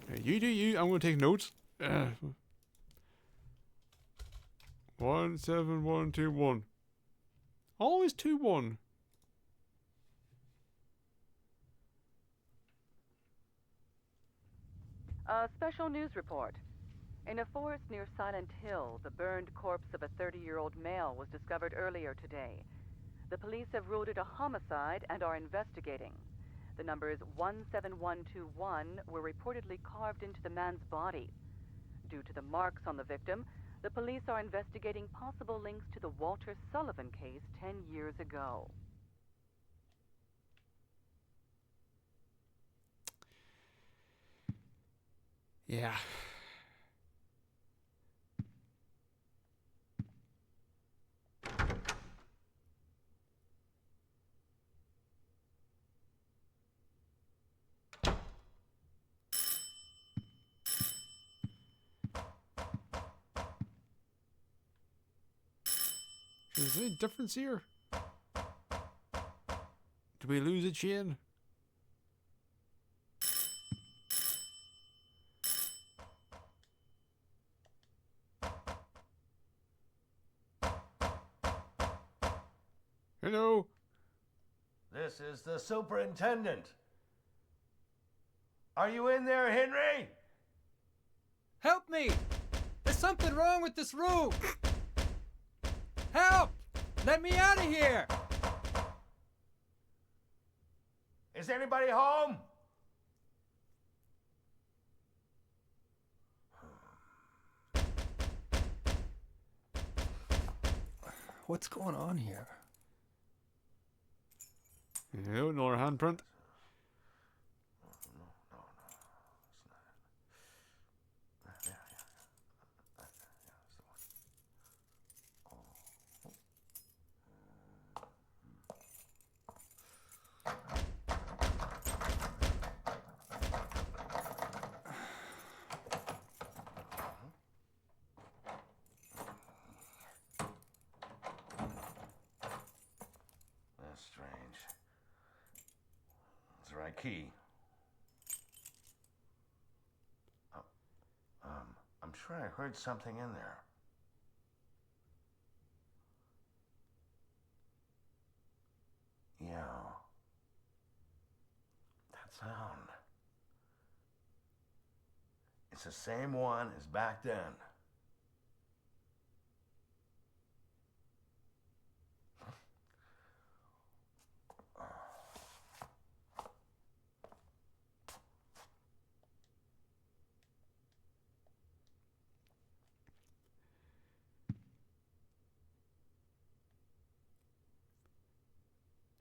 Hey, you do you. I'm going to take notes. 1, 7, 1, 2, 1. Always 2, 1.
A special news report. In a forest near Silent Hill, the burned corpse of a 30-year-old male was discovered earlier today. The police have ruled it a homicide and are investigating. The numbers 17121 were reportedly carved into the man's body. Due to the marks on the victim, the police are investigating possible links to the Walter Sullivan case 10 years ago.
Yeah. Is there any difference here? Do we lose a chain? Hello?
This is the superintendent. Are you in there, Henry?
Help me! There's something wrong with this room! Help! Let me out of here!
Is anybody home?
What's going on here?
No, another handprint.
That's strange. It's the right key. I'm sure I heard something in there. Yeah. That sound. It's the same one as back then.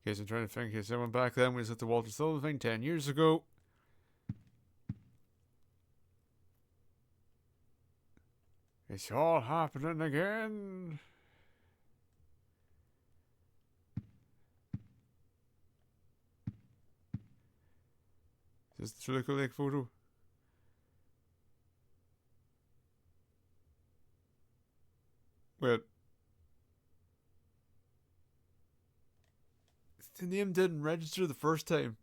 Guess I'm trying to think. Cause someone back then was at the Walter Sullivan thing 10 years ago. It's all happening again. Is this the Titular Lake photo? Wait. The name didn't register the first time.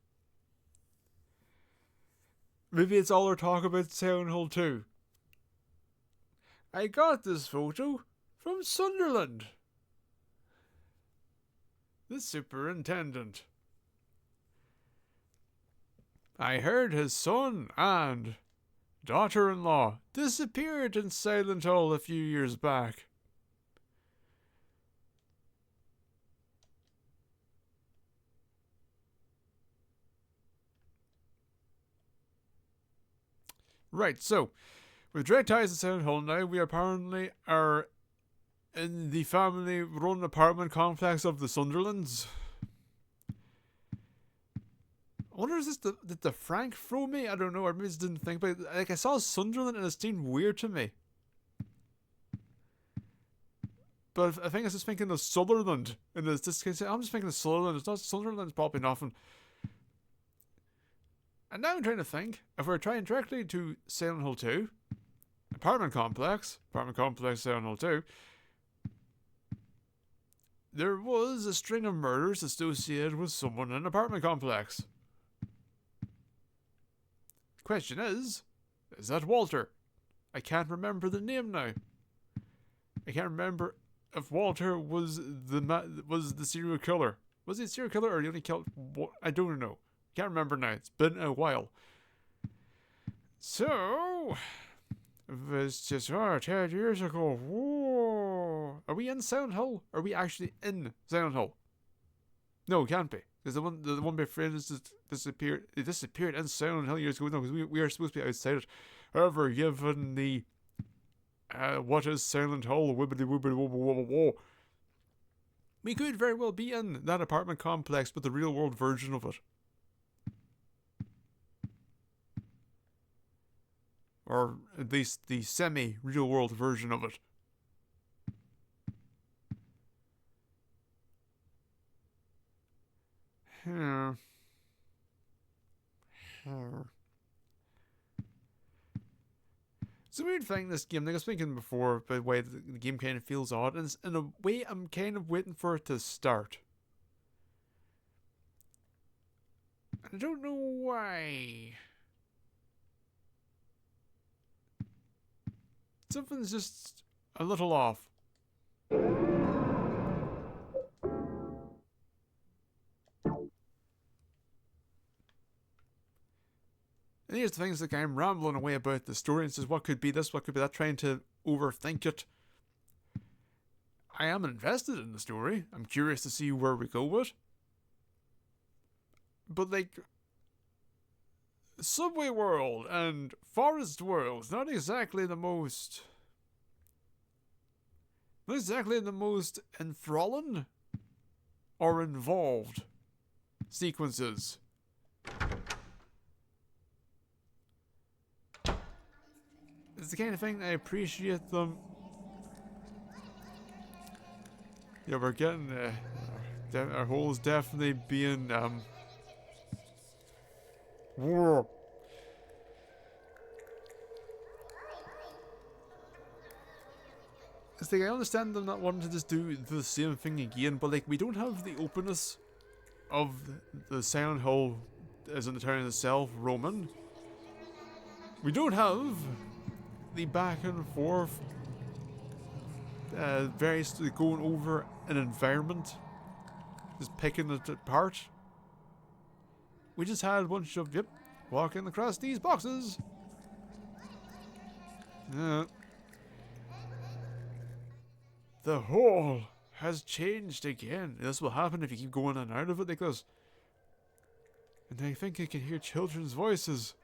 Maybe it's all our talk about Silent Hill 2. I got this photo from Sunderland, the superintendent. I heard his son and daughter-in-law disappeared in Silent Hill a few years back. Right, so, with direct ties to Silent Hill now, we apparently are in the family-run apartment complex of the Sunderlands. I wonder, is this did the Frank throw me? I don't know, I maybe just didn't think about it. Like, I saw Sunderland and it seemed weird to me. But I think I was just thinking of Sutherland. And it's this case, I'm just thinking of Sutherland. It's not Sunderland, it's probably nothing. And now I'm trying to think, if we're trying directly to Silent Hill 2, apartment complex, Silent Hill 2, there was a string of murders associated with someone in an apartment complex. The question is that Walter? I can't remember the name now. I can't remember if Walter was the serial killer. Was he a serial killer or he only killed? I don't know. Can't remember now. It's been a while. So, it was just 10 years ago. Whoa. Are we in Silent Hill? Are we actually in Silent Hill? No, it can't be. Because the one my friend disappeared. It disappeared in Silent Hill years ago. No, because we are supposed to be outside it. However, given the what is Silent Hill? Wibbly wibbly wobble wobble wobble. We could very well be in that apartment complex, but the real world version of it. Or at least the semi-real world version of it. It's a weird thing, this game. Like I was thinking before about the way the game kind of feels odd. And in a way, I'm kind of waiting for it to start. I don't know why. Something's just a little off. And here's the things, like I'm rambling away about the story and says what could be this, what could be that, trying to overthink it. I am invested in the story. I'm curious to see where we go with it. But like, Subway World and Forest World, not exactly the most enthralling or involved sequences. It's the kind of thing I appreciate them. Yeah, we're getting our hole's definitely being whoa. It's like I understand them not wanting to just do the same thing again, but like we don't have the openness of the Silent Hill as in the town itself, Roman. We don't have the back and forth, going over an environment, just picking it apart. We just had a bunch of, walking across these boxes. The hole has changed again. This will happen if you keep going in and out of it like this. And I think I can hear children's voices.